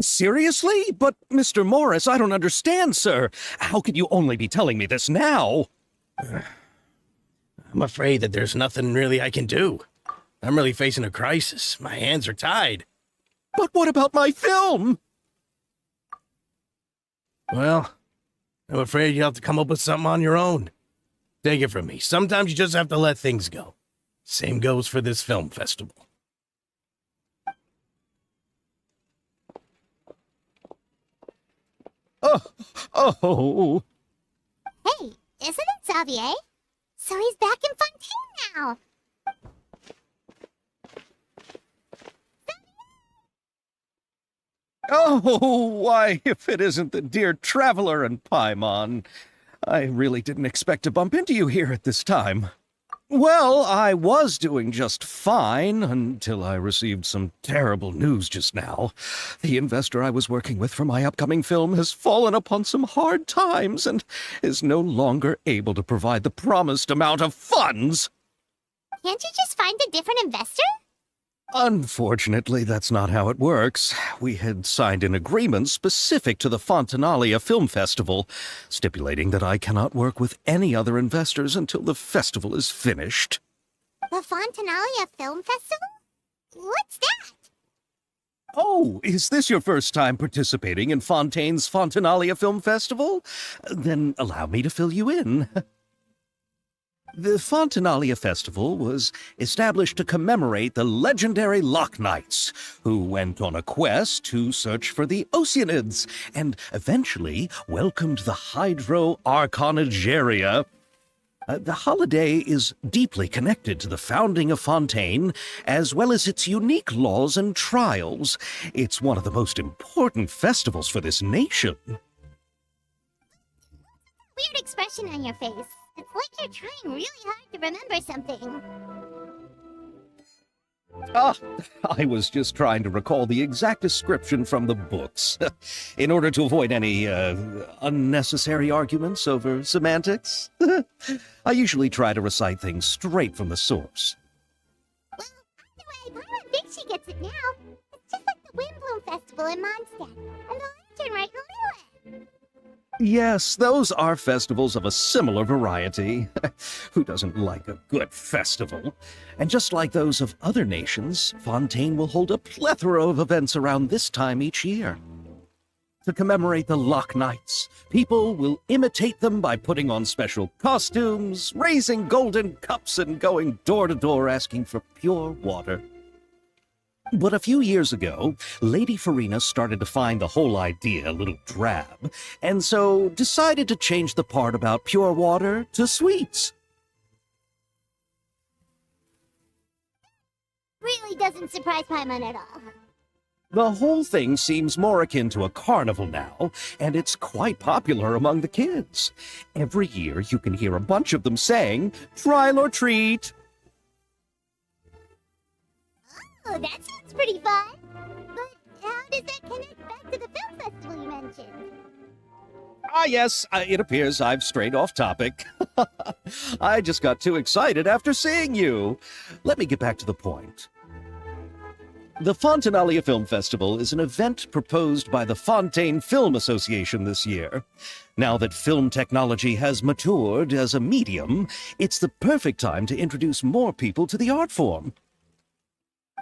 Seriously? But, Mr. Morris, I don't understand, sir. How could you only be telling me this now? I'm afraid that there's nothing really I can do. I'm really facing a crisis. My hands are tied. But what about my film? Well, I'm afraid you'll have to come up with something on your own. Take it from me. Sometimes you just have to let things go. Same goes for this film festival. Oh. Hey, isn't it Xavier? So he's back in Fontaine now. Oh, why, if it isn't the dear Traveler and Paimon. I really didn't expect to bump into you here at this time. Well, I was doing just fine until I received some terrible news just now. The investor I was working with for my upcoming film has fallen upon some hard times and is no longer able to provide the promised amount of funds. Can't you just find a different investor? Unfortunately, that's not how it works. We had signed an agreement specific to the Fontanalia Film Festival, stipulating that I cannot work with any other investors until the festival is finished. The Fontanalia Film Festival? What's that? Oh, is this your first time participating in Fontaine's Fontanalia Film Festival? Then allow me to fill you in. The Fontanalia Festival was established to commemorate the legendary Loch Knights, who went on a quest to search for the Oceanids and eventually welcomed the Hydro Arconageria. The holiday is deeply connected to the founding of Fontaine, as well as its unique laws and trials. It's one of the most important festivals for this nation. Weird expression on your face. It's like you're trying really hard to remember something. I was just trying to recall the exact description from the books, in order to avoid any unnecessary arguments over semantics. I usually try to recite things straight from the source. Well, either way, Paimon thinks she gets it now. It's just like the Windbloom Festival in Mondstadt, and the Lantern Rite in Liyue. Yes, those are festivals of a similar variety. Who doesn't like a good festival? And just like those of other nations, Fontaine will hold a plethora of events around this time each year. To commemorate the Loch Knights, people will imitate them by putting on special costumes, raising golden cups, and going door to door asking for pure water. But a few years ago, Lady Farina started to find the whole idea a little drab, and so decided to change the part about pure water to sweets. Really doesn't surprise Paimon at all. The whole thing seems more akin to a carnival now, and it's quite popular among the kids. Every year you can hear a bunch of them saying, "Trial or treat." Oh, that sounds pretty fun. But how does that connect back to the film festival you mentioned? Yes, it appears I've strayed off topic. I just got too excited after seeing you. Let me get back to the point. The Fontanalia Film Festival is an event proposed by the Fontaine Film Association this year. Now that film technology has matured as a medium, it's the perfect time to introduce more people to the art form.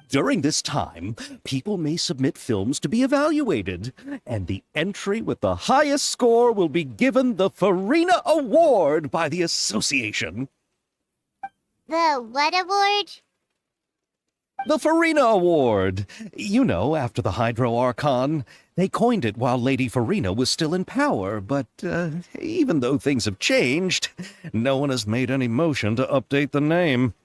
During this time, people may submit films to be evaluated, and the entry with the highest score will be given the Farina Award by the association. The what award? The Farina Award. You know, after the Hydro Archon. They coined it while Lady Farina was still in power, but even though things have changed, no one has made any motion to update the name.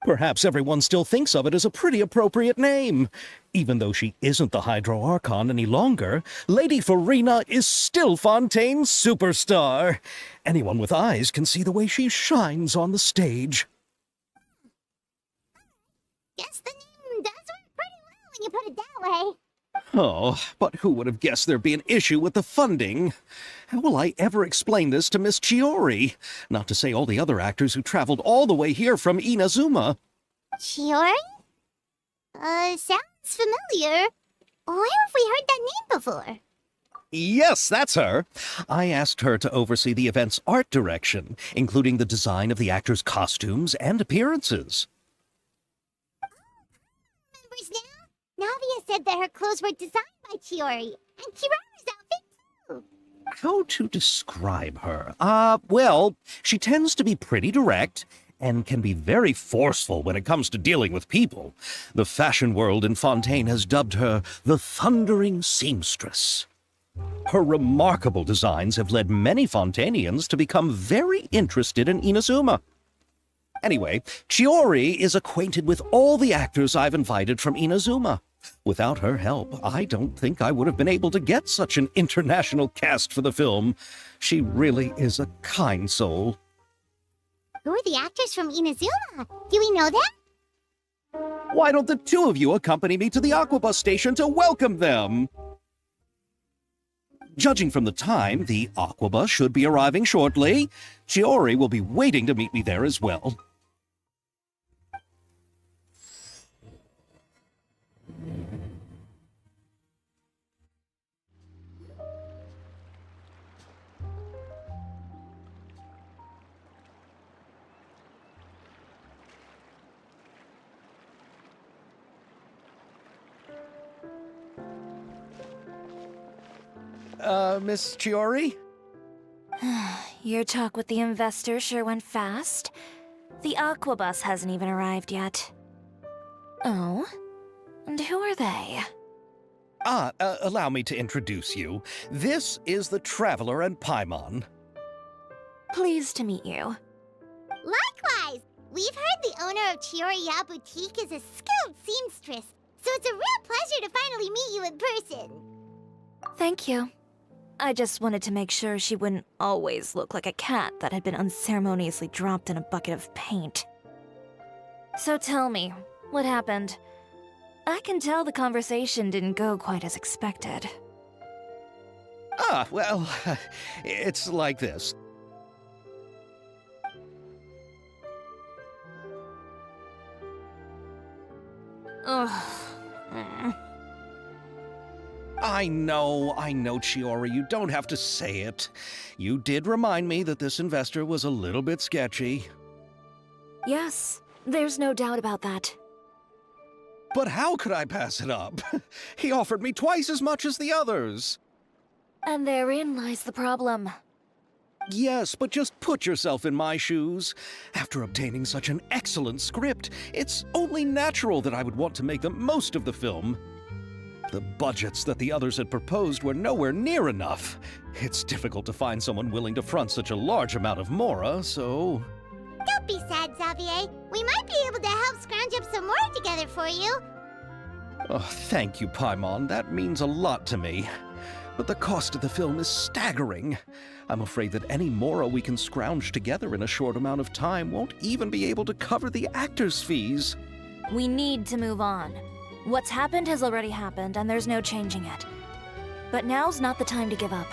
Perhaps everyone still thinks of it as a pretty appropriate name. Even though she isn't the Hydro Archon any longer, Lady Farina is still Fontaine's superstar. Anyone with eyes can see the way she shines on the stage. Guess the name does work pretty well when you put it that way. Oh, but who would have guessed there'd be an issue with the funding? How will I ever explain this to Miss Chiori? Not to say all the other actors who traveled all the way here from Inazuma. Chiori? Sounds familiar. Where have we heard that name before? Yes, that's her. I asked her to oversee the event's art direction, including the design of the actors' costumes and appearances. Remembers now? Navia said that her clothes were designed by Chiori, and Kirara's outfit too. How to describe her? Well, she tends to be pretty direct and can be very forceful when it comes to dealing with people. The fashion world in Fontaine has dubbed her the Thundering Seamstress. Her remarkable designs have led many Fontainians to become very interested in Inazuma. Anyway, Chiori is acquainted with all the actors I've invited from Inazuma. Without her help, I don't think I would have been able to get such an international cast for the film. She really is a kind soul. Who are the actors from Inazuma? Do we know them? Why don't the two of you accompany me to the Aquabus station to welcome them? Judging from the time, the Aquabus should be arriving shortly. Chiori will be waiting to meet me there as well. Miss Chiori? Your talk with the investor sure went fast. The Aquabus hasn't even arrived yet. Oh? And who are they? Allow me to introduce you. This is the Traveler and Paimon. Pleased to meet you. Likewise! We've heard the owner of Chioriya Boutique is a skilled seamstress, so it's a real pleasure to finally meet you in person. Thank you. I just wanted to make sure she wouldn't always look like a cat that had been unceremoniously dropped in a bucket of paint. So tell me, what happened? I can tell the conversation didn't go quite as expected. Well, it's like this. Ugh. I know, Chiori, you don't have to say it. You did remind me that this investor was a little bit sketchy. Yes, there's no doubt about that. But how could I pass it up? He offered me twice as much as the others. And therein lies the problem. Yes, but just put yourself in my shoes. After obtaining such an excellent script, it's only natural that I would want to make the most of the film. The budgets that the others had proposed were nowhere near enough. It's difficult to find someone willing to front such a large amount of mora, so... Don't be sad, Xavier. We might be able to help scrounge up some more together for you. Oh, thank you, Paimon. That means a lot to me. But the cost of the film is staggering. I'm afraid that any mora we can scrounge together in a short amount of time won't even be able to cover the actors' fees. We need to move on. What's happened has already happened, and there's no changing it. But now's not the time to give up.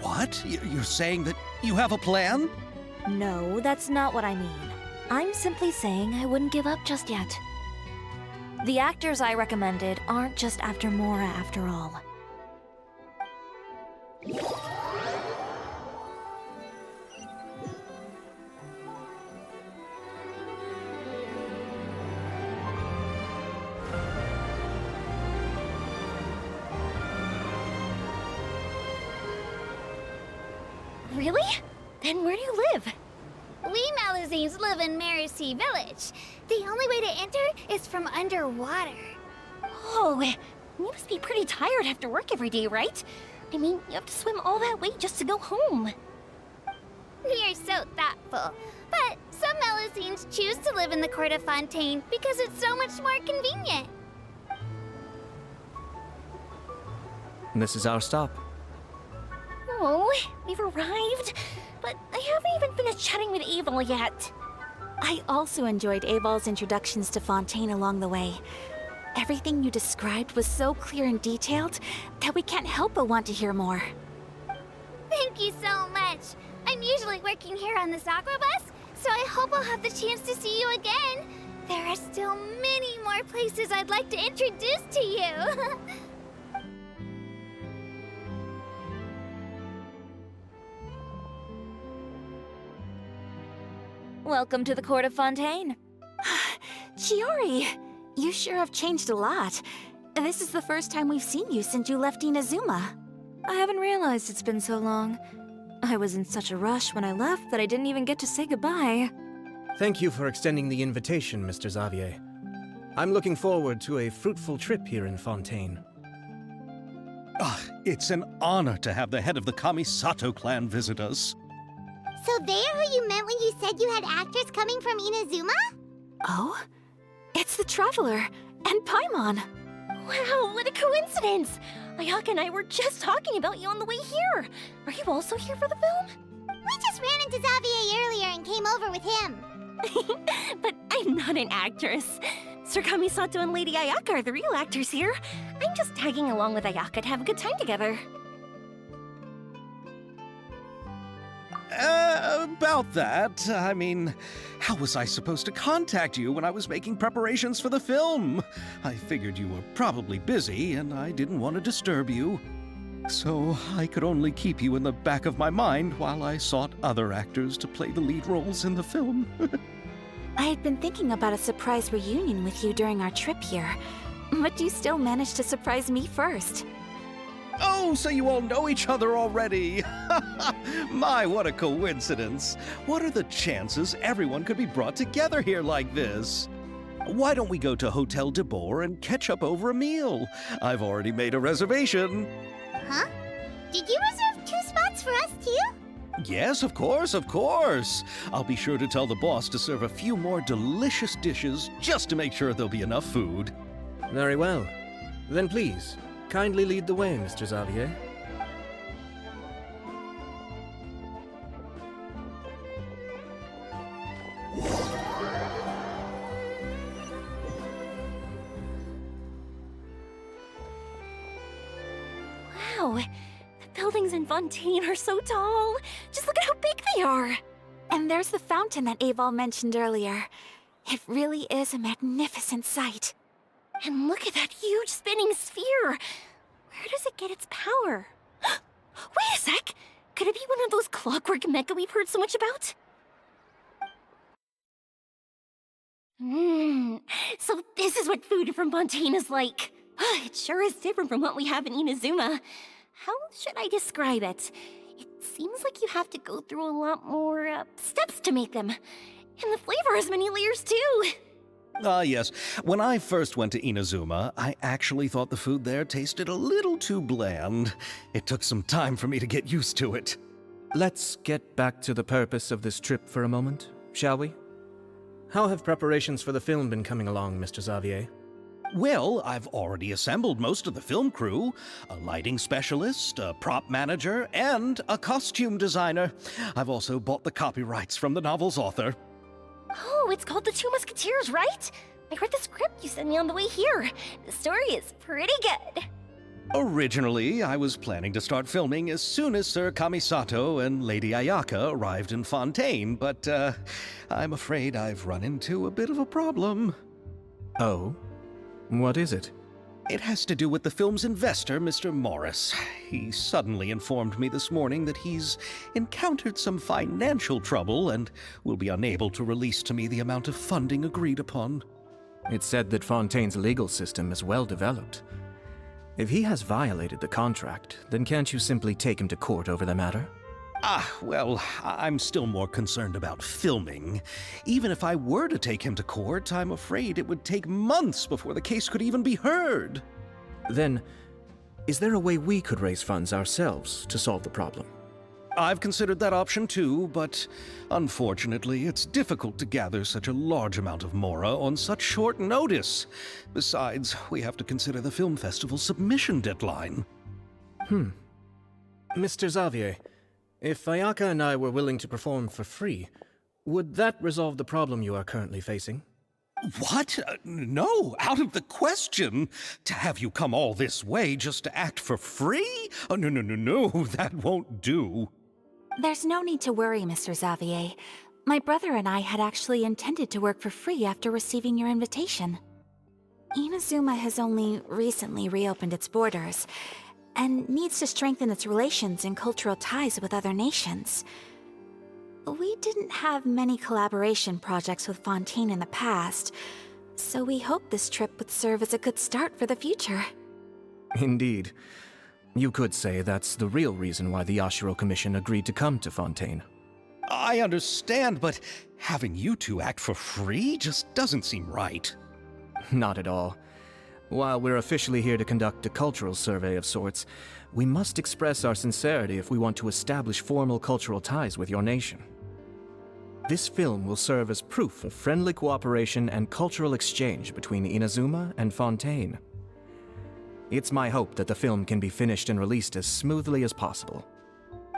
What? You're saying that you have a plan? No, that's not what I mean. I'm simply saying I wouldn't give up just yet. The actors I recommended aren't just after Mora after all. Really? Then where do you live? We Malazines live in Mercy Village. The only way to enter is from underwater. Oh, you must be pretty tired after work every day, right? I mean, you have to swim all that way just to go home. We are so thoughtful. But some Malazines choose to live in the court of Fontaine because it's so much more convenient. This is our stop. Oh, we've arrived. But I haven't even finished chatting with Abel yet. I also enjoyed Aval's introductions to Fontaine along the way. Everything you described was so clear and detailed that we can't help but want to hear more. Thank you so much. I'm usually working here on this Aquabus, so I hope I'll have the chance to see you again. There are still many more places I'd like to introduce to you. Welcome to the court of Fontaine. Chiori, you sure have changed a lot. This is the first time we've seen you since you left Inazuma. I haven't realized it's been so long. I was in such a rush when I left that I didn't even get to say goodbye. Thank you for extending the invitation, Mr. Xavier. I'm looking forward to a fruitful trip here in Fontaine. It's an honor to have the head of the Kamisato clan visit us. So they're who you meant when you said you had actors coming from Inazuma? Oh? It's the Traveler and Paimon. Wow, what a coincidence! Ayaka and I were just talking about you on the way here. Are you also here for the film? We just ran into Xavier earlier and came over with him. But I'm not an actress. Sir Kamisato and Lady Ayaka are the real actors here. I'm just tagging along with Ayaka to have a good time together. About that, I mean, how was I supposed to contact you when I was making preparations for the film? I figured you were probably busy, and I didn't want to disturb you. So I could only keep you in the back of my mind while I sought other actors to play the lead roles in the film. I had been thinking about a surprise reunion with you during our trip here, but you still managed to surprise me first. Oh, so you all know each other already! My, what a coincidence! What are the chances everyone could be brought together here like this? Why don't we go to Hotel de Boer and catch up over a meal? I've already made a reservation. Huh? Did you reserve 2 spots for us too? Yes, of course, of course. I'll be sure to tell the boss to serve a few more delicious dishes just to make sure there'll be enough food. Very well. Then please, kindly lead the way, Mr. Xavier. Wow, the buildings in Fontaine are so tall. Just look at how big they are. And there's the fountain that Aval mentioned earlier. It really is a magnificent sight. And look at that huge spinning sphere. Where does it get its power? Wait a sec! Could it be one of those clockwork mecha we've heard so much about? So this is what food from Fontaine is like. It sure is different from what we have in Inazuma. How should I describe it? It seems like you have to go through a lot more steps to make them. And the flavor has many layers too. Yes. When I first went to Inazuma, I actually thought the food there tasted a little too bland. It took some time for me to get used to it. Let's get back to the purpose of this trip for a moment, shall we? How have preparations for the film been coming along, Mr. Xavier? Well, I've already assembled most of the film crew, a lighting specialist, a prop manager, and a costume designer. I've also bought the copyrights from the novel's author. Oh, it's called The Two Musketeers, right? I read the script you sent me on the way here. The story is pretty good. Originally, I was planning to start filming as soon as Sir Kamisato and Lady Ayaka arrived in Fontaine, but I'm afraid I've run into a bit of a problem. Oh? What is it? It has to do with the film's investor, Mr. Morris. He suddenly informed me this morning that he's encountered some financial trouble and will be unable to release to me the amount of funding agreed upon. It's said that Fontaine's legal system is well developed. If he has violated the contract, then can't you simply take him to court over the matter? Well, I'm still more concerned about filming. Even if I were to take him to court, I'm afraid it would take months before the case could even be heard. Then, is there a way we could raise funds ourselves to solve the problem? I've considered that option too, but unfortunately, it's difficult to gather such a large amount of mora on such short notice. Besides, we have to consider the film festival submission deadline. Mr. Xavier, if Ayaka and I were willing to perform for free, would that resolve the problem you are currently facing? What? No, out of the question. To have you come all this way just to act for free? Oh, no, that won't do. There's no need to worry, Mr. Xavier. My brother and I had actually intended to work for free after receiving your invitation. Inazuma has only recently reopened its borders, and needs to strengthen its relations and cultural ties with other nations. We didn't have many collaboration projects with Fontaine in the past, so we hoped this trip would serve as a good start for the future. Indeed. You could say that's the real reason why the Yashiro Commission agreed to come to Fontaine. I understand, but having you two act for free just doesn't seem right. Not at all. While we're officially here to conduct a cultural survey of sorts, we must express our sincerity if we want to establish formal cultural ties with your nation. This film will serve as proof of friendly cooperation and cultural exchange between Inazuma and Fontaine. It's my hope that the film can be finished and released as smoothly as possible.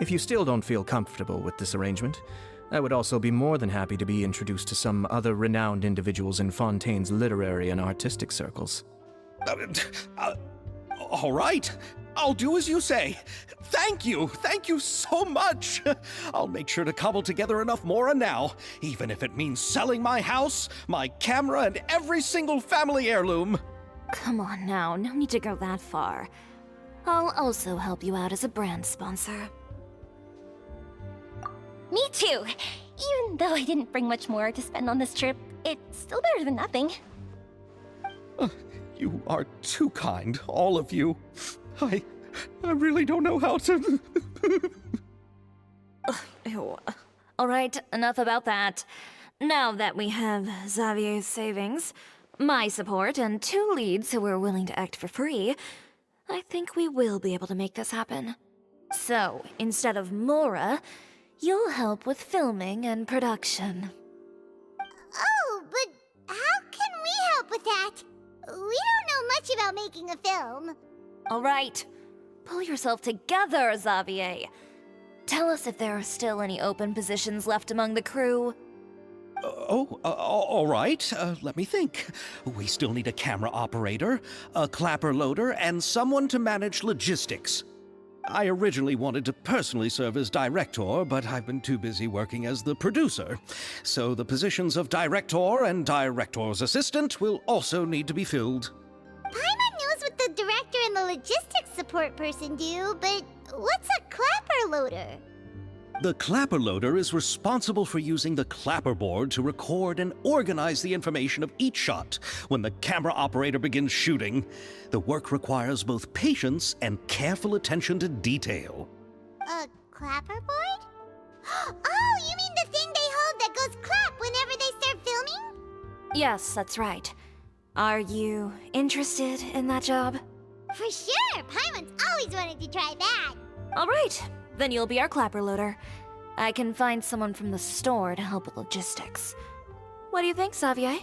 If you still don't feel comfortable with this arrangement, I would also be more than happy to be introduced to some other renowned individuals in Fontaine's literary and artistic circles. All right. I'll do as you say. Thank you so much. I'll make sure to cobble together enough mora now, even if it means selling my house, my camera, and every single family heirloom. Come on now, no need to go that far. I'll also help you out as a brand sponsor. Me too! Even though I didn't bring much more to spend on this trip, it's still better than nothing. You are too kind, all of you. I really don't know how to... Ew. Alright, enough about that. Now that we have Xavier's savings, my support, and 2 leads who are willing to act for free, I think we will be able to make this happen. So, instead of Mora, you'll help with filming and production. Oh, but how can we help with that? We don't know much about making a film. Alright, pull yourself together, Xavier. Tell us if there are still any open positions left among the crew. All right. Let me think. We still need a camera operator, a clapper loader, and someone to manage logistics. I originally wanted to personally serve as director, but I've been too busy working as the producer. So the positions of director and director's assistant will also need to be filled. Paimon knows what the director and the logistics support person do, but what's a clapper loader? The clapper loader is responsible for using the clapper board to record and organize the information of each shot when the camera operator begins shooting. The work requires both patience and careful attention to detail. A clapper board? Oh, you mean the thing they hold that goes clap whenever they start filming? Yes, that's right. Are you interested in that job? For sure! Paimon's always wanted to try that. Alright, then you'll be our clapper loader. I can find someone from the store to help with logistics. What do you think, Xavier?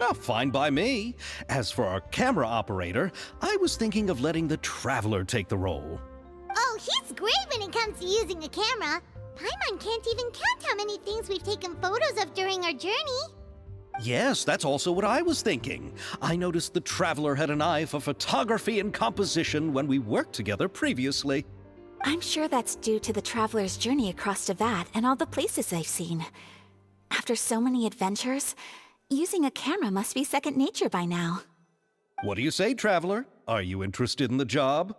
Oh, fine by me. As for our camera operator, I was thinking of letting the Traveler take the role. Oh, he's great when it comes to using a camera. Paimon can't even count how many things we've taken photos of during our journey. Yes, that's also what I was thinking. I noticed the Traveler had an eye for photography and composition when we worked together previously. I'm sure that's due to the traveler's journey across Devat and all the places they've seen. After so many adventures, using a camera must be second nature by now. What do you say, Traveler? Are you interested in the job?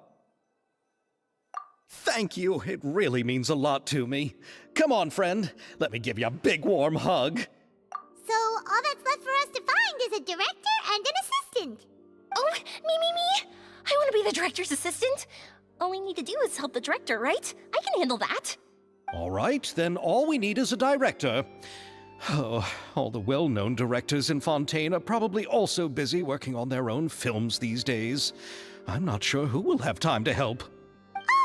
Thank you. It really means a lot to me. Come on, friend. Let me give you a big warm hug. So all that's left for us to find is a director and an assistant. Oh, me! I want to be the director's assistant. All we need to do is help the director, right? I can handle that. All right, then all we need is a director. Oh, all the well-known directors in Fontaine are probably also busy working on their own films these days. I'm not sure who will have time to help.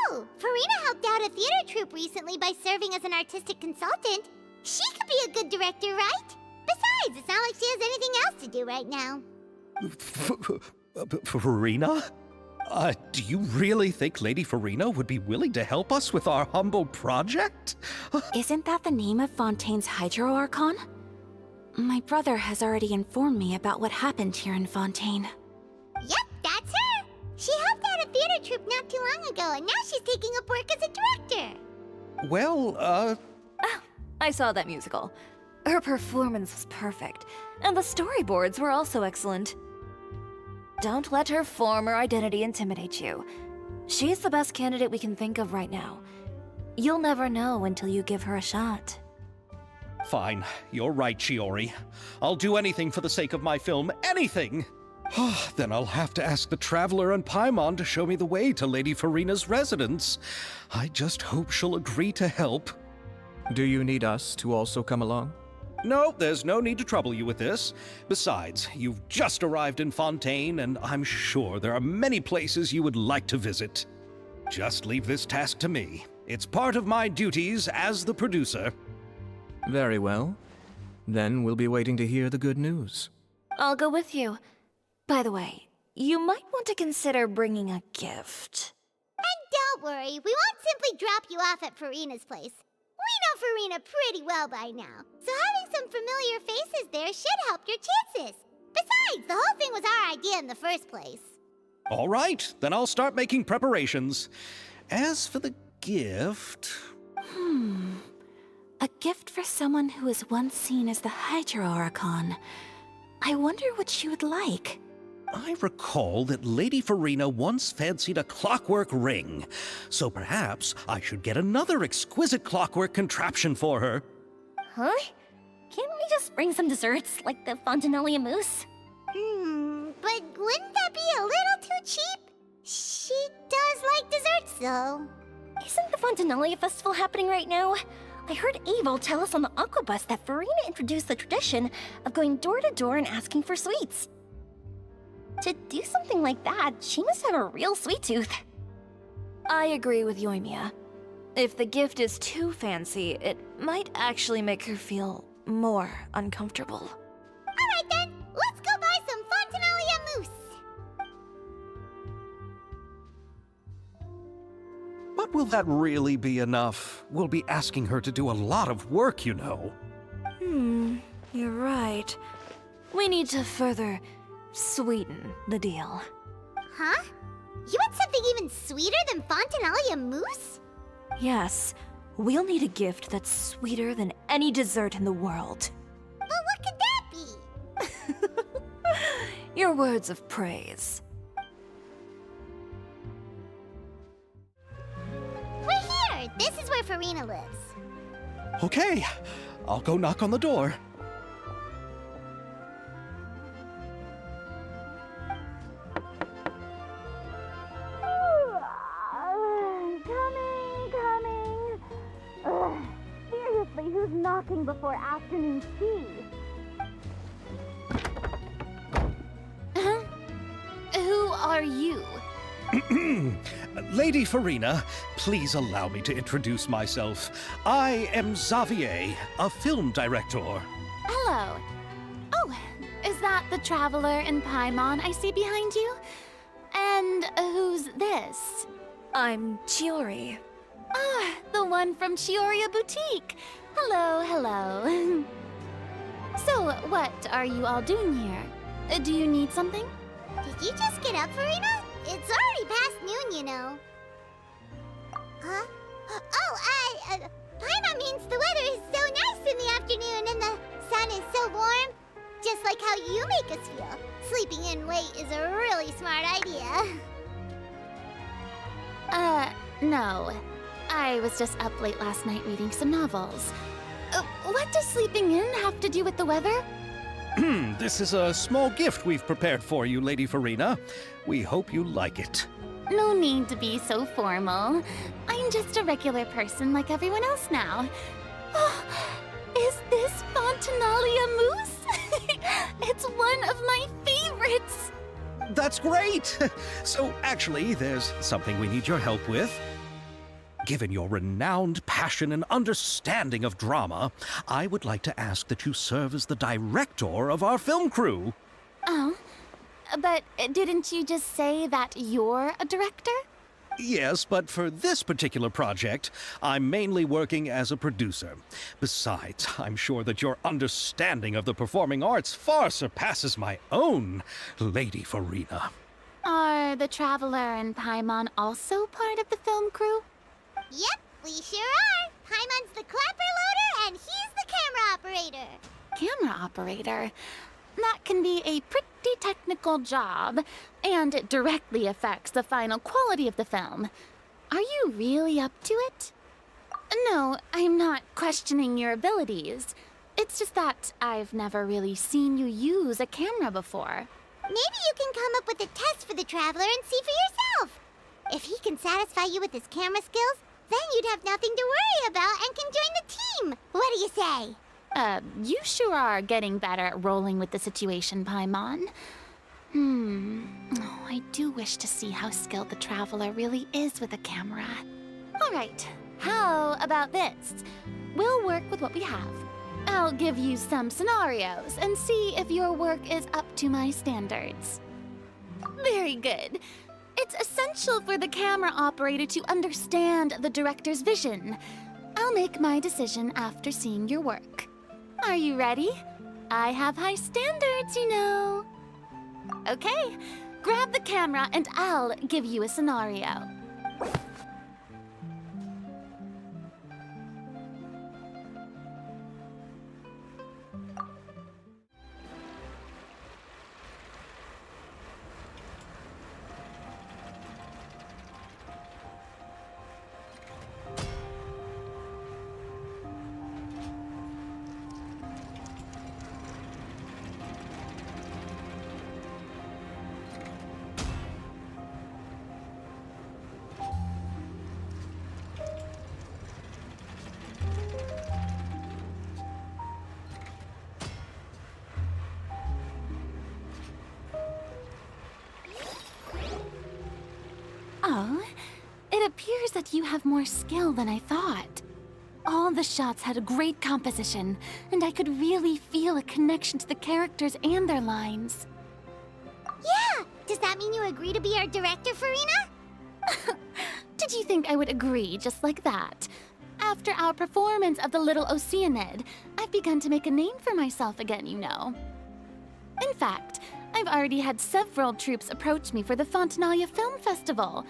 Oh, Farina helped out a theater troupe recently by serving as an artistic consultant. She could be a good director, right? Besides, it's not like she has anything else to do right now. Farina? Do you really think Lady Farina would be willing to help us with our humble project? Isn't that the name of Fontaine's Hydro Archon? My brother has already informed me about what happened here in Fontaine. Yep, that's her. She helped out a theater troupe not too long ago, and now she's taking up work as a director. Well, I saw that musical. Her performance was perfect, and the storyboards were also excellent. Don't let her former identity intimidate you. She's the best candidate we can think of right now. You'll never know until you give her a shot. Fine, you're right, Chiori. I'll do anything for the sake of my film, anything! Then I'll have to ask the Traveler and Paimon to show me the way to Lady Farina's residence. I just hope she'll agree to help. Do you need us to also come along? No, there's no need to trouble you with this. Besides, you've just arrived in Fontaine, and I'm sure there are many places you would like to visit. Just leave this task to me. It's part of my duties as the producer. Very well. Then we'll be waiting to hear the good news. I'll go with you. By the way, you might want to consider bringing a gift. And don't worry, we won't simply drop you off at Farina's place. We know Farina pretty well by now, so having some familiar faces there should help your chances. Besides, the whole thing was our idea in the first place. All right, then I'll start making preparations. As for the gift... A gift for someone who was once seen as the Hydra Oricon. I wonder what she would like. I recall that Lady Farina once fancied a clockwork ring, so perhaps I should get another exquisite clockwork contraption for her. Huh? Can't we just bring some desserts, like the Fontinalia mousse? But wouldn't that be a little too cheap? She does like desserts, though. Isn't the Fontinalia festival happening right now? I heard Abel tell us on the Aquabus that Farina introduced the tradition of going door to door and asking for sweets. To do something like that, she must have a real sweet tooth. I agree with Yoimiya. If the gift is too fancy, it might actually make her feel more uncomfortable. Alright then, let's go buy some Fontinalia mousse. But will that really be enough? We'll be asking her to do a lot of work, you know. You're right. We need to further sweeten the deal. Huh? You want something even sweeter than Fontinalia mousse? Yes, we'll need a gift that's sweeter than any dessert in the world. But what could that be? Your words of praise. We're here! This is where Farina lives. Okay, I'll go knock on the door. Coming. Seriously, who's knocking before afternoon tea? Who are you? Lady Farina, please allow me to introduce myself. I am Xavier, a film director. Hello. Oh, is that the Traveler and Paimon I see behind you? And who's this? I'm Chiori. Ah, the one from Chioria Boutique. Hello, hello. So, what are you all doing here? Do you need something? Did you just get up, Farina? It's already past noon, you know. Huh? Oh, Paimon means the weather is so nice in the afternoon and the sun is so warm. Just like how you make us feel. Sleeping in late is a really smart idea. No. I was just up late last night reading some novels. What does sleeping in have to do with the weather? This is a small gift we've prepared for you, Lady Farina. We hope you like it. No need to be so formal. I'm just a regular person like everyone else now. Oh, is this Fontinalia mousse? It's one of my favorites. That's great! So, actually, there's something we need your help with. Given your renowned passion and understanding of drama, I would like to ask that you serve as the director of our film crew. Oh, but didn't you just say that you're a director? Yes, but for this particular project, I'm mainly working as a producer. Besides, I'm sure that your understanding of the performing arts far surpasses my own, Lady Farina. Are the Traveler and Paimon also part of the film crew? Yep, we sure are. Paimon's the clapper loader and he's the camera operator. Camera operator? That can be a pretty technical job, and it directly affects the final quality of the film. Are you really up to it? No, I'm not questioning your abilities. It's just that I've never really seen you use a camera before. Maybe you can come up with a test for the Traveler and see for yourself. If he can satisfy you with his camera skills, then you'd have nothing to worry about and can join the team. What do you say? You sure are getting better at rolling with the situation, Paimon. Oh, I do wish to see how skilled the Traveler really is with a camera. All right, how about this? We'll work with what we have. I'll give you some scenarios and see if your work is up to my standards. Very good. It's essential for the camera operator to understand the director's vision. I'll make my decision after seeing your work. Are you ready? I have high standards, you know. Okay, grab the camera and I'll give you a scenario. Oh, it appears that you have more skill than I thought. All the shots had a great composition, and I could really feel a connection to the characters and their lines. Yeah! Does that mean you agree to be our director, Farina? Did you think I would agree just like that? After our performance of The Little Oceanid, I've begun to make a name for myself again, you know. In fact, I've already had several troops approach me for the Fontanalia Film Festival.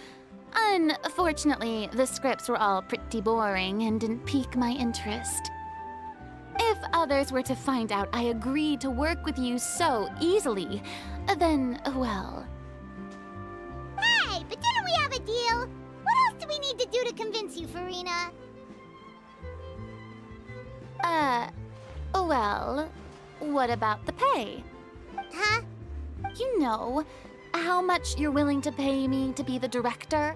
Unfortunately, the scripts were all pretty boring and didn't pique my interest. If others were to find out I agreed to work with you so easily, then, well... Hey, but didn't we have a deal? What else do we need to do to convince you, Farina? Well, what about the pay? Huh? You know, how much you're willing to pay me to be the director?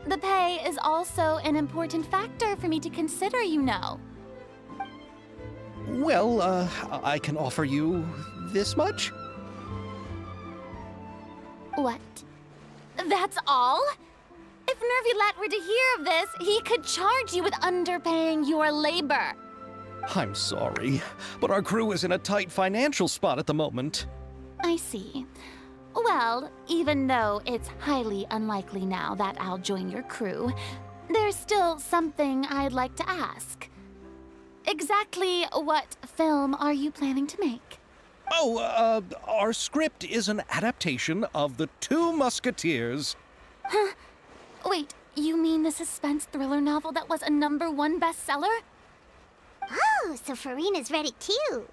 The pay is also an important factor for me to consider, you know. Well, I can offer you this much? What? That's all? If Nervilat were to hear of this, he could charge you with underpaying your labor. I'm sorry, but our crew is in a tight financial spot at the moment. I see. Well, even though it's highly unlikely now that I'll join your crew, there's still something I'd like to ask. Exactly what film are you planning to make? Oh, our script is an adaptation of The Two Musketeers. Huh? Wait, you mean the suspense thriller novel that was a #1 bestseller? Oh, so Farina's read it too.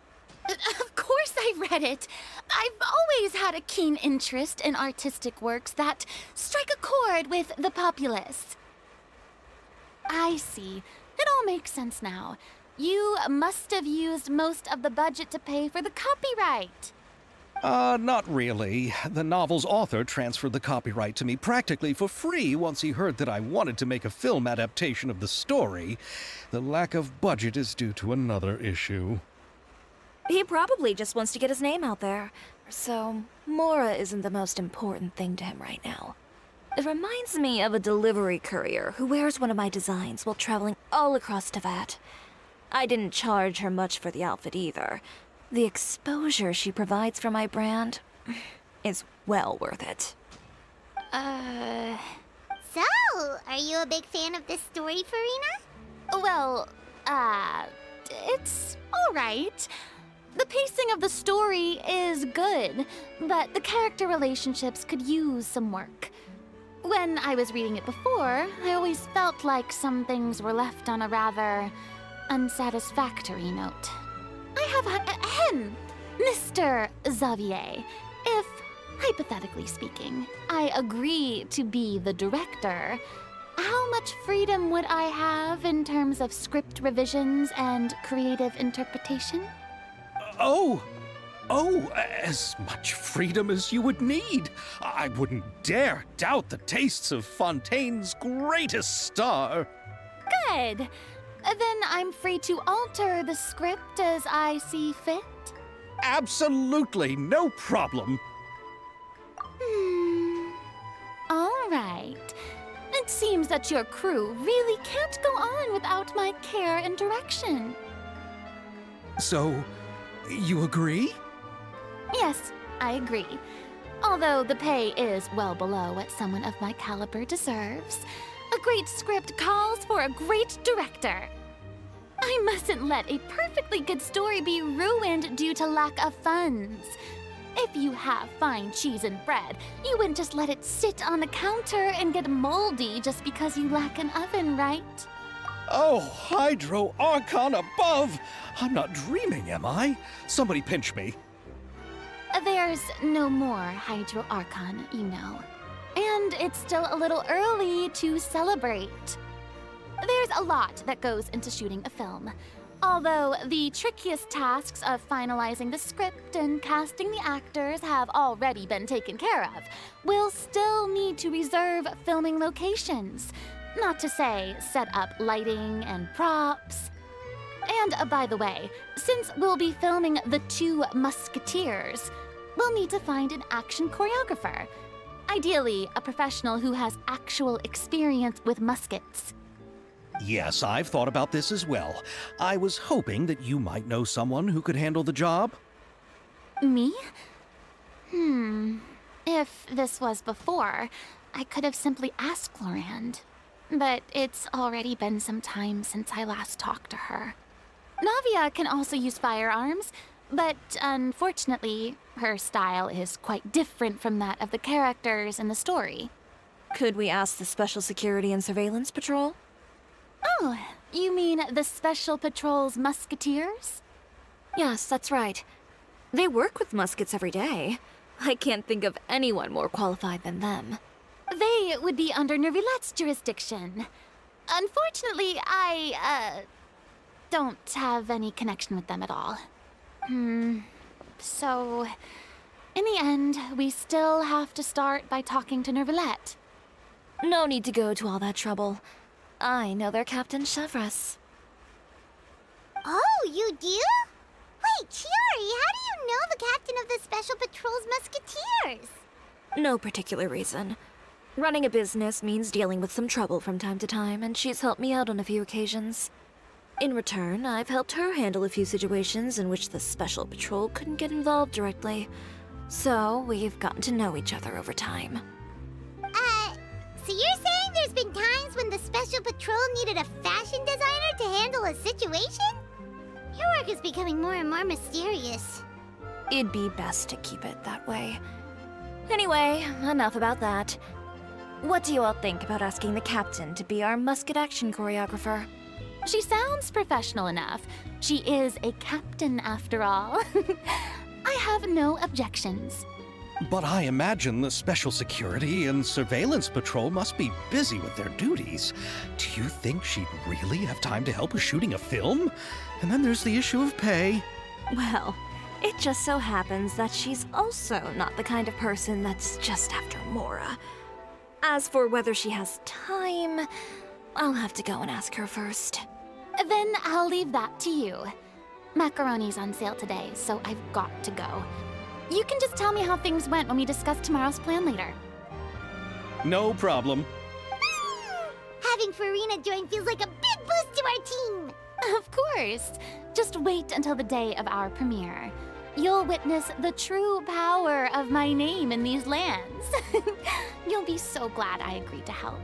Of course I read it. I've always had a keen interest in artistic works that strike a chord with the populace. I see. It all makes sense now. You must have used most of the budget to pay for the copyright. Not really. The novel's author transferred the copyright to me practically for free once he heard that I wanted to make a film adaptation of the story. The lack of budget is due to another issue. He probably just wants to get his name out there. So, Mora isn't the most important thing to him right now. It reminds me of a delivery courier who wears one of my designs while traveling all across Teyvat. I didn't charge her much for the outfit either. The exposure she provides for my brand is well worth it. So, are you a big fan of this story, Farina? Well, it's all right. The pacing of the story is good, but the character relationships could use some work. When I was reading it before, I always felt like some things were left on a rather unsatisfactory note. I have Mr. Xavier, if, hypothetically speaking, I agree to be the director, how much freedom would I have in terms of script revisions and creative interpretation? Oh, as much freedom as you would need. I wouldn't dare doubt the tastes of Fontaine's greatest star. Good. Then I'm free to alter the script as I see fit? Absolutely, no problem. All right. It seems that your crew really can't go on without my care and direction. So, you agree? Yes, I agree. Although the pay is well below what someone of my caliber deserves. A great script calls for a great director. I mustn't let a perfectly good story be ruined due to lack of funds. If you have fine cheese and bread, you wouldn't just let it sit on the counter and get moldy just because you lack an oven, right? Oh, Hydro Archon above! I'm not dreaming, am I? Somebody pinch me. There's no more Hydro Archon, you know. And it's still a little early to celebrate. There's a lot that goes into shooting a film. Although the trickiest tasks of finalizing the script and casting the actors have already been taken care of, we'll still need to reserve filming locations. Not to say set up lighting and props. And by the way, since we'll be filming The Two Musketeers, we'll need to find an action choreographer. Ideally, a professional who has actual experience with muskets. Yes, I've thought about this as well. I was hoping that you might know someone who could handle the job. Me? If this was before, I could have simply asked Florand. But it's already been some time since I last talked to her. Navia can also use firearms, but unfortunately, her style is quite different from that of the characters in the story. Could we ask the Special Security and Surveillance Patrol? Oh, you mean the Special Patrol's musketeers? Yes, that's right. They work with muskets every day. I can't think of anyone more qualified than them. They would be under Nervilette's jurisdiction. Unfortunately, I don't have any connection with them at all. So, in the end, we still have to start by talking to Nervilette. No need to go to all that trouble. I know their Captain Chevres. Oh, you do? Wait, Chiari, how do you know the captain of the Special Patrol's Musketeers? No particular reason. Running a business means dealing with some trouble from time to time, and she's helped me out on a few occasions. In return, I've helped her handle a few situations in which the Special Patrol couldn't get involved directly. So, we've gotten to know each other over time. So you're saying there's been times when the Special Patrol needed a fashion designer to handle a situation? Your work is becoming more and more mysterious. It'd be best to keep it that way. Anyway, enough about that. What do you all think about asking the captain to be our musket action choreographer? She sounds professional enough. She is a captain, after all. I have no objections. But I imagine the Special Security and Surveillance Patrol must be busy with their duties. Do you think she'd really have time to help with shooting a film? And then there's the issue of pay. Well, it just so happens that she's also not the kind of person that's just after Mora. As for whether she has time, I'll have to go and ask her first. Then I'll leave that to you. Macaroni's on sale today, so I've got to go. You can just tell me how things went when we discuss tomorrow's plan later. No problem. Having Farina join feels like a big boost to our team. Of course. Just wait until the day of our premiere. You'll witness the true power of my name in these lands. You'll be so glad I agreed to help.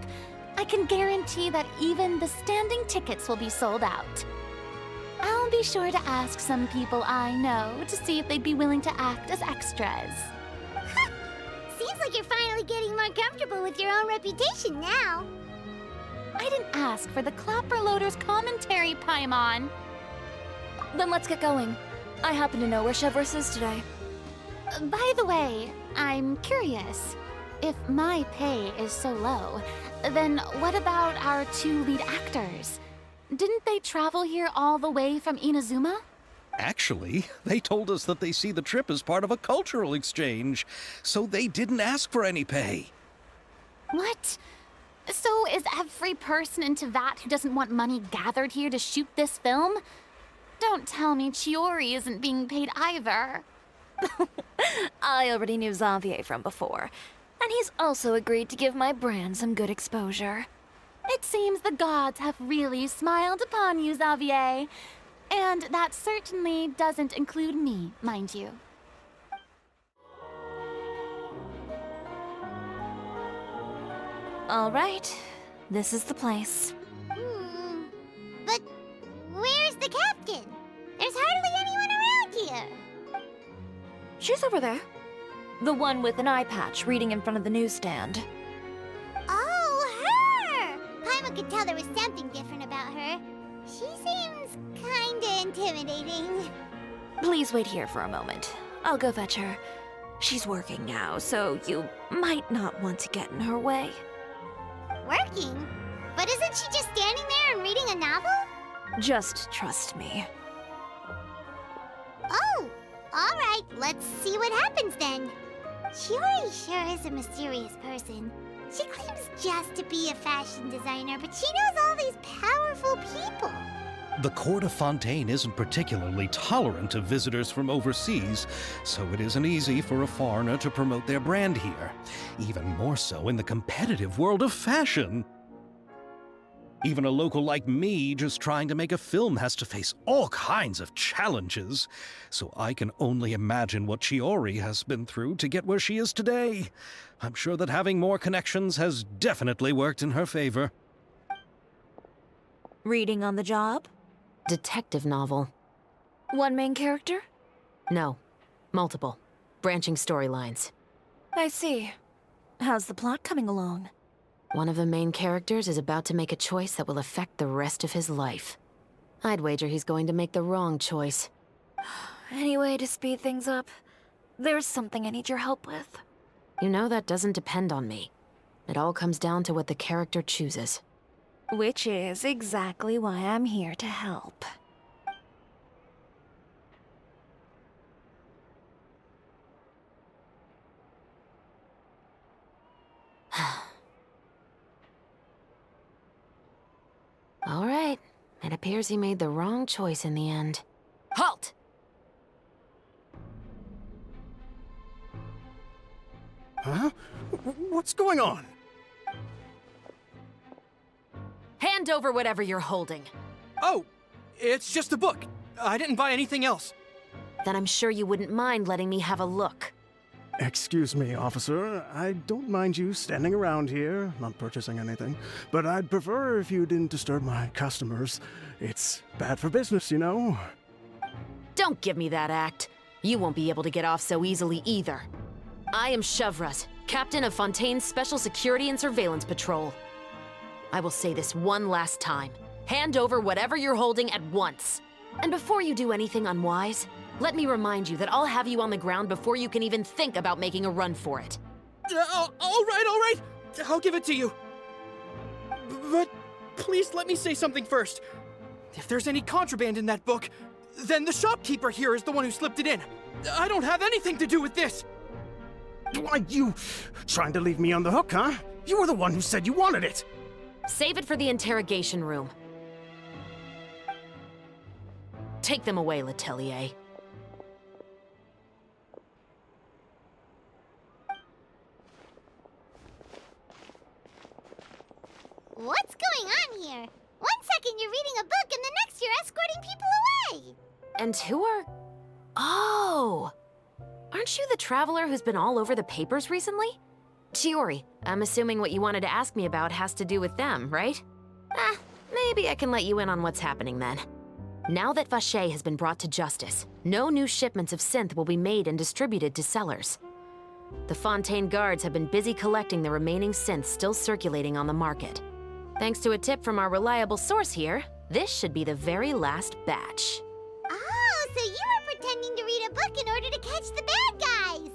I can guarantee that even the standing tickets will be sold out. I'll be sure to ask some people I know to see if they'd be willing to act as extras. Seems like you're finally getting more comfortable with your own reputation now. I didn't ask for the Clapper Loader's commentary, Paimon. Then let's get going. I happen to know where Chevres is today. By the way, I'm curious. if my pay is so low, then what about our 2 lead actors? Didn't they travel here all the way from Inazuma? Actually, they told us that they see the trip as part of a cultural exchange, so they didn't ask for any pay. What? So is every person in Teyvat who doesn't want money gathered here to shoot this film? Don't tell me Chiori isn't being paid either. I already knew Xavier from before, and he's also agreed to give my brand some good exposure. It seems the gods have really smiled upon you, Xavier. And that certainly doesn't include me, mind you. All right, this is the place. But where's the captain? There's hardly anyone around here. She's over there. The one with an eye patch reading in front of the newsstand. Oh, her! Paimon could tell there was something different about her. She seems kinda intimidating. Please wait here for a moment. I'll go fetch her. She's working now, so you might not want to get in her way. Working? But isn't she just standing there and reading a novel? Just trust me. Oh, alright, let's see what happens then. Chiori sure is a mysterious person. She claims just to be a fashion designer, but she knows all these powerful people. The court of Fontaine isn't particularly tolerant of visitors from overseas, so it isn't easy for a foreigner to promote their brand here, even more so in the competitive world of fashion. Even a local like me just trying to make a film has to face all kinds of challenges, so I can only imagine what Chiori has been through to get where she is today. I'm sure that having more connections has definitely worked in her favor. Reading on the job? Detective novel. One main character? No. Multiple. Branching storylines. I see. How's the plot coming along? One of the main characters is about to make a choice that will affect the rest of his life. I'd wager he's going to make the wrong choice. Any way to speed things up? There's something I need your help with. You know that doesn't depend on me. It all comes down to what the character chooses. Which is exactly why I'm here to help. All right. It appears he made the wrong choice in the end. Halt! Huh? What's going on? Hand over whatever you're holding. Oh, it's just a book. I didn't buy anything else. Then I'm sure you wouldn't mind letting me have a look. Excuse me, officer. I don't mind you standing around here, not purchasing anything, but I'd prefer if you didn't disturb my customers. It's bad for business, you know. Don't give me that act. You won't be able to get off so easily either. I am Chevras, captain of Fontaine's Special Security and Surveillance Patrol. I will say this one last time. Hand over whatever you're holding at once. And before you do anything unwise, let me remind you that I'll have you on the ground before you can even think about making a run for it. All right. I'll give it to you. But please let me say something first. If there's any contraband in that book, then the shopkeeper here is the one who slipped it in. I don't have anything to do with this. Why, you trying to leave me on the hook, huh? You were the one who said you wanted it. Save it for the interrogation room. Take them away, Letelier. What's going on here? 1 second you're reading a book and the next you're escorting people away. And who are... Oh! Aren't you the traveler who's been all over the papers recently? Chiori, I'm assuming what you wanted to ask me about has to do with them, right? Maybe I can let you in on what's happening then. Now that Vache has been brought to justice, no new shipments of synth will be made and distributed to sellers. The Fontaine guards have been busy collecting the remaining synths still circulating on the market. Thanks to a tip from our reliable source here, this should be the very last batch. Oh, so you were pretending to read a book in order to catch the bad guys.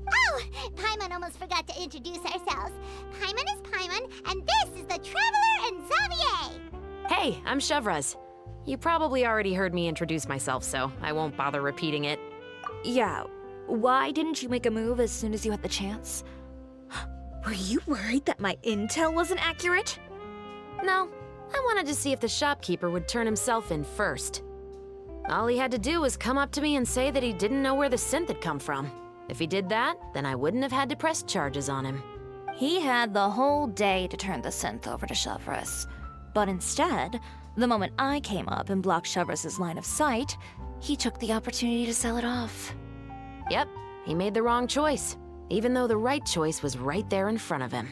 Oh, Paimon almost forgot to introduce ourselves. Paimon is Paimon, and this is the Traveler and Xavier. Hey, I'm Chevraz. You probably already heard me introduce myself, so I won't bother repeating it. Yeah, why didn't you make a move as soon as you had the chance? Were you worried that my intel wasn't accurate? No, I wanted to see if the shopkeeper would turn himself in first. All he had to do was come up to me and say that he didn't know where the synth had come from. If he did that, then I wouldn't have had to press charges on him. He had the whole day to turn the synth over to Chevraz. But instead, the moment I came up and blocked Chevraz's line of sight, he took the opportunity to sell it off. Yep, he made the wrong choice, even though the right choice was right there in front of him.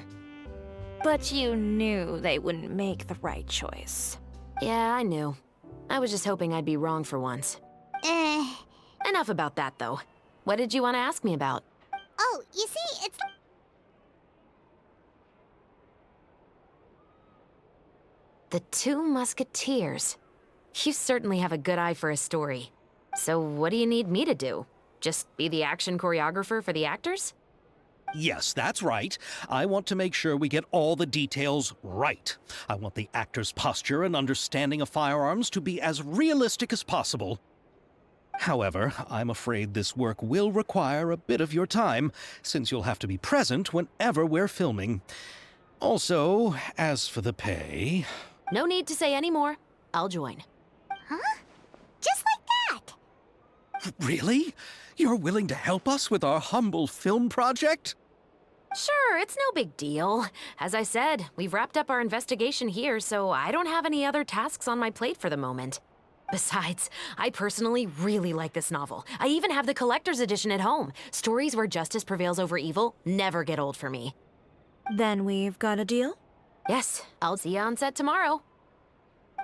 But you knew they wouldn't make the right choice. Yeah, I knew. I was just hoping I'd be wrong for once. Enough about that, though. What did you want to ask me about? Oh, you see, it's... The Two Musketeers. You certainly have a good eye for a story. So what do you need me to do? Just be the action choreographer for the actors? Yes, that's right. I want to make sure we get all the details right. I want the actor's posture and understanding of firearms to be as realistic as possible. However, I'm afraid this work will require a bit of your time, since you'll have to be present whenever we're filming. Also, as for the pay... No need to say any more. I'll join. Huh? Just like that? Really? You're willing to help us with our humble film project? Sure, it's no big deal. As I said, we've wrapped up our investigation here, so I don't have any other tasks on my plate for the moment. Besides, I personally really like this novel. I even have the collector's edition at home. Stories where justice prevails over evil never get old for me. Then we've got a deal? Yes, I'll see you on set tomorrow.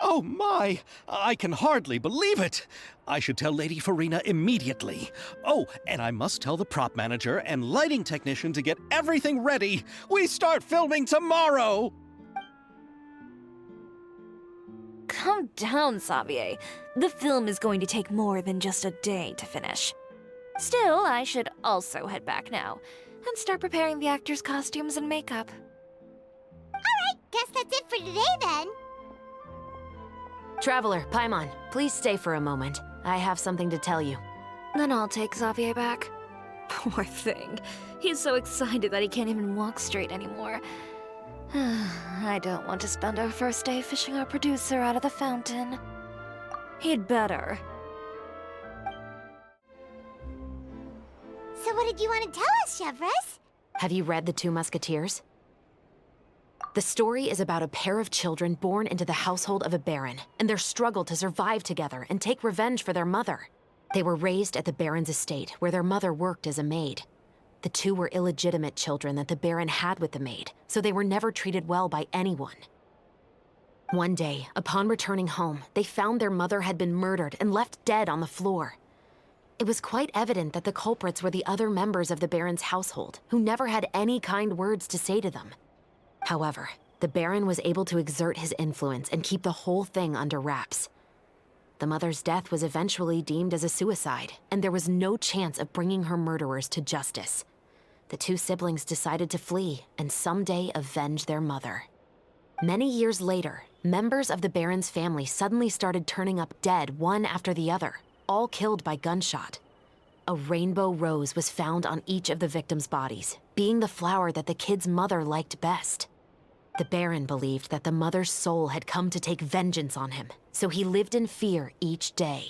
Oh my! I can hardly believe it! I should tell Lady Farina immediately. Oh, and I must tell the prop manager and lighting technician to get everything ready. We start filming tomorrow! Calm down, Xavier. The film is going to take more than just a day to finish. Still, I should also head back now and start preparing the actors' costumes and makeup. Alright, guess that's it for today then. Traveler, Paimon, please stay for a moment. I have something to tell you. Then I'll take Xavier back. Poor thing. He's so excited that he can't even walk straight anymore. I don't want to spend our first day fishing our producer out of the fountain. He'd better. So what did you want to tell us, Chevraz? Have you read The Two Musketeers? The story is about a pair of children born into the household of a baron, and their struggle to survive together and take revenge for their mother. They were raised at the baron's estate, where their mother worked as a maid. The two were illegitimate children that the baron had with the maid, so they were never treated well by anyone. One day, upon returning home, they found their mother had been murdered and left dead on the floor. It was quite evident that the culprits were the other members of the baron's household, who never had any kind words to say to them. However, the baron was able to exert his influence and keep the whole thing under wraps. The mother's death was eventually deemed as a suicide, and there was no chance of bringing her murderers to justice. The two siblings decided to flee and someday avenge their mother. Many years later, members of the baron's family suddenly started turning up dead one after the other, all killed by gunshot. A rainbow rose was found on each of the victims' bodies, being the flower that the kid's mother liked best. The Baron believed that the mother's soul had come to take vengeance on him, so he lived in fear each day.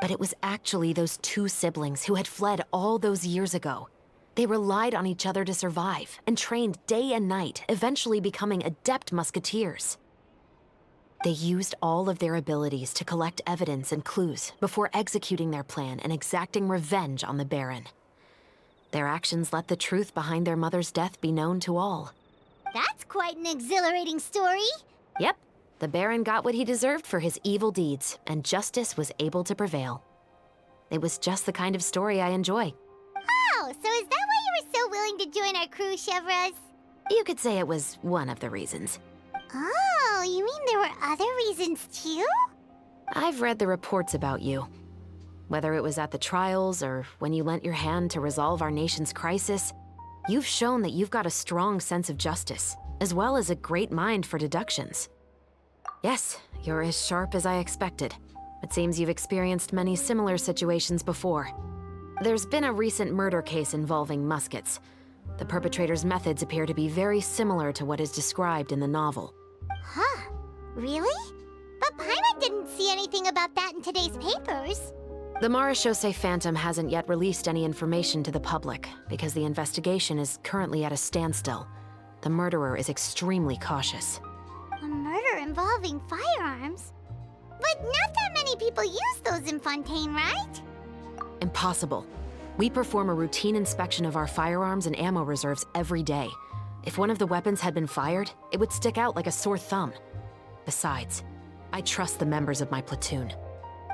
But it was actually those two siblings who had fled all those years ago. They relied on each other to survive and trained day and night, eventually becoming adept musketeers. They used all of their abilities to collect evidence and clues before executing their plan and exacting revenge on the Baron. Their actions let the truth behind their mother's death be known to all. That's quite an exhilarating story. Yep, the Baron got what he deserved for his evil deeds, and justice was able to prevail. It was just the kind of story I enjoy. Oh, so is that why you were so willing to join our crew, Chevraz? You could say it was one of the reasons. Oh, you mean there were other reasons too? I've read the reports about you. Whether it was at the trials or when you lent your hand to resolve our nation's crisis, you've shown that you've got a strong sense of justice, as well as a great mind for deductions. Yes, you're as sharp as I expected. It seems you've experienced many similar situations before. There's been a recent murder case involving muskets. The perpetrator's methods appear to be very similar to what is described in the novel. Huh? Really? But Paimon didn't see anything about that in today's papers. The Marechaussee Phantom hasn't yet released any information to the public because the investigation is currently at a standstill. The murderer is extremely cautious. A murder involving firearms? But not that many people use those in Fontaine, right? Impossible. We perform a routine inspection of our firearms and ammo reserves every day. If one of the weapons had been fired, it would stick out like a sore thumb. Besides, I trust the members of my platoon.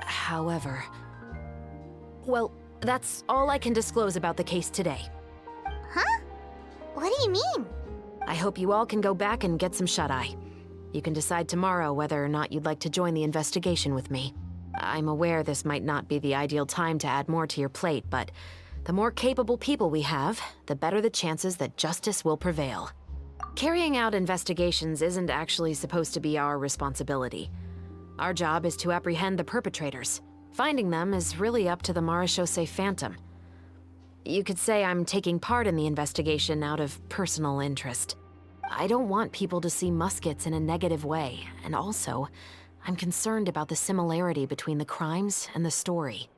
However... Well, that's all I can disclose about the case today. Huh? What do you mean? I hope you all can go back and get some shut-eye. You can decide tomorrow whether or not you'd like to join the investigation with me. I'm aware this might not be the ideal time to add more to your plate, but the more capable people we have, the better the chances that justice will prevail. Carrying out investigations isn't actually supposed to be our responsibility. Our job is to apprehend the perpetrators. Finding them is really up to the Marechaussee Phantom. You could say I'm taking part in the investigation out of personal interest. I don't want people to see muskets in a negative way, and also, I'm concerned about the similarity between the crimes and the story.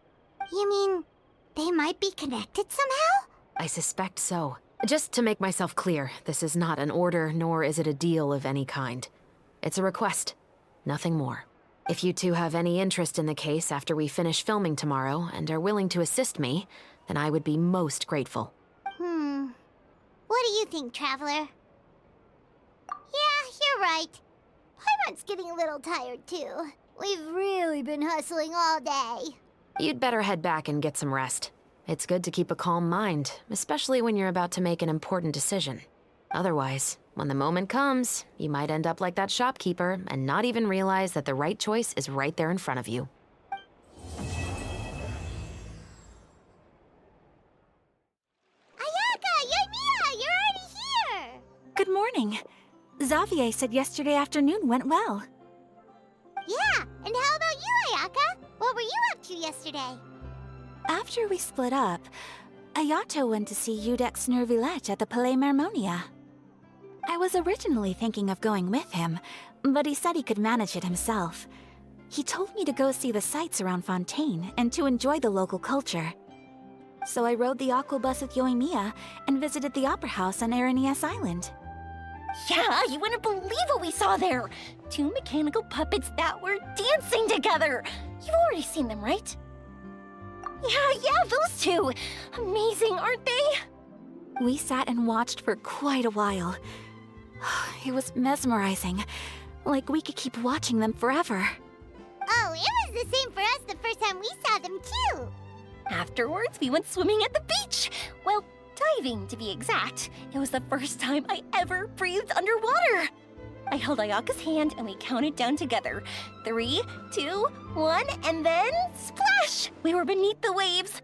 You mean they might be connected somehow? I suspect so. Just to make myself clear, this is not an order, nor is it a deal of any kind. It's a request, nothing more. If you two have any interest in the case after we finish filming tomorrow and are willing to assist me, then I would be most grateful. What do you think, Traveler? Yeah, you're right. Paimon's getting a little tired, too. We've really been hustling all day. You'd better head back and get some rest. It's good to keep a calm mind, especially when you're about to make an important decision. Otherwise, when the moment comes, you might end up like that shopkeeper and not even realize that the right choice is right there in front of you. Ayaka! Yoimiya! You're already here! Good morning. Xavier said yesterday afternoon went well. Yeah, and how about you, Ayaka? What were you up to yesterday? After we split up, Ayato went to see Udex Nervillette at the Palais Mermonia. I was originally thinking of going with him, but he said he could manage it himself. He told me to go see the sights around Fontaine and to enjoy the local culture. So I rode the aqua bus with Yoimiya and visited the opera house on Aranias Island. Yeah, you wouldn't believe what we saw there! 2 mechanical puppets that were dancing together! You've already seen them, right? Yeah, those two! Amazing, aren't they? We sat and watched for quite a while. It was mesmerizing. Like we could keep watching them forever. Oh, it was the same for us the first time we saw them, too! Afterwards, we went swimming at the beach! Well, diving, to be exact. It was the first time I ever breathed underwater! I held Ayaka's hand and we counted down together. 3, 2, 1, and then splash! We were beneath the waves.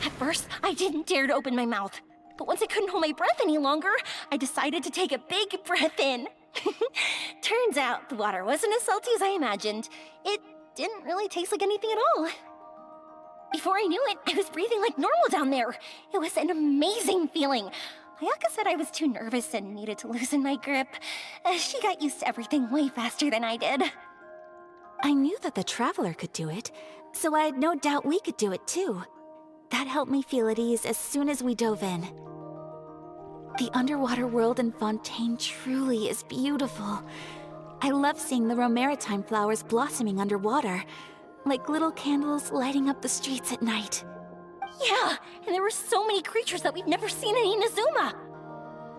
At first, I didn't dare to open my mouth. But once I couldn't hold my breath any longer, I decided to take a big breath in. Turns out the water wasn't as salty as I imagined. It didn't really taste like anything at all. Before I knew it, I was breathing like normal down there. It was an amazing feeling. Ayaka said I was too nervous and needed to loosen my grip. She got used to everything way faster than I did. I knew that the Traveler could do it, so I had no doubt we could do it too. That helped me feel at ease as soon as we dove in. The underwater world in Fontaine truly is beautiful. I love seeing the romaritime flowers blossoming underwater, like little candles lighting up the streets at night. Yeah, and there were so many creatures that we've never seen in Inazuma.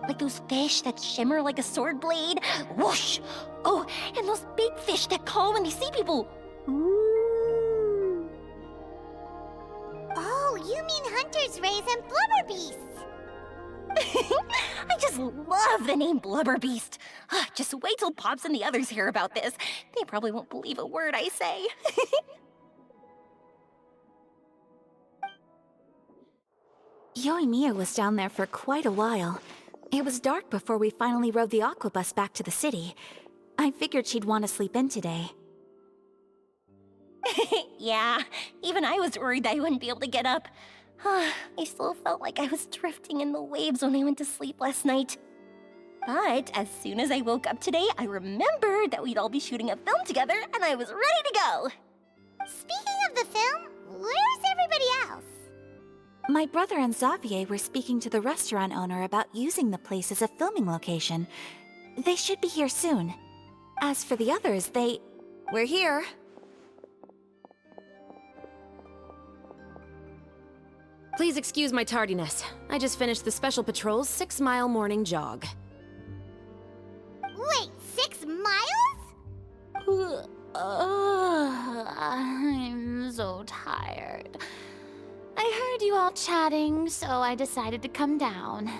Like those fish that shimmer like a sword blade. Whoosh! Oh, and those big fish that call when they see people. Ooh. Oh, you mean hunters Bears, Rays, and Blubber Beasts. I just love the name Blubber Beast. Just wait till Pops and the others hear about this. They probably won't believe a word I say. Yoimiya was down there for quite a while. It was dark before we finally rode the aqua bus back to the city. I figured she'd want to sleep in today. Yeah, even I was worried I wouldn't be able to get up. I still felt like I was drifting in the waves when I went to sleep last night. But as soon as I woke up today, I remembered that we'd all be shooting a film together, and I was ready to go. Speaking of the film, where's everybody else? My brother and Xavier were speaking to the restaurant owner about using the place as a filming location. They should be here soon. As for the others, We're here. Please excuse my tardiness. I just finished the Special Patrol's 6-mile morning jog. Wait, 6 miles? I'm so tired. I heard you all chatting, so I decided to come down.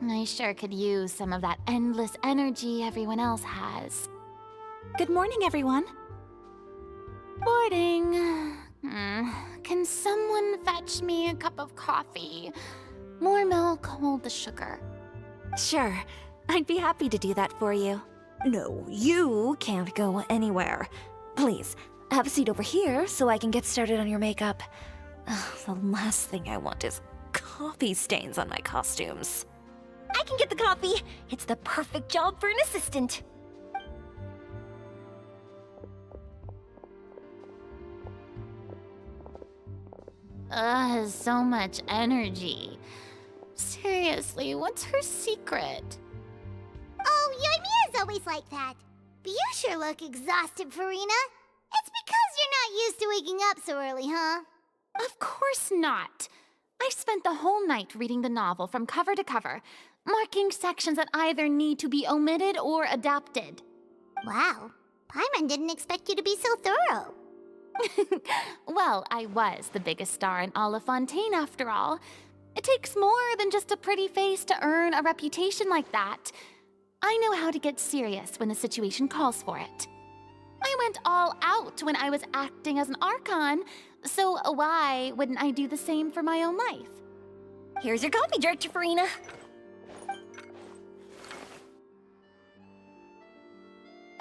I sure could use some of that endless energy everyone else has. Good morning, everyone. Morning. Can someone fetch me a cup of coffee? More milk, hold the sugar. Sure, I'd be happy to do that for you. No, you can't go anywhere. Please, have a seat over here so I can get started on your makeup. The last thing I want is coffee stains on my costumes. I can get the coffee. It's the perfect job for an assistant. So much energy. Seriously, what's her secret? Oh, Yoimiya's always like that. But you sure look exhausted, Farina. It's because you're not used to waking up so early, huh? Of course not. I spent the whole night reading the novel from cover to cover, marking sections that either need to be omitted or adapted. Wow, Paimon didn't expect you to be so thorough. Well, I was the biggest star in all of Fontaine after all. It takes more than just a pretty face to earn a reputation like that. I know how to get serious when the situation calls for it. I went all out when I was acting as an Archon, so why wouldn't I do the same for my own life? Here's your coffee, Director Farina.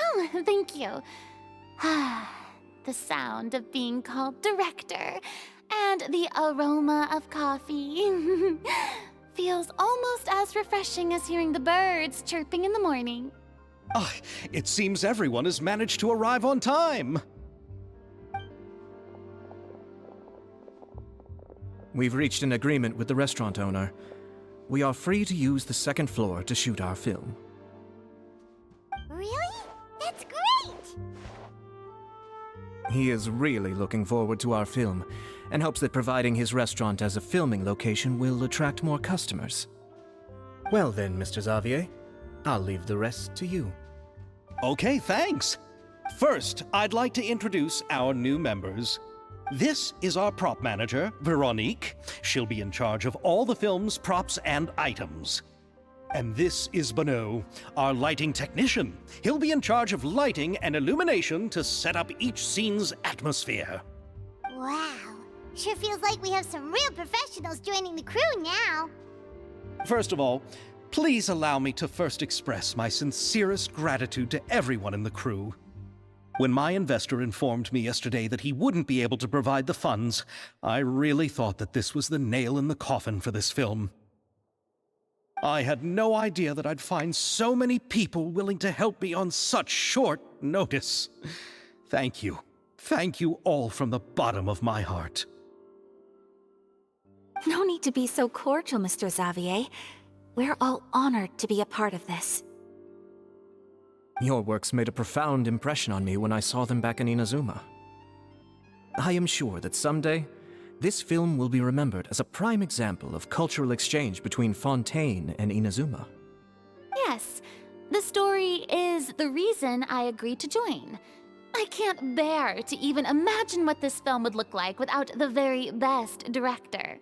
Oh, thank you. The sound of being called director and the aroma of coffee feels almost as refreshing as hearing the birds chirping in the morning. It seems everyone has managed to arrive on time. We've reached an agreement with the restaurant owner. We are free to use the second floor to shoot our film. Really? That's great! He is really looking forward to our film and hopes that providing his restaurant as a filming location will attract more customers. Well then, Mr. Xavier, I'll leave the rest to you. Okay, thanks. First, I'd like to introduce our new members. This is our prop manager, Veronique. She'll be in charge of all the film's props and items. And this is Bonneau, our lighting technician. He'll be in charge of lighting and illumination to set up each scene's atmosphere. Wow, sure feels like we have some real professionals joining the crew now. First of all, please allow me to first express my sincerest gratitude to everyone in the crew. When my investor informed me yesterday that he wouldn't be able to provide the funds, I really thought that this was the nail in the coffin for this film. I had no idea that I'd find so many people willing to help me on such short notice. Thank you. Thank you all from the bottom of my heart. No need to be so cordial, Mr. Xavier. We're all honored to be a part of this. Your works made a profound impression on me when I saw them back in Inazuma. I am sure that someday, this film will be remembered as a prime example of cultural exchange between Fontaine and Inazuma. Yes, the story is the reason I agreed to join. I can't bear to even imagine what this film would look like without the very best director.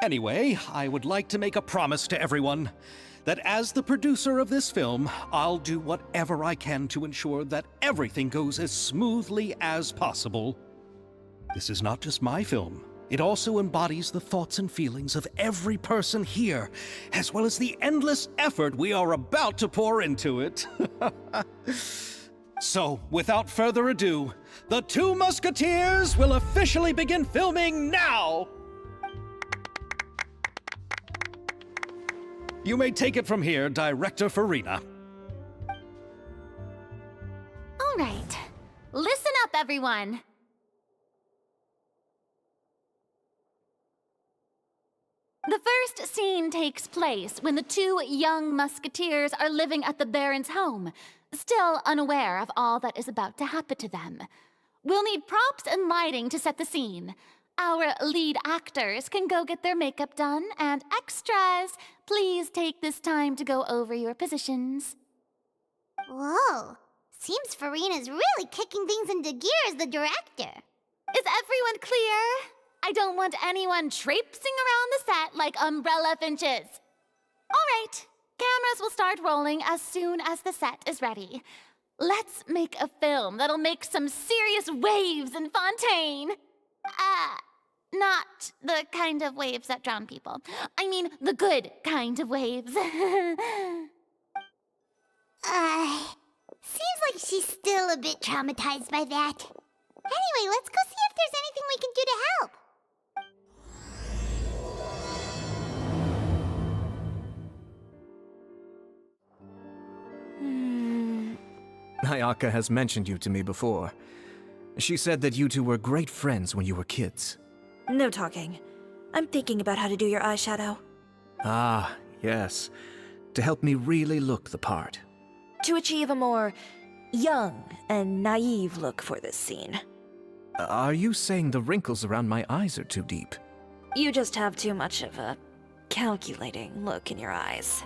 Anyway, I would like to make a promise to everyone that as the producer of this film, I'll do whatever I can to ensure that everything goes as smoothly as possible. This is not just my film. It also embodies the thoughts and feelings of every person here, as well as the endless effort we are about to pour into it. So, without further ado, The Two Musketeers will officially begin filming now! You may take it from here, Director Farina. All right. Listen up, everyone. The first scene takes place when the two young musketeers are living at the Baron's home, still unaware of all that is about to happen to them. We'll need props and lighting to set the scene. Our lead actors can go get their makeup done, and extras, please take this time to go over your positions. Whoa. Seems Farina's really kicking things into gear as the director. Is everyone clear? I don't want anyone traipsing around the set like umbrella finches. All right, cameras will start rolling as soon as the set is ready. Let's make a film that'll make some serious waves in Fontaine. Not the kind of waves that drown people. I mean, the good kind of waves. Seems like she's still a bit traumatized by that. Anyway, let's go see if there's anything we can do to help. Ayaka has mentioned you to me before. She said that you two were great friends when you were kids. No talking. I'm thinking about how to do your eyeshadow. Ah, yes. To help me really look the part. To achieve a more young and naive look for this scene. Are you saying the wrinkles around my eyes are too deep? You just have too much of a calculating look in your eyes.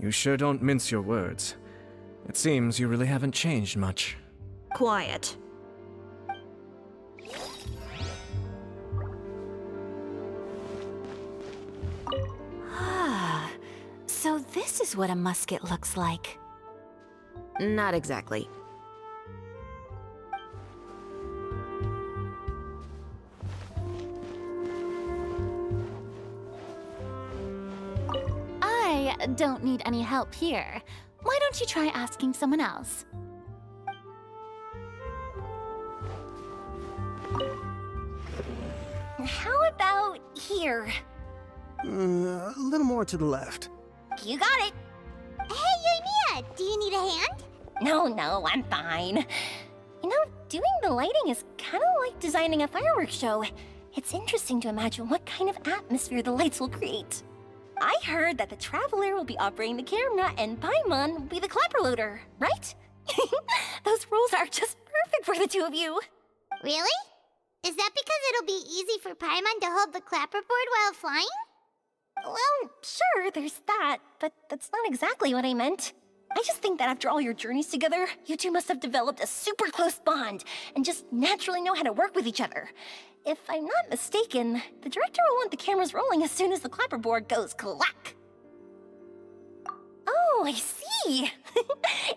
You sure don't mince your words. It seems you really haven't changed much. Quiet. Ah, so this is what a musket looks like. Not exactly. I don't need any help here. Why don't you try asking someone else? How about here? A little more to the left. You got it. Hey, Yoimiya, do you need a hand? No, I'm fine. You know, doing the lighting is kind of like designing a fireworks show. It's interesting to imagine what kind of atmosphere the lights will create. I heard that the Traveler will be operating the camera and Paimon will be the clapper loader, right? Those roles are just perfect for the two of you. Really? Is that because it'll be easy for Paimon to hold the clapperboard while flying? Well, sure, there's that, but that's not exactly what I meant. I just think that after all your journeys together, you two must have developed a super close bond and just naturally know how to work with each other. If I'm not mistaken, the director will want the cameras rolling as soon as the clapperboard goes clack. Oh, I see.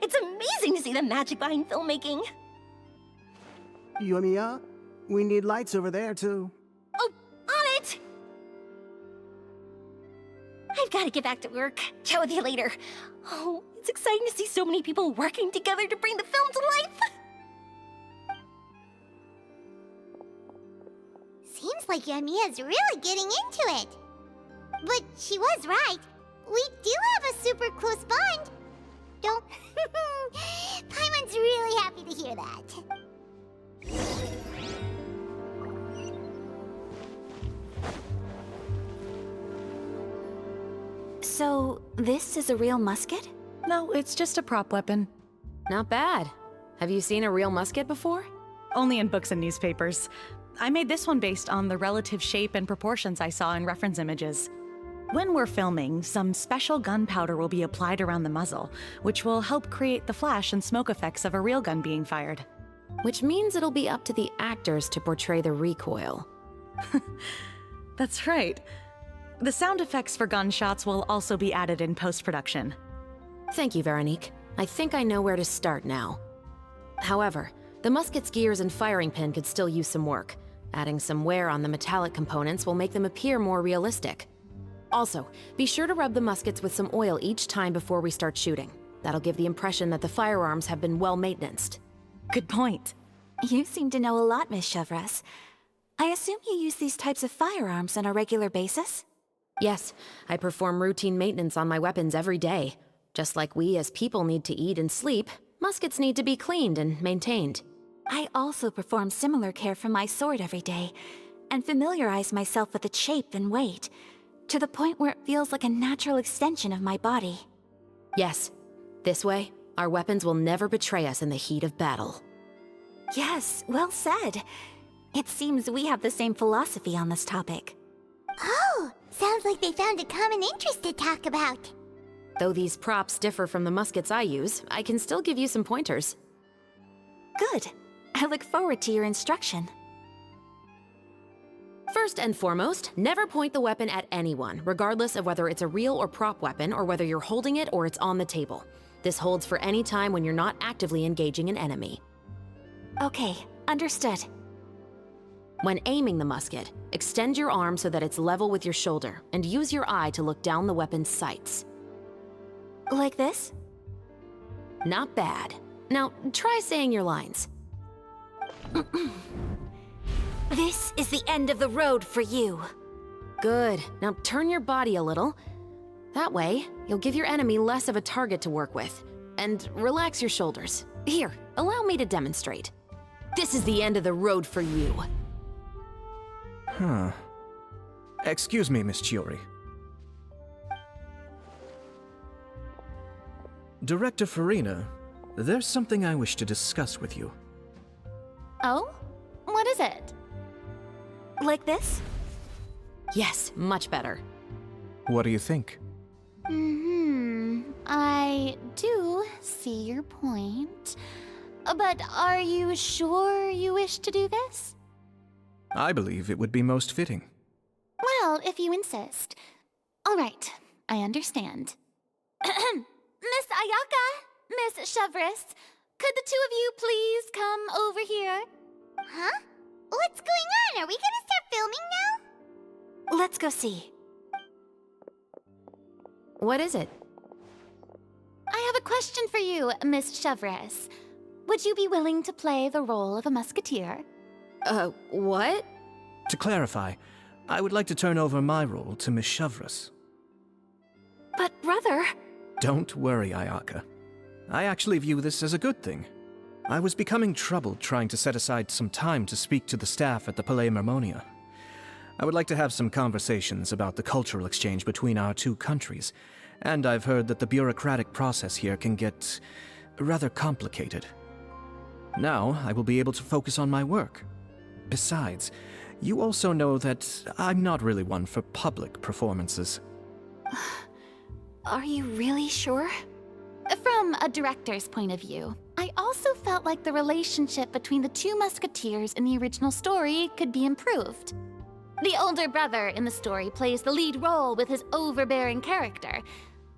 It's amazing to see the magic behind filmmaking. Yoimiya, we need lights over there, too. Oh, on it! I've got to get back to work. Chat with you later. Oh, it's exciting to see so many people working together to bring the film to life. Seems like Yoimiya's really getting into it. But she was right. We do have a super close bond. Don't... Paimon's really happy to hear that. So, this is a real musket? No, it's just a prop weapon. Not bad. Have you seen a real musket before? Only in books and newspapers. I made this one based on the relative shape and proportions I saw in reference images. When we're filming, some special gunpowder will be applied around the muzzle, which will help create the flash and smoke effects of a real gun being fired. Which means it'll be up to the actors to portray the recoil. That's right. The sound effects for gunshots will also be added in post-production. Thank you, Veronique. I think I know where to start now. However, the musket's gears and firing pin could still use some work. Adding some wear on the metallic components will make them appear more realistic. Also, be sure to rub the muskets with some oil each time before we start shooting. That'll give the impression that the firearms have been well maintained. Good point. You seem to know a lot, Miss Chevres. I assume you use these types of firearms on a regular basis? Yes, I perform routine maintenance on my weapons every day. Just like we as people need to eat and sleep, muskets need to be cleaned and maintained. I also perform similar care for my sword every day, and familiarize myself with its shape and weight, to the point where it feels like a natural extension of my body. Yes, this way, our weapons will never betray us in the heat of battle. Yes, well said. It seems we have the same philosophy on this topic. Oh, sounds like they found a common interest to talk about. Though these props differ from the muskets I use, I can still give you some pointers. Good. I look forward to your instruction. First and foremost, never point the weapon at anyone, regardless of whether it's a real or prop weapon or whether you're holding it or it's on the table. This holds for any time when you're not actively engaging an enemy. Okay, understood. When aiming the musket, extend your arm so that it's level with your shoulder, and use your eye to look down the weapon's sights. Like this? Not bad. Now, try saying your lines. This is the end of the road for you. Good. Now turn your body a little. That way, you'll give your enemy less of a target to work with. And relax your shoulders. Here, allow me to demonstrate. This is the end of the road for you. Huh. Excuse me, Miss Chiori. Director Farina, there's something I wish to discuss with you. Oh? What is it? Like this? Yes, much better. What do you think? I do see your point. But are you sure you wish to do this? I believe it would be most fitting. Well, if you insist. All right, I understand. Miss Ayaka, Miss Chevres, could the two of you please come over here? Huh? What's going on? Are we gonna start filming now? Let's go see. What is it? I have a question for you, Miss Chevres. Would you be willing to play the role of a musketeer? What? To clarify, I would like to turn over my role to Miss Chevres. But brother... Don't worry, Ayaka. I actually view this as a good thing. I was becoming troubled trying to set aside some time to speak to the staff at the Palais Mermonia. I would like to have some conversations about the cultural exchange between our two countries, and I've heard that the bureaucratic process here can get rather complicated. Now, I will be able to focus on my work. Besides, you also know that I'm not really one for public performances. Are you really sure? From a director's point of view, I also felt like the relationship between the two musketeers in the original story could be improved. The older brother in the story plays the lead role with his overbearing character,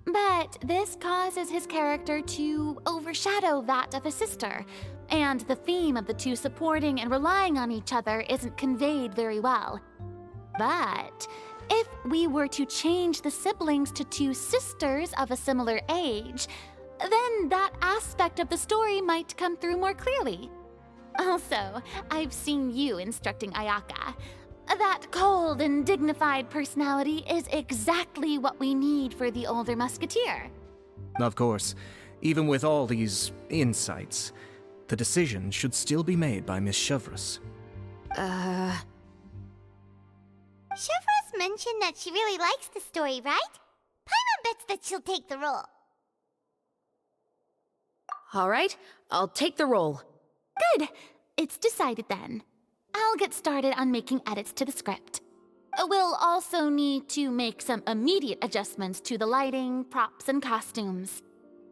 but this causes his character to overshadow that of his sister, and the theme of the two supporting and relying on each other isn't conveyed very well. But if we were to change the siblings to two sisters of a similar age, then that aspect of the story might come through more clearly. Also, I've seen you instructing Ayaka. That cold and dignified personality is exactly what we need for the older musketeer. Of course, even with all these insights, the decision should still be made by Miss Chevres. Chevres mentioned that she really likes the story, right? Paimon bets that she'll take the role. All right, I'll take the role. Good. It's decided then. I'll get started on making edits to the script. We'll also need to make some immediate adjustments to the lighting, props, and costumes.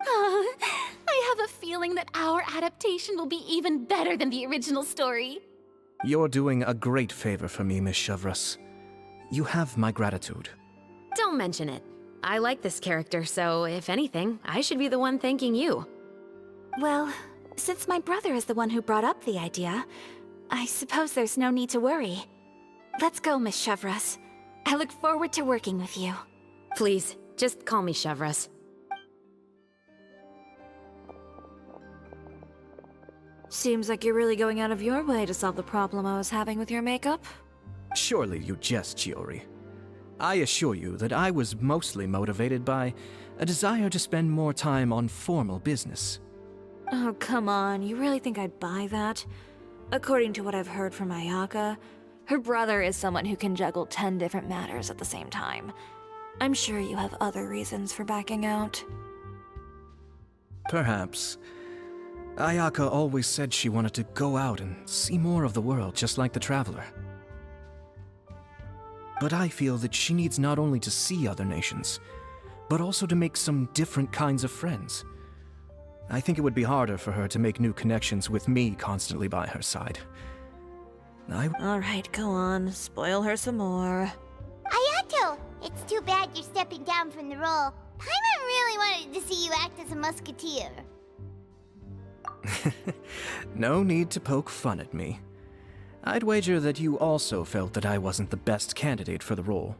I have a feeling that our adaptation will be even better than the original story. You're doing a great favor for me, Miss Chevres. You have my gratitude. Don't mention it. I like this character, so if anything, I should be the one thanking you. Well, since my brother is the one who brought up the idea, I suppose there's no need to worry. Let's go, Miss Chevras. I look forward to working with you. Please, just call me Chevras. Seems like you're really going out of your way to solve the problem I was having with your makeup. Surely you jest, Chiori. I assure you that I was mostly motivated by a desire to spend more time on formal business. Oh, come on. You really think I'd buy that? According to what I've heard from Ayaka, her brother is someone who can juggle 10 different matters at the same time. I'm sure you have other reasons for backing out. Perhaps. Ayaka always said she wanted to go out and see more of the world, just like the Traveler. But I feel that she needs not only to see other nations, but also to make some different kinds of friends. I think it would be harder for her to make new connections with me constantly by her side. Alright, go on. Spoil her some more. Ayato! It's too bad you're stepping down from the role. Paimon really wanted to see you act as a musketeer. No need to poke fun at me. I'd wager that you also felt that I wasn't the best candidate for the role.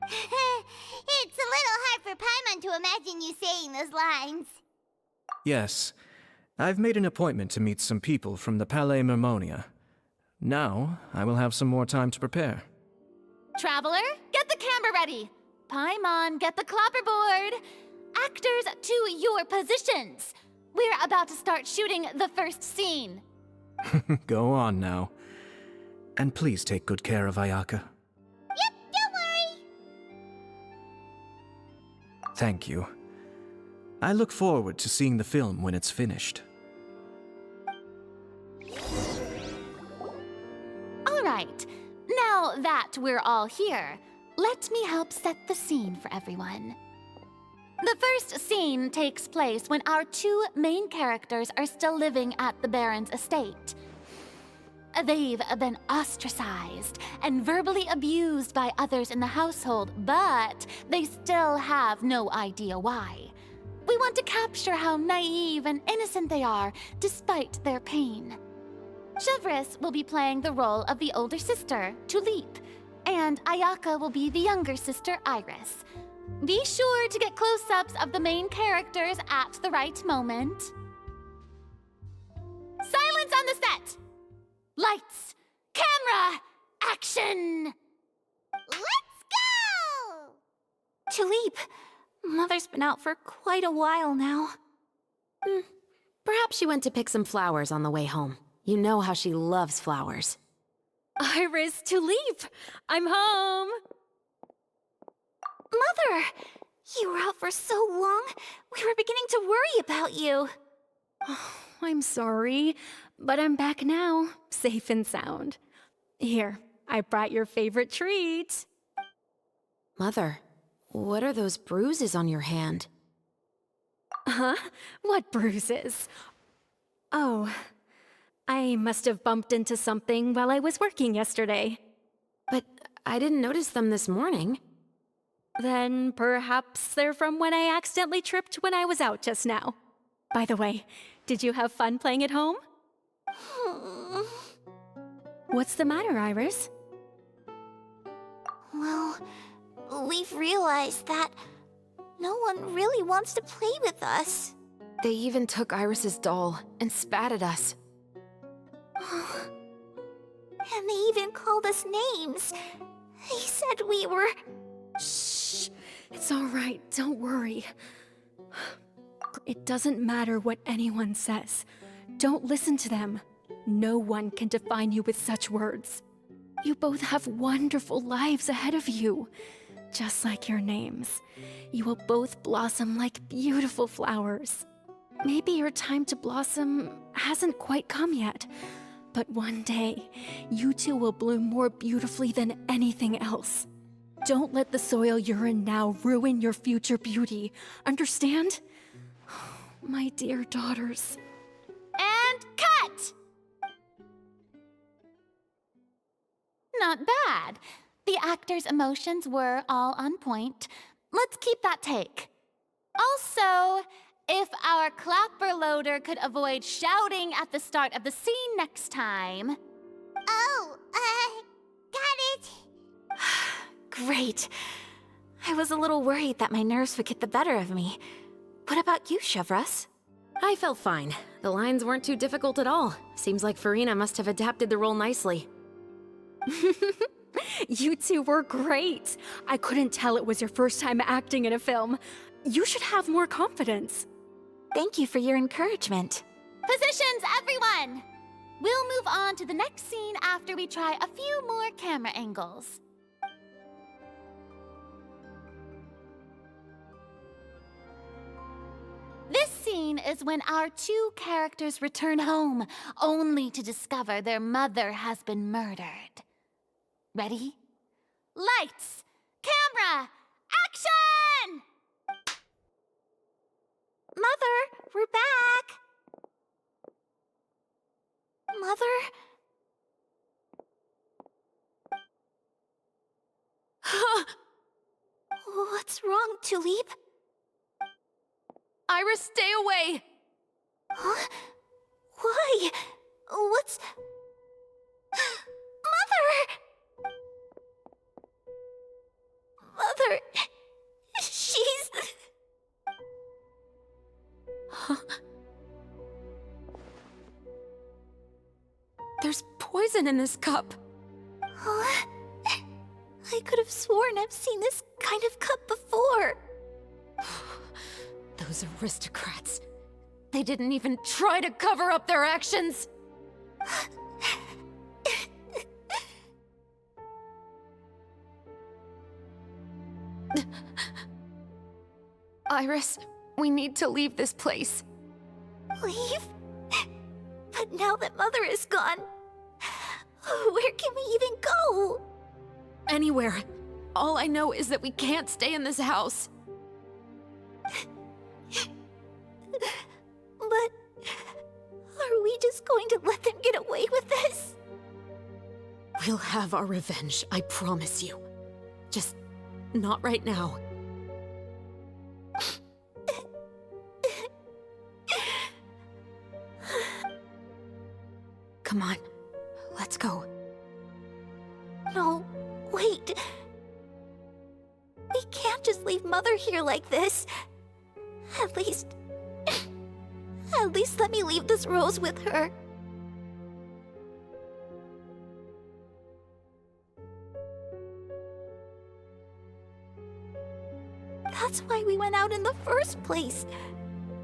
It's a little hard for Paimon to imagine you saying those lines. Yes, I've made an appointment to meet some people from the Palais Mermonia. Now, I will have some more time to prepare. Traveler, get the camera ready. Paimon, get the clapperboard. Actors to your positions. We're about to start shooting the first scene. Go on now. And please take good care of Ayaka. Yep, don't worry. Thank you. I look forward to seeing the film when it's finished. All right, now that we're all here, let me help set the scene for everyone. The first scene takes place when our two main characters are still living at the Baron's estate. They've been ostracized and verbally abused by others in the household, but they still have no idea why. We want to capture how naive and innocent they are, despite their pain. Chevras will be playing the role of the older sister, Tulip, and Ayaka will be the younger sister, Iris. Be sure to get close-ups of the main characters at the right moment. Silence on the set! Lights, camera, action! Let's go! Tulip, Mother's been out for quite a while now. Perhaps she went to pick some flowers on the way home. You know how she loves flowers. Iris, Tulip, I'm home. Mother! You were out for so long, we were beginning to worry about you. Oh, I'm sorry, but I'm back now, safe and sound. Here, I brought your favorite treat. Mother, what are those bruises on your hand? Huh? What bruises? Oh, I must have bumped into something while I was working yesterday. But I didn't notice them this morning. Then perhaps they're from when I accidentally tripped when I was out just now. By the way, did you have fun playing at home? What's the matter, Iris? Well, we've realized that no one really wants to play with us. They even took Iris's doll and spat at us. And they even called us names. They said we were... Shh! It's all right, don't worry. It doesn't matter what anyone says. Don't listen to them. No one can define you with such words. You both have wonderful lives ahead of you. Just like your names. You will both blossom like beautiful flowers. Maybe your time to blossom hasn't quite come yet, but one day, you two will bloom more beautifully than anything else. Don't let the soil you're in now ruin your future beauty. Understand? My dear daughters. And cut! Not bad. The actors' emotions were all on point. Let's keep that take. Also, if our clapper loader could avoid shouting at the start of the scene next time. Oh, got it. Great. I was a little worried that my nerves would get the better of me. What about you, Chevros? I felt fine. The lines weren't too difficult at all. Seems like Farina must have adapted the role nicely. You two were great. I couldn't tell it was your first time acting in a film. You should have more confidence. Thank you for your encouragement. Positions, everyone! We'll move on to the next scene after we try a few more camera angles. This scene is when our two characters return home, only to discover their mother has been murdered. Ready? Lights! Camera! Action! Mother, we're back! Mother? What's wrong, Tulip? Iris, stay away! Huh? Why? What's... Mother! Mother... She's... There's poison in this cup. Huh? I could have sworn I've seen this kind of cup before. Those aristocrats. They didn't even try to cover up their actions. Iris, we need to leave this place. Leave? But now that Mother is gone, where can we even go? Anywhere. All I know is that we can't stay in this house. But are we just going to let them get away with this? We'll have our revenge, I promise you. Just not right now. Come on, let's go. No, wait. We can't just leave Mother here like this. At least let me leave this rose with her. That's why we went out in the first place.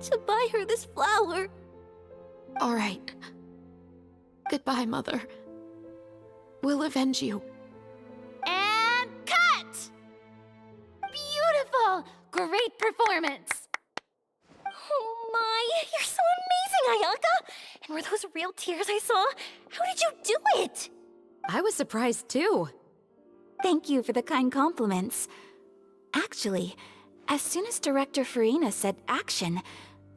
To buy her this flower. All right. Goodbye, Mother. We'll avenge you. And cut! Beautiful! Great performance! Oh my, you're so amazing, Ayaka! And were those real tears I saw? How did you do it? I was surprised too. Thank you for the kind compliments. Actually, as soon as Director Farina said action,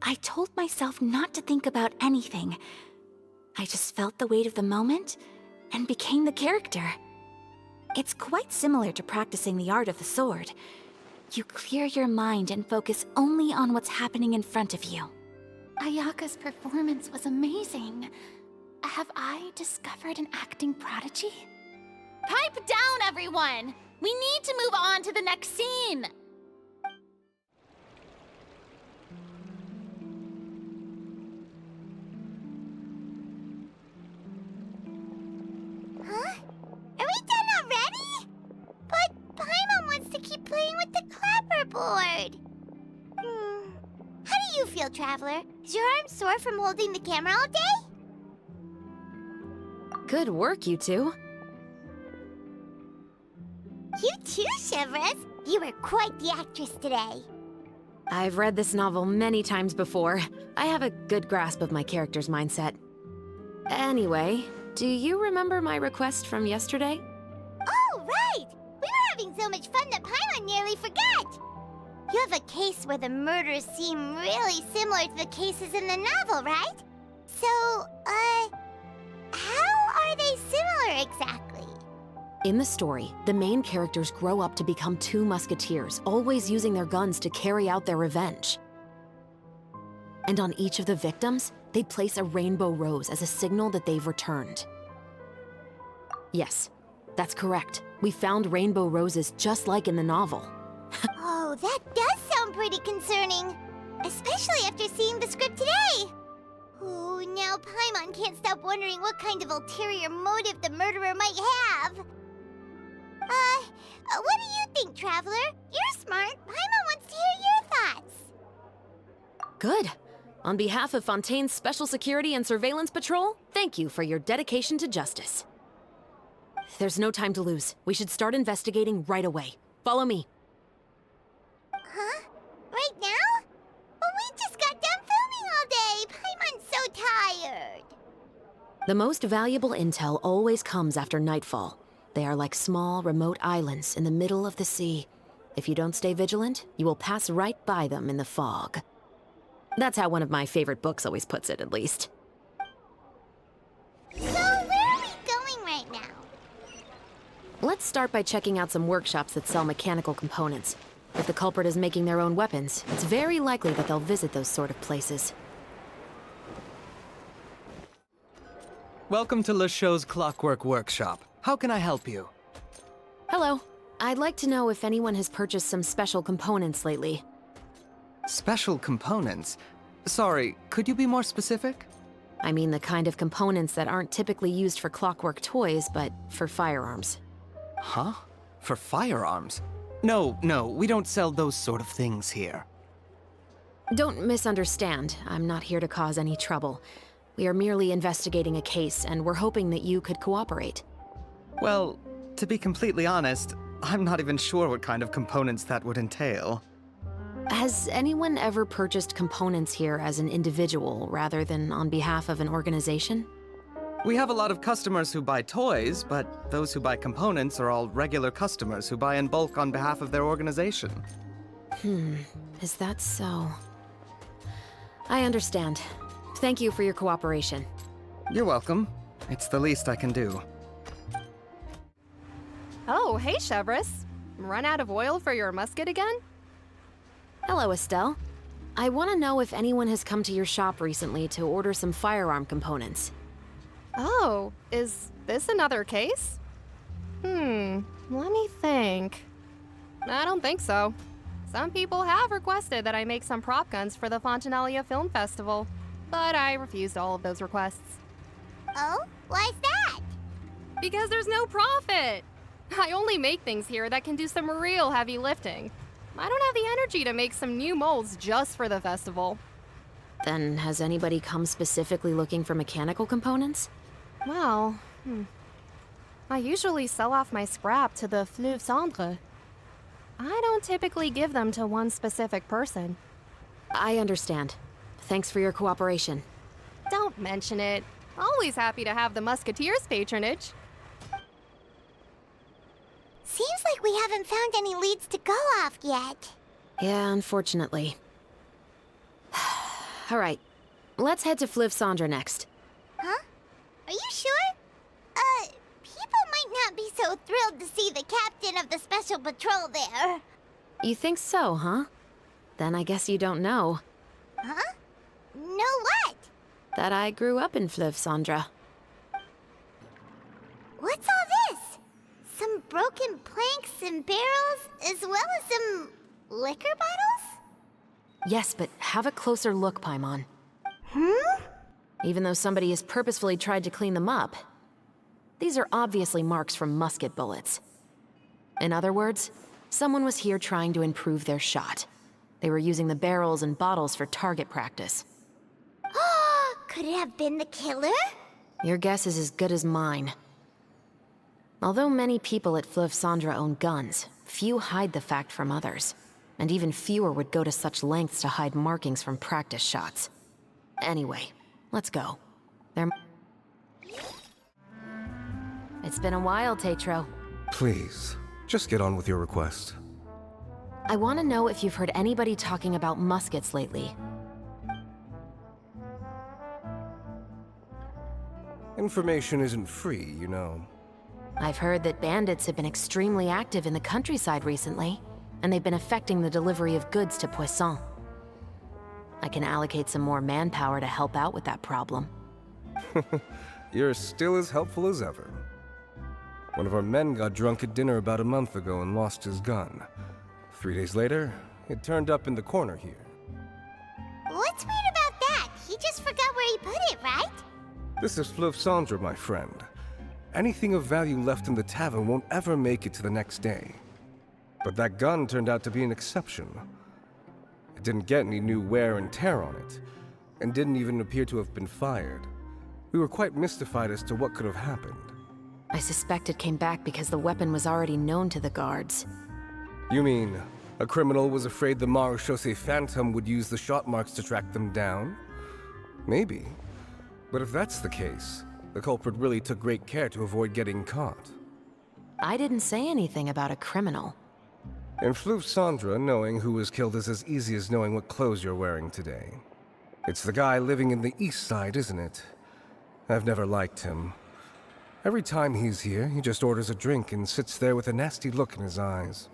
I told myself not to think about anything. I just felt the weight of the moment and became the character. It's quite similar to practicing the art of the sword. You clear your mind and focus only on what's happening in front of you. Ayaka's performance was amazing. Have I discovered an acting prodigy? Pipe down, everyone! We need to move on to the next scene! Huh? Are we done already? But Paimon wants to keep playing with the clapperboard. How do you feel, Traveler? Is your arm sore from holding the camera all day? Good work, you two. You too, Chevros. You were quite the actress today. I've read this novel many times before. I have a good grasp of my character's mindset. Anyway, do you remember my request from yesterday? Oh, right! We were having so much fun that Paimon nearly forgot. You have a case where the murders seem really similar to the cases in the novel, right? So, how are they similar exactly? In the story, the main characters grow up to become two musketeers, always using their guns to carry out their revenge. And on each of the victims, they'd place a rainbow rose as a signal that they've returned. Yes, that's correct. We found rainbow roses just like in the novel. Oh, that does sound pretty concerning. Especially after seeing the script today. Ooh, now Paimon can't stop wondering what kind of ulterior motive the murderer might have. What do you think, Traveler? You're smart. Paimon wants to hear your thoughts. Good. On behalf of Fontaine's Special Security and Surveillance Patrol, thank you for your dedication to justice. There's no time to lose. We should start investigating right away. Follow me. Huh? Right now? But we just got done filming all day. Paimon's so tired. The most valuable intel always comes after nightfall. They are like small, remote islands in the middle of the sea. If you don't stay vigilant, you will pass right by them in the fog. That's how one of my favorite books always puts it, at least. So, where are we going right now? Let's start by checking out some workshops that sell mechanical components. If the culprit is making their own weapons, it's very likely that they'll visit those sort of places. Welcome to Le Show's Clockwork Workshop. How can I help you? Hello. I'd like to know if anyone has purchased some special components lately. Special components? Sorry, could you be more specific? I mean the kind of components that aren't typically used for clockwork toys, but for firearms. Huh? For firearms? No, we don't sell those sort of things here. Don't misunderstand. I'm not here to cause any trouble. We are merely investigating a case, and we're hoping that you could cooperate. Well, to be completely honest, I'm not even sure what kind of components that would entail. Has anyone ever purchased components here as an individual rather than on behalf of an organization? We have a lot of customers who buy toys, but those who buy components are all regular customers who buy in bulk on behalf of their organization. Is that so? I understand. Thank you for your cooperation. You're welcome. It's the least I can do. Oh, hey, Chevris. Run out of oil for your musket again? Hello, Estelle. I want to know if anyone has come to your shop recently to order some firearm components. Oh, is this another case? Let me think. I don't think so. Some people have requested that I make some prop guns for the Fontanalia Film Festival, but I refused all of those requests. Oh? Why's that? Because there's no profit! I only make things here that can do some real heavy lifting. I don't have the energy to make some new molds just for the festival. Then has anybody come specifically looking for mechanical components? Well, I usually sell off my scrap to the Fleuve Cendre. I don't typically give them to one specific person. I understand. Thanks for your cooperation. Don't mention it. Always happy to have the Musketeers' patronage. Seems like we haven't found any leads to go off yet. Yeah, unfortunately. All right, let's head to Fleuve Cendre next. Huh? Are you sure? People might not be so thrilled to see the captain of the special patrol there. You think so, huh? Then I guess you don't know. Huh? Know what? That I grew up in Fleuve Cendre. What's all this? Some broken planks and barrels, as well as some liquor bottles? Yes, but have a closer look, Paimon. Even though somebody has purposefully tried to clean them up, these are obviously marks from musket bullets. In other words, someone was here trying to improve their shot. They were using the barrels and bottles for target practice. Could it have been the killer? Your guess is as good as mine. Although many people at Fleuve Cendre own guns, few hide the fact from others. And even fewer would go to such lengths to hide markings from practice shots. Anyway, let's go. It's been a while, Tetro. Please, just get on with your request. I want to know if you've heard anybody talking about muskets lately. Information isn't free, you know. I've heard that bandits have been extremely active in the countryside recently, and they've been affecting the delivery of goods to Poisson. I can allocate some more manpower to help out with that problem. You're still as helpful as ever. One of our men got drunk at dinner about a month ago and lost his gun. 3 days later, it turned up in the corner here. What's weird about that? He just forgot where he put it, right? This is Fleuve Cendre, my friend. Anything of value left in the tavern won't ever make it to the next day. But that gun turned out to be an exception. It didn't get any new wear and tear on it, and didn't even appear to have been fired. We were quite mystified as to what could have happened. I suspect it came back because the weapon was already known to the guards. You mean, a criminal was afraid the Marechaussee Phantom would use the shot marks to track them down? Maybe. But if that's the case, the culprit really took great care to avoid getting caught. I didn't say anything about a criminal. In Fleuve Cendre, knowing who was killed is as easy as knowing what clothes you're wearing today. It's the guy living in the east side, isn't it? I've never liked him. Every time he's here, he just orders a drink and sits there with a nasty look in his eyes.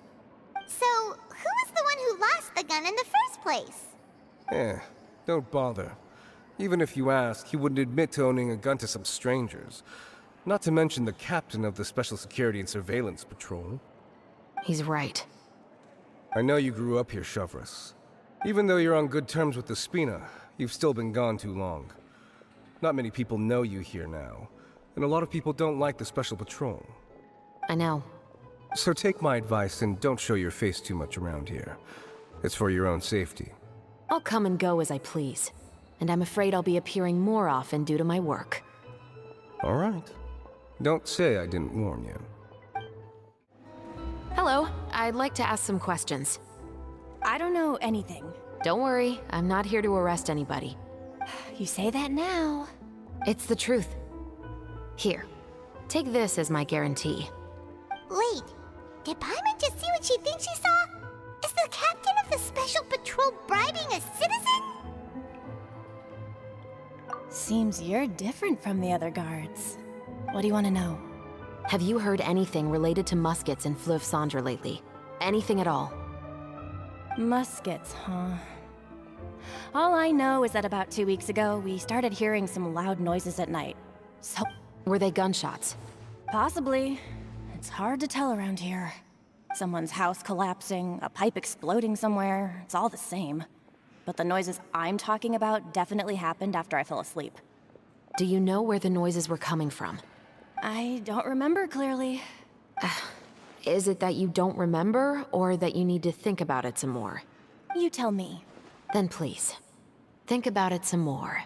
So, who was the one who lost the gun in the first place? Don't bother. Even if you ask, he wouldn't admit to owning a gun to some strangers. Not to mention the captain of the Special Security and Surveillance Patrol. He's right. I know you grew up here, Chevreuse. Even though you're on good terms with the Spina, you've still been gone too long. Not many people know you here now, and a lot of people don't like the Special Patrol. I know. So take my advice and don't show your face too much around here. It's for your own safety. I'll come and go as I please, and I'm afraid I'll be appearing more often due to my work. All right. Don't say I didn't warn you. Hello, I'd like to ask some questions. I don't know anything. Don't worry, I'm not here to arrest anybody. You say that now. It's the truth. Here, take this as my guarantee. Wait, did Paimon just see what she thinks she saw? Is the captain of the Special Patrol bribing a citizen? Seems you're different from the other guards. What do you want to know? Have you heard anything related to muskets in Fleuve Cendre lately? Anything at all? Muskets, huh? All I know is that about 2 weeks ago, we started hearing some loud noises at night. So, were they gunshots? Possibly. It's hard to tell around here. Someone's house collapsing, a pipe exploding somewhere, it's all the same. But the noises I'm talking about definitely happened after I fell asleep. Do you know where the noises were coming from? I don't remember clearly. Is it that you don't remember, or that you need to think about it some more? You tell me. Then please, think about it some more.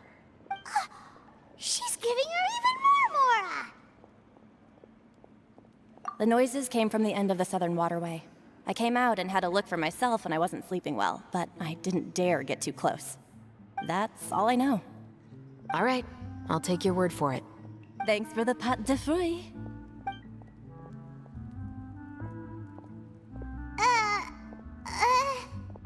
She's giving her even more Mora! The noises came from the end of the Southern Waterway. I came out and had a look for myself when I wasn't sleeping well, but I didn't dare get too close. That's all I know. All right, I'll take your word for it. Thanks for the pâte de fruits.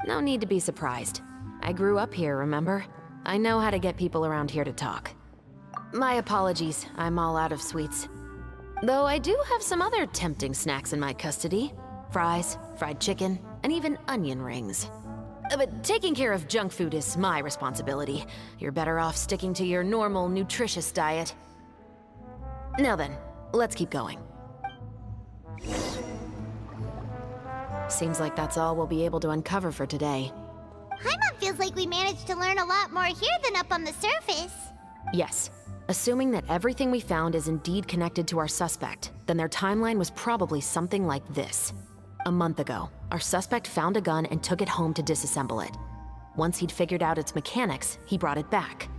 No need to be surprised. I grew up here, remember? I know how to get people around here to talk. My apologies, I'm all out of sweets. Though I do have some other tempting snacks in my custody. Fries, fried chicken, and even onion rings. But taking care of junk food is my responsibility. You're better off sticking to your normal, nutritious diet. Now then, let's keep going. Seems like that's all we'll be able to uncover for today. Paimon feels like we managed to learn a lot more here than up on the surface. Yes. Assuming that everything we found is indeed connected to our suspect, then their timeline was probably something like this. A month ago, our suspect found a gun and took it home to disassemble it. Once he'd figured out its mechanics, he brought it back.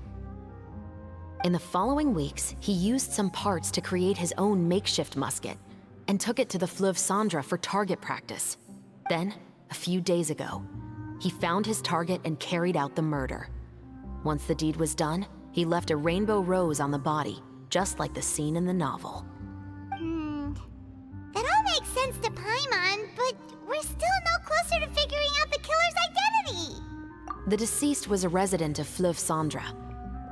In the following weeks, he used some parts to create his own makeshift musket and took it to the Fleuve Cendre for target practice. Then, a few days ago, he found his target and carried out the murder. Once the deed was done, he left a rainbow rose on the body, just like the scene in the novel. That all makes sense to Paimon, but we're still no closer to figuring out the killer's identity. The deceased was a resident of Fleuve Cendre.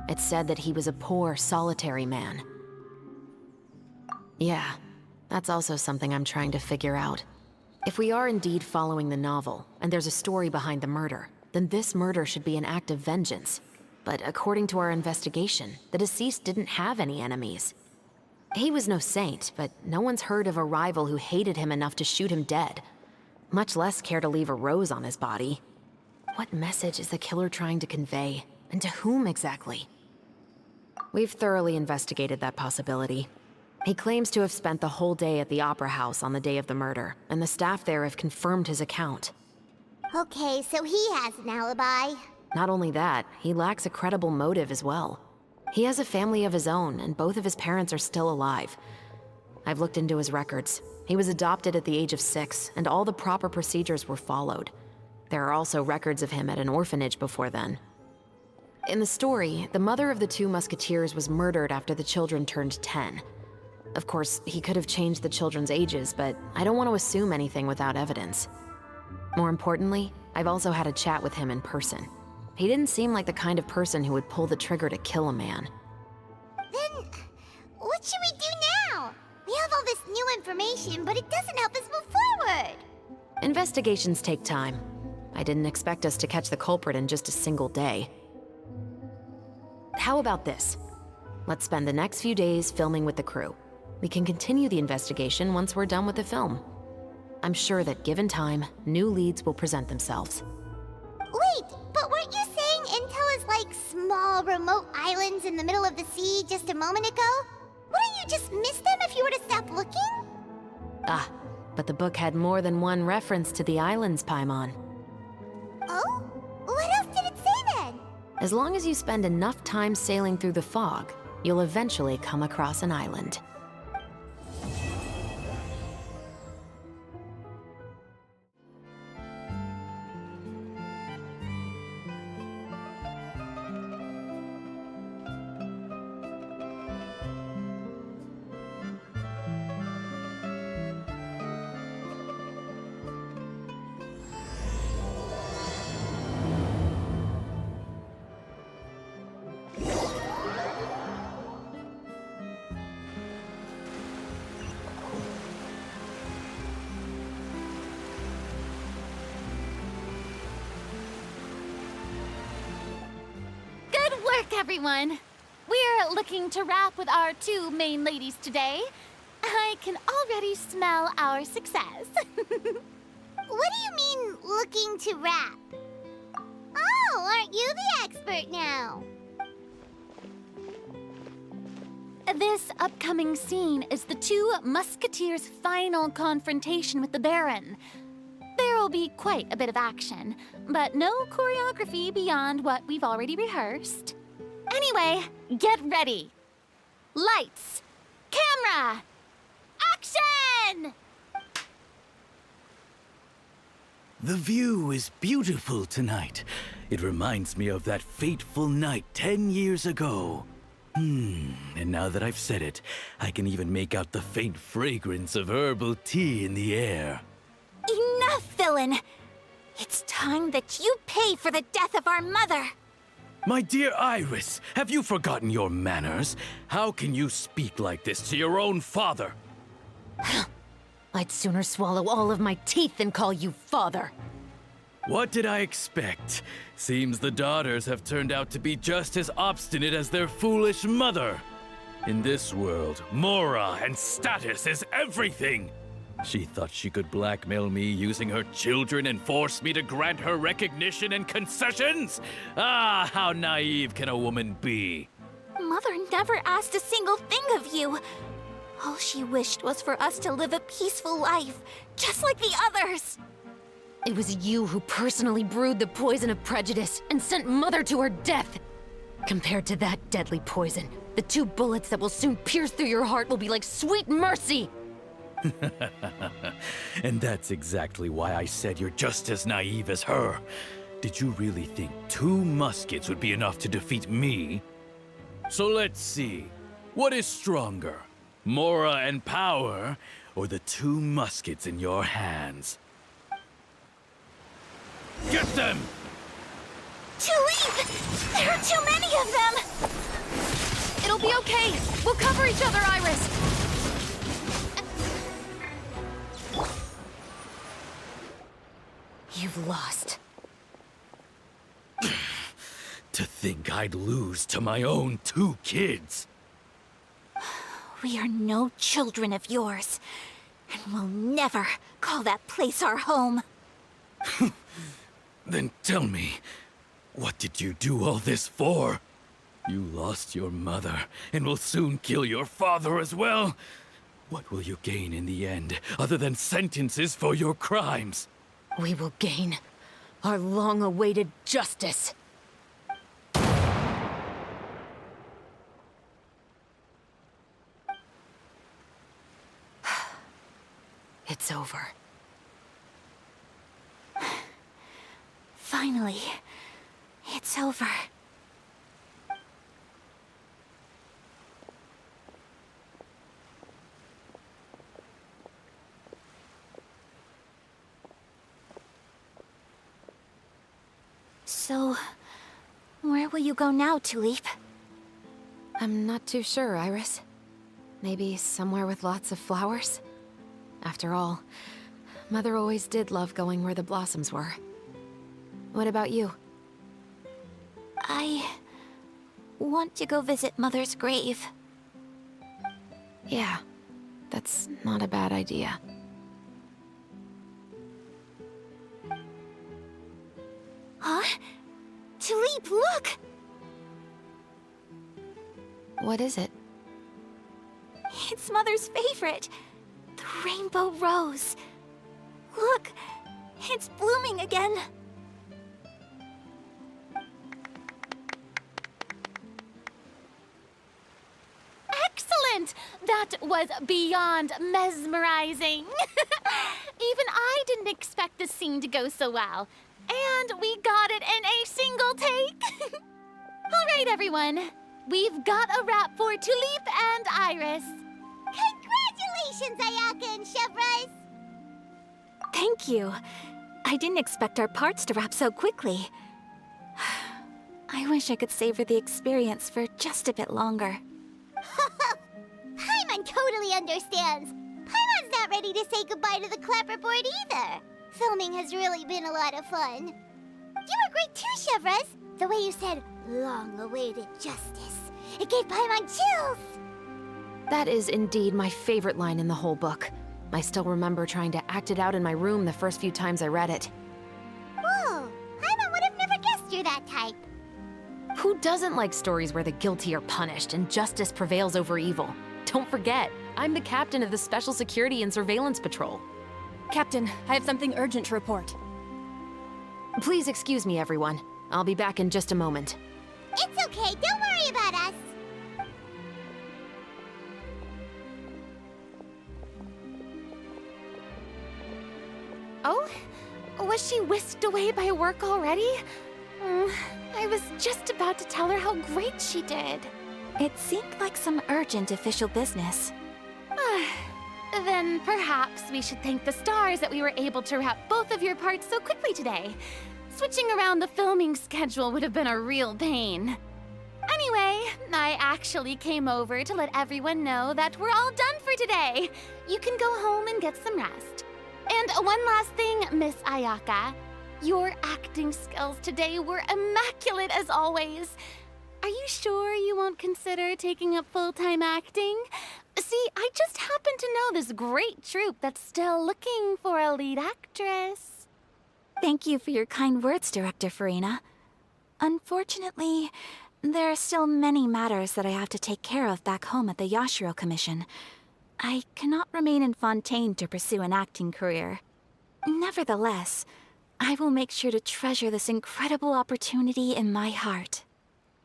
It's said that he was a poor, solitary man. Yeah, That's also something I'm trying to figure out. If we are indeed following the novel, and there's a story behind the murder, then this murder should be an act of vengeance. But according to our investigation, the deceased didn't have any enemies. He was no saint, but no one's heard of a rival who hated him enough to shoot him dead. Much less care to leave a rose on his body. What message is the killer trying to convey? And to whom exactly? We've thoroughly investigated that possibility. He claims to have spent the whole day at the Opera House on the day of the murder, and the staff there have confirmed his account. Okay, so he has an alibi. Not only that, he lacks a credible motive as well. He has a family of his own, and both of his parents are still alive. I've looked into his records. He was adopted at the age of 6, and all the proper procedures were followed. There are also records of him at an orphanage before then. In the story, the mother of the 2 musketeers was murdered after the children turned 10. Of course, he could have changed the children's ages, but I don't want to assume anything without evidence. More importantly, I've also had a chat with him in person. He didn't seem like the kind of person who would pull the trigger to kill a man. Then, what should we do now? We have all this new information, but it doesn't help us move forward. Investigations take time. I didn't expect us to catch the culprit in just a single day. How about this? Let's spend the next few days filming with the crew. We can continue the investigation once we're done with the film. I'm sure that given time, new leads will present themselves. Wait, but weren't you saying Intel is like small, remote islands in the middle of the sea just a moment ago? Wouldn't you just miss them if you were to stop looking? Ah, but the book had more than one reference to the islands, Paimon. Oh? What else did it say then? As long as you spend enough time sailing through the fog, you'll eventually come across an island. Everyone, we're looking to wrap with our 2 main ladies today. I can already smell our success. What do you mean, looking to wrap? Oh, aren't you the expert now? This upcoming scene is the 2 musketeers' final confrontation with the Baron. There will be quite a bit of action, but no choreography beyond what we've already rehearsed. Anyway, get ready. Lights, camera, action! The view is beautiful tonight. It reminds me of that fateful night 10 years ago. And now that I've said it, I can even make out the faint fragrance of herbal tea in the air. Enough, villain! It's time that you pay for the death of our mother! My dear Iris, have you forgotten your manners? How can you speak like this to your own father? I'd sooner swallow all of my teeth than call you father. What did I expect? Seems the daughters have turned out to be just as obstinate as their foolish mother. In this world, mora and status is everything. She thought she could blackmail me using her children and force me to grant her recognition and concessions? Ah, how naive can a woman be? Mother never asked a single thing of you. All she wished was for us to live a peaceful life, just like the others. It was you who personally brewed the poison of prejudice and sent Mother to her death. Compared to that deadly poison, the 2 bullets that will soon pierce through your heart will be like sweet mercy. And that's exactly why I said you're just as naive as her. Did you really think 2 muskets would be enough to defeat me? So let's see. What is stronger? Mora and power, or the 2 muskets in your hands? Get them! Too late! There are too many of them! It'll be okay. We'll cover each other, Iris. I've lost. To think I'd lose to my own 2 kids. We are no children of yours, and we'll never call that place our home. Then tell me, what did you do all this for? You lost your mother, and will soon kill your father as well. What will you gain in the end, other than sentences for your crimes? We will gain our long-awaited justice. It's over. Finally, it's over. So, where will you go now, Tulip? I'm not too sure, Iris. Maybe somewhere with lots of flowers? After all, Mother always did love going where the blossoms were. What about you? I want to go visit Mother's grave. Yeah, that's not a bad idea. Huh? Tulip, look! What is it? It's Mother's favorite. The rainbow rose. Look, it's blooming again. Excellent! That was beyond mesmerizing. Even I didn't expect the scene to go so well. And we got it in a single take. All right, everyone. We've got a wrap for Tulip and Iris. Congratulations, Ayaka and Chevrolet! Thank you. I didn't expect our parts to wrap so quickly. I wish I could savor the experience for just a bit longer. Paimon totally understands. Paimon's not ready to say goodbye to the clapperboard either. Filming has really been a lot of fun. You were great too, Chevrolet. The way you said, long-awaited justice. It gave Paimon chills. That is indeed my favorite line in the whole book. I still remember trying to act it out in my room the first few times I read it. Whoa, Paimon would have never guessed you're that type. Who doesn't like stories where the guilty are punished and justice prevails over evil? Don't forget, I'm the captain of the Special Security and Surveillance Patrol. Captain, I have something urgent to report. Please excuse me, everyone. I'll be back in just a moment. It's okay, don't worry about us. Oh? Was she whisked away by work already? I was just about to tell her how great she did. It seemed like some urgent official business. Then perhaps we should thank the stars that we were able to wrap both of your parts so quickly today. Switching around the filming schedule would have been a real pain. Anyway, I actually came over to let everyone know that we're all done for today. You can go home and get some rest. And one last thing, Miss Ayaka. Your acting skills today were immaculate as always. Are you sure you won't consider taking up full-time acting? See, I just happen to know this great troupe that's still looking for a lead actress. Thank you for your kind words, Director Farina. Unfortunately, there are still many matters that I have to take care of back home at the Yashiro Commission. I cannot remain in Fontaine to pursue an acting career. Nevertheless, I will make sure to treasure this incredible opportunity in my heart.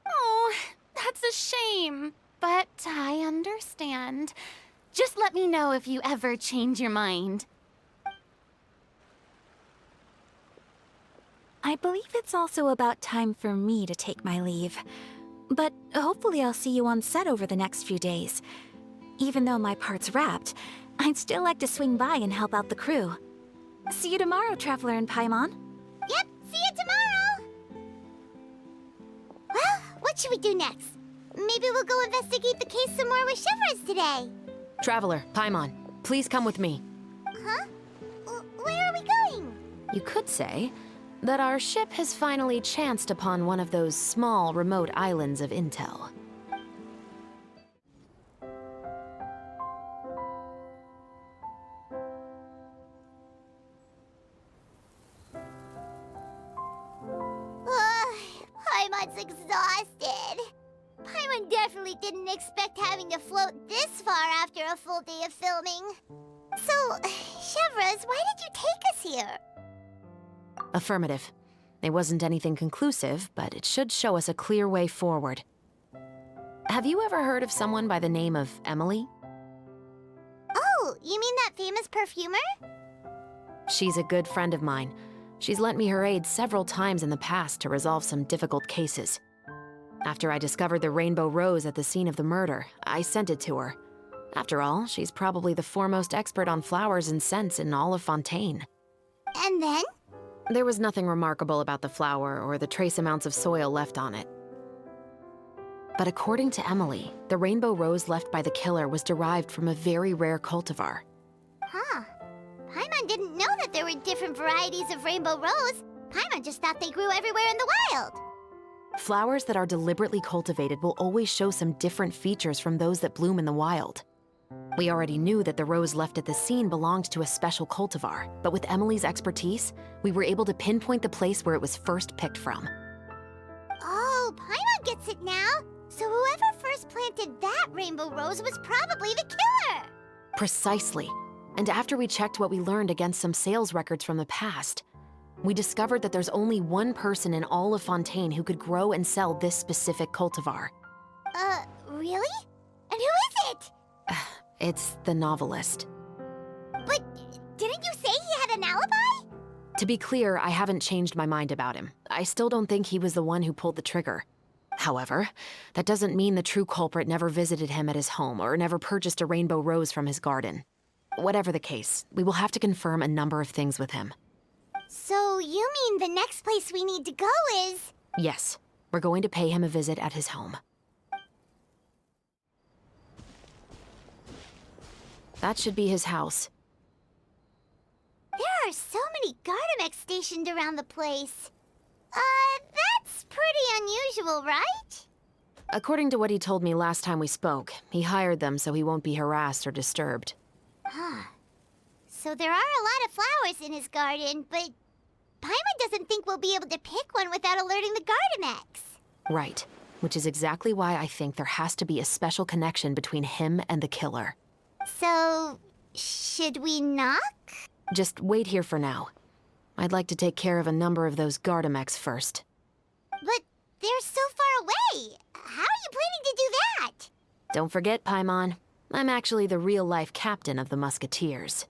Oh, that's a shame. But I understand. Just let me know if you ever change your mind. I believe it's also about time for me to take my leave. But hopefully I'll see you on set over the next few days. Even though my part's wrapped, I'd still like to swing by and help out the crew. See you tomorrow, Traveler and Paimon. Yep, see you tomorrow! Well, what should we do next? Maybe we'll go investigate the case some more with Chevrolet today. Traveler, Paimon, please come with me. Huh? Where are we going? You could say that our ship has finally chanced upon one of those small, remote islands of intel. Paimon's exhausted. Paimon definitely didn't expect having to float this far after a full day of filming. So, Chevroz, why did you take us here? Affirmative. It wasn't anything conclusive, but it should show us a clear way forward. Have you ever heard of someone by the name of Emily? Oh, you mean that famous perfumer? She's a good friend of mine. She's lent me her aid several times in the past to resolve some difficult cases. After I discovered the rainbow rose at the scene of the murder, I sent it to her. After all, she's probably the foremost expert on flowers and scents in all of Fontaine. And then? There was nothing remarkable about the flower or the trace amounts of soil left on it. But according to Emily, the rainbow rose left by the killer was derived from a very rare cultivar. Huh. Paimon didn't know that there were different varieties of rainbow rose. Paimon just thought they grew everywhere in the wild. Flowers that are deliberately cultivated will always show some different features from those that bloom in the wild. We already knew that the rose left at the scene belonged to a special cultivar, but with Emily's expertise, we were able to pinpoint the place where it was first picked from. Oh, Paimon gets it now. So whoever first planted that rainbow rose was probably the killer. Precisely. And after we checked what we learned against some sales records from the past, we discovered that there's only one person in all of Fontaine who could grow and sell this specific cultivar. Really? And who is it? It's the novelist. But didn't you say he had an alibi? To be clear, I haven't changed my mind about him. I still don't think he was the one who pulled the trigger. However, that doesn't mean the true culprit never visited him at his home or never purchased a rainbow rose from his garden. Whatever the case, we will have to confirm a number of things with him. So you mean the next place we need to go is... Yes, we're going to pay him a visit at his home. That should be his house. There are so many Gardamex stationed around the place. That's pretty unusual, right? According to what he told me last time we spoke, he hired them so he won't be harassed or disturbed. Huh. So there are a lot of flowers in his garden, but Paimon doesn't think we'll be able to pick one without alerting the Gardamex. Right, which is exactly why I think there has to be a special connection between him and the killer. So, should we knock? Just wait here for now. I'd like to take care of a number of those Gardamex first. But they're so far away. How are you planning to do that? Don't forget, Paimon, I'm actually the real-life captain of the Musketeers.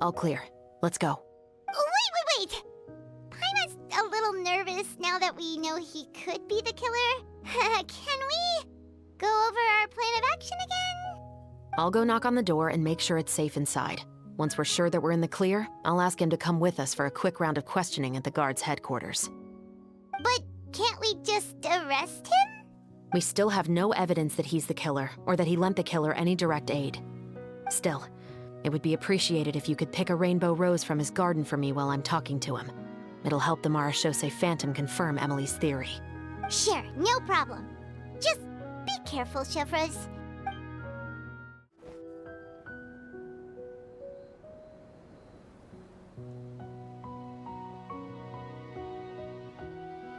All clear. Let's go. Wait! Paimon's a little nervous now that we know he could be the killer. Can we go over our plan of action again? I'll go knock on the door and make sure it's safe inside. Once we're sure that we're in the clear, I'll ask him to come with us for a quick round of questioning at the guard's headquarters. But can't we just arrest him? We still have no evidence that he's the killer, or that he lent the killer any direct aid. Still, it would be appreciated if you could pick a rainbow rose from his garden for me while I'm talking to him. It'll help the Marechaussee Phantom confirm Emily's theory. Sure, no problem. Just be careful, Chevroz.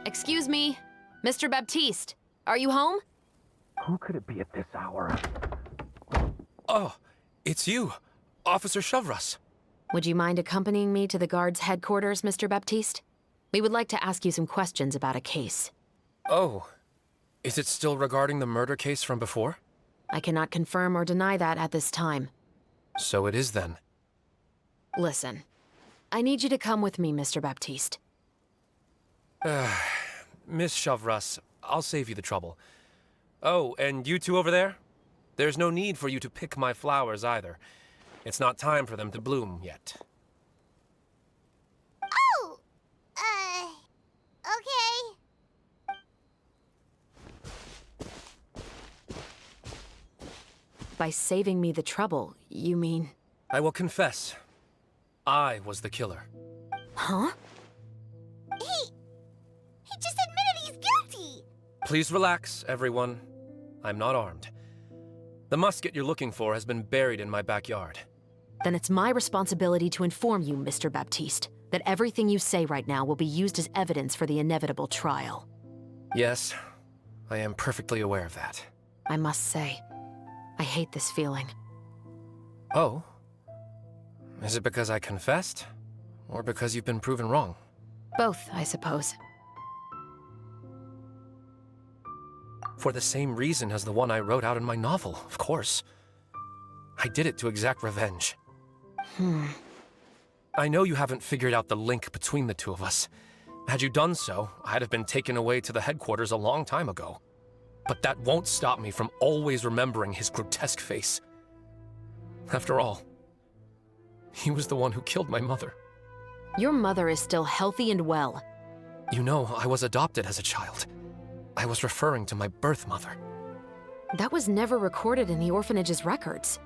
Excuse me, Mr. Baptiste, are you home? Who could it be at this hour? Oh, it's you, Officer Chevroz. Would you mind accompanying me to the guard's headquarters, Mr. Baptiste? We would like to ask you some questions about a case. Oh, is it still regarding the murder case from before? I cannot confirm or deny that at this time. So it is then. Listen, I need you to come with me, Mr. Baptiste. Miss Chavras, I'll save you the trouble. Oh, and you two over there? There's no need for you to pick my flowers either. It's not time for them to bloom yet. Oh! Okay. By saving me the trouble, you mean... I will confess. I was the killer. Huh? He just admitted he's guilty! Please relax, everyone. I'm not armed. The musket you're looking for has been buried in my backyard. Then it's my responsibility to inform you, Mr. Baptiste, that everything you say right now will be used as evidence for the inevitable trial. Yes, I am perfectly aware of that. I must say, I hate this feeling. Oh? Is it because I confessed? Or because you've been proven wrong? Both, I suppose. For the same reason as the one I wrote out in my novel, of course. I did it to exact revenge. I know you haven't figured out the link between the two of us. Had you done so, I'd have been taken away to the headquarters a long time ago. But that won't stop me from always remembering his grotesque face. After all, he was the one who killed my mother. Your mother is still healthy and well. You know, I was adopted as a child. I was referring to my birth mother. That was never recorded in the orphanage's records.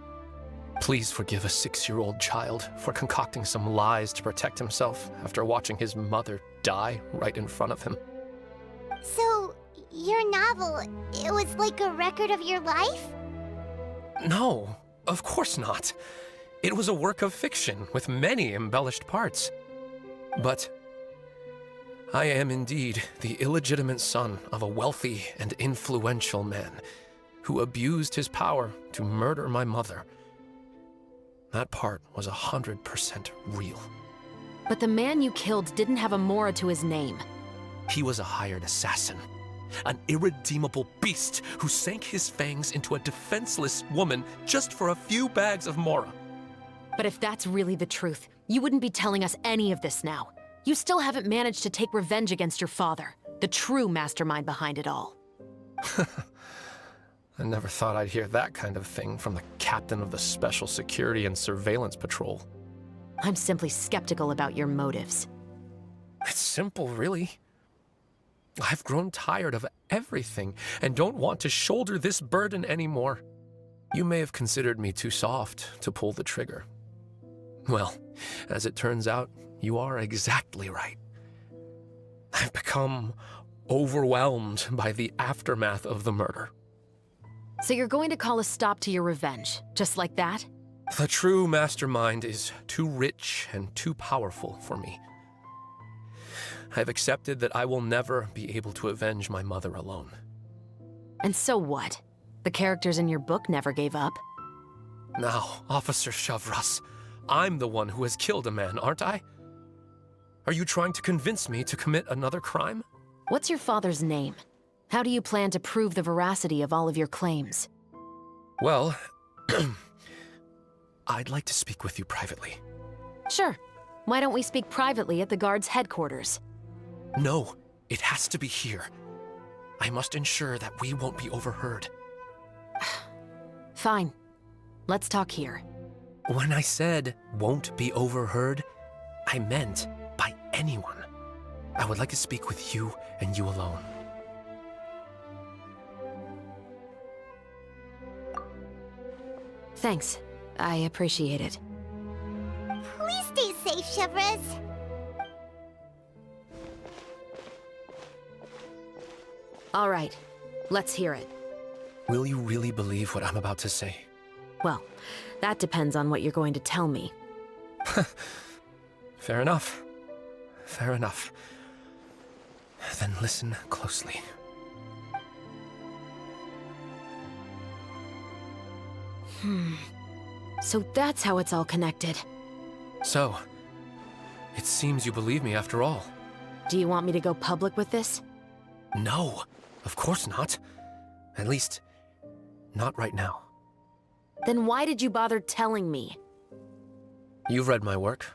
Please forgive a 6-year-old child for concocting some lies to protect himself after watching his mother die right in front of him. So, your novel, it was like a record of your life? No, of course not. It was a work of fiction with many embellished parts. But I am indeed the illegitimate son of a wealthy and influential man who abused his power to murder my mother. That part was 100% real. But the man you killed didn't have a Mora to his name. He was a hired assassin, an irredeemable beast who sank his fangs into a defenseless woman just for a few bags of Mora. But if that's really the truth, you wouldn't be telling us any of this now. You still haven't managed to take revenge against your father, the true mastermind behind it all. I never thought I'd hear that kind of thing from the captain of the Special Security and Surveillance Patrol. I'm simply skeptical about your motives. It's simple, really. I've grown tired of everything and don't want to shoulder this burden anymore. You may have considered me too soft to pull the trigger. Well, as it turns out, you are exactly right. I've become overwhelmed by the aftermath of the murder. So you're going to call a stop to your revenge, just like that? The true mastermind is too rich and too powerful for me. I've accepted that I will never be able to avenge my mother alone. And so what? The characters in your book never gave up? Now, Officer Chavras, I'm the one who has killed a man, aren't I? Are you trying to convince me to commit another crime? What's your father's name? How do you plan to prove the veracity of all of your claims? Well, I'd like to speak with you privately. Sure. Why don't we speak privately at the guard's headquarters? No, it has to be here. I must ensure that we won't be overheard. Fine. Let's talk here. When I said won't be overheard, I meant by anyone. I would like to speak with you and you alone. Thanks. I appreciate it. Please stay safe, Chavras. All right. Let's hear it. Will you really believe what I'm about to say? Well, that depends on what you're going to tell me. Fair enough. Fair enough. Then listen closely. So that's how it's all connected. So, it seems you believe me after all. Do you want me to go public with this? No, of course not. At least, not right now. Then why did you bother telling me? You've read my work.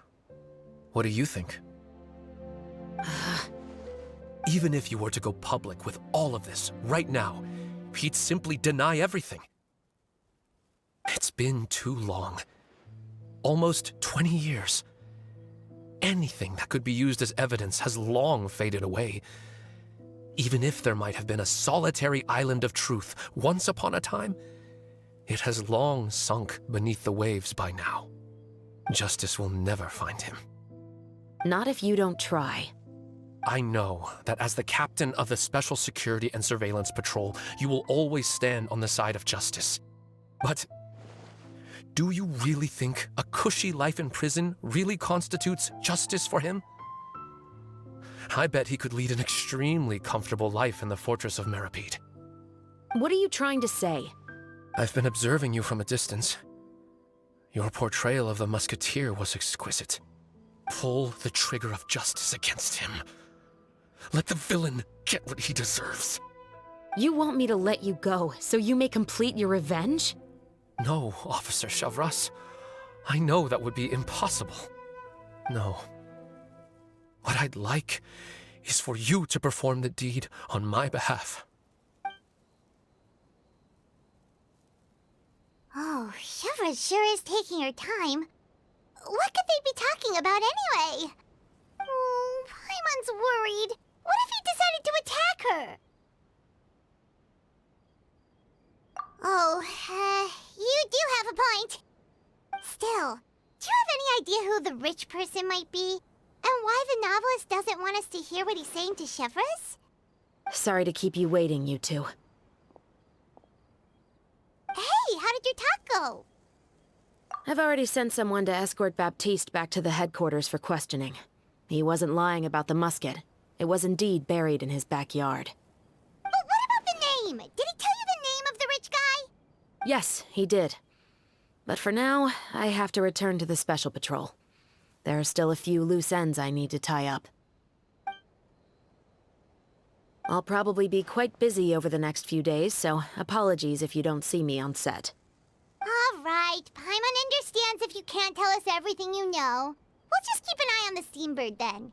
What do you think? Even if you were to go public with all of this right now, he'd simply deny everything. It's been too long. Almost 20 years. Anything that could be used as evidence has long faded away. Even if there might have been a solitary island of truth once upon a time, it has long sunk beneath the waves by now. Justice will never find him. Not if you don't try. I know that as the captain of the Special Security and Surveillance Patrol, you will always stand on the side of justice. But do you really think a cushy life in prison really constitutes justice for him? I bet he could lead an extremely comfortable life in the fortress of Meripede. What are you trying to say? I've been observing you from a distance. Your portrayal of the musketeer was exquisite. Pull the trigger of justice against him. Let the villain get what he deserves. You want me to let you go so you may complete your revenge? No, Officer Chavras. I know that would be impossible. No. What I'd like is for you to perform the deed on my behalf. Oh, Shiva sure is taking her time. What could they be talking about anyway? Oh, Paimon's worried. What if he decided to attack her? Oh, you do have a point. Still, do you have any idea who the rich person might be? And why the novelist doesn't want us to hear what he's saying to Chevres? Sorry to keep you waiting, you two. Hey, how did your talk go? I've already sent someone to escort Baptiste back to the headquarters for questioning. He wasn't lying about the musket. It was indeed buried in his backyard. But what about the name? Did he tell you the name of the rich guy? Yes, he did. But for now, I have to return to the Special Patrol. There are still a few loose ends I need to tie up. I'll probably be quite busy over the next few days, so apologies if you don't see me on set. All right, Paimon understands if you can't tell us everything you know. We'll just keep an eye on the Steambird then.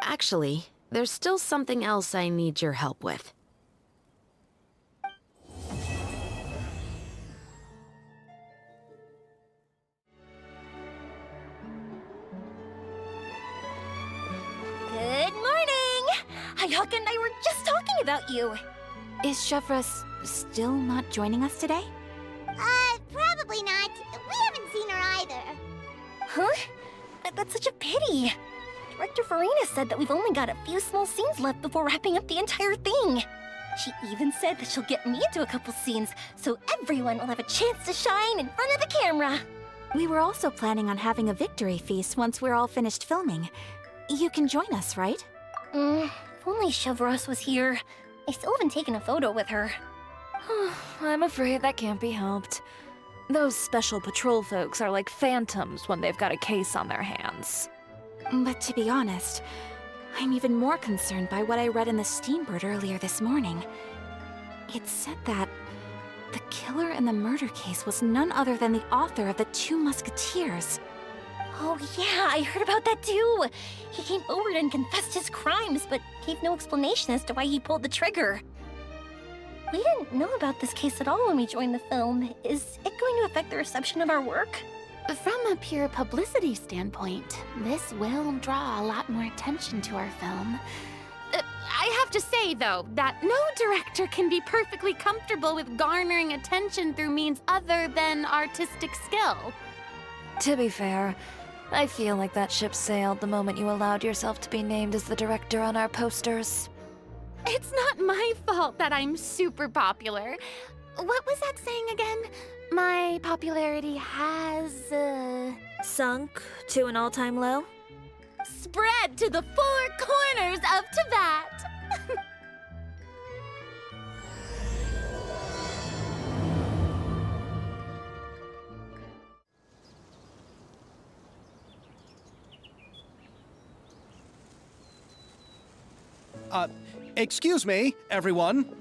Actually, there's still something else I need your help with. Good morning! Hayaka and I were just talking about you. Is Chevres still not joining us today? Probably not. We haven't seen her either. Huh? That's such a pity. Director Farina said that we've only got a few small scenes left before wrapping up the entire thing. She even said that she'll get me into a couple scenes, so everyone will have a chance to shine in front of the camera. We were also planning on having a victory feast once we're all finished filming. You can join us, right? If only Chevros was here. I still haven't taken a photo with her. I'm afraid that can't be helped. Those Special Patrol folks are like phantoms when they've got a case on their hands. But to be honest, I'm even more concerned by what I read in the Steambird earlier this morning. It said that the killer in the murder case was none other than the author of the Two Musketeers. Oh yeah, I heard about that too. He came forward and confessed his crimes, but gave no explanation as to why he pulled the trigger. We didn't know about this case at all when we joined the film. Is it going to affect the reception of our work? From a pure publicity standpoint, this will draw a lot more attention to our film. I have to say, though, that no director can be perfectly comfortable with garnering attention through means other than artistic skill. To be fair, I feel like that ship sailed the moment you allowed yourself to be named as the director on our posters. It's not my fault that I'm super popular. What was that saying again? My popularity has, Sunk to an all-time low? spread to the four corners of Tibet. Excuse me, everyone.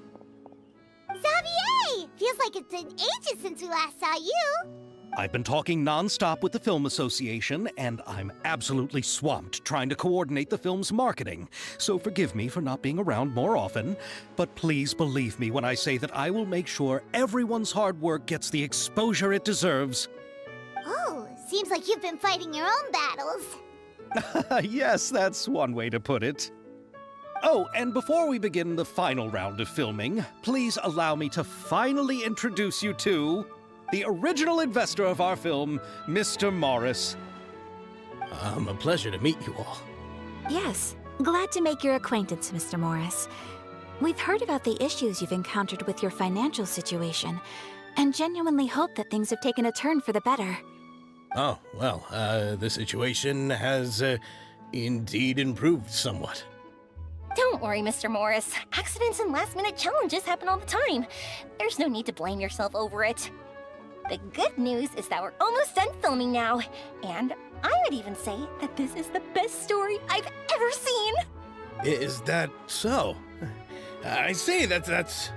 Xavier! Feels like it's been ages since we last saw you. I've been talking non-stop with the Film Association, and I'm absolutely swamped trying to coordinate the film's marketing. So forgive me for not being around more often, but please believe me when I say that I will make sure everyone's hard work gets the exposure it deserves. Oh, seems like you've been fighting your own battles. Yes, that's one way to put it. Oh, and before we begin the final round of filming, please allow me to finally introduce you to the original investor of our film, Mr. Morris. A pleasure to meet you all. Yes, glad to make your acquaintance, Mr. Morris. We've heard about the issues you've encountered with your financial situation, and genuinely hope that things have taken a turn for the better. Oh, well, the situation has indeed improved somewhat. Don't worry, Mr. Morris. Accidents and last-minute challenges happen all the time. There's no need to blame yourself over it. The good news is that we're almost done filming now. And I would even say that this is the best story I've ever seen. Is that so? I see, that's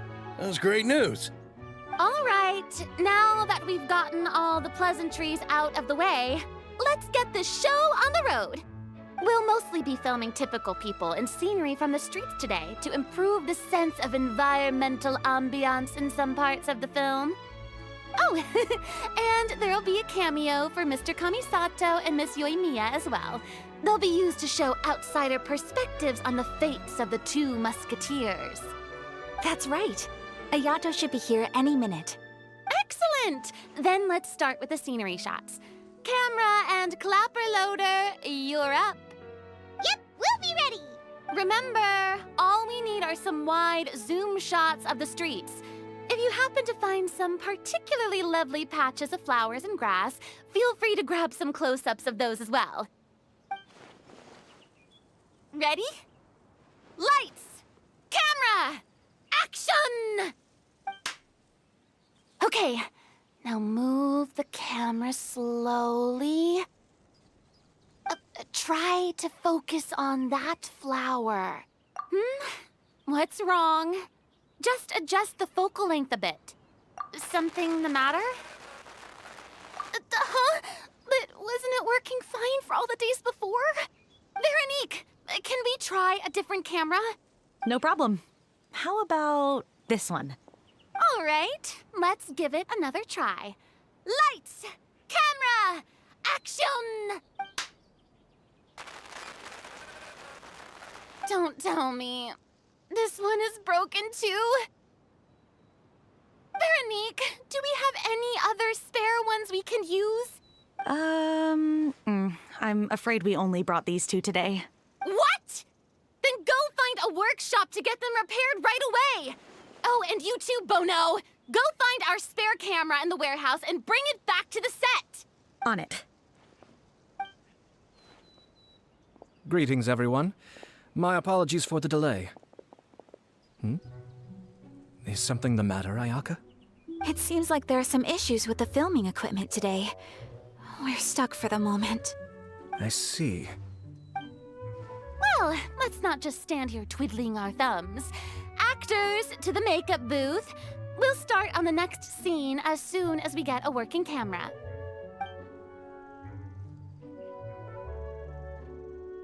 great news. All right, now that we've gotten all the pleasantries out of the way, let's get the show on the road. We'll mostly be filming typical people and scenery from the streets today to improve the sense of environmental ambiance in some parts of the film. Oh, and there'll be a cameo for Mr. Kamisato and Miss Yoimiya as well. They'll be used to show outsider perspectives on the fates of the two musketeers. That's right. Ayato should be here any minute. Excellent! Then let's start with the scenery shots. Camera and clapper loader, you're up. Yep, we'll be ready. Remember, all we need are some wide zoom shots of the streets. If you happen to find some particularly lovely patches of flowers and grass, feel free to grab some close-ups of those as well. Ready? Lights! Camera! Action! Okay, now move the camera slowly. Try to focus on that flower. What's wrong? Just adjust the focal length a bit. Something the matter? Huh? But wasn't it working fine for all the days before? Veronique, can we try a different camera? No problem. How about this one? All right, let's give it another try. Lights! Camera! Action! Don't tell me. This one is broken too? Veronique, do we have any other spare ones we can use? I'm afraid we only brought these two today. What? Then go find a workshop to get them repaired right away! Oh, and you too, Bono! Go find our spare camera in the warehouse and bring it back to the set! On it. Greetings, everyone. My apologies for the delay. Is something the matter, Ayaka? It seems like there are some issues with the filming equipment today. We're stuck for the moment. I see. Well, let's not just stand here twiddling our thumbs. Actors, to the makeup booth. We'll start on the next scene as soon as we get a working camera.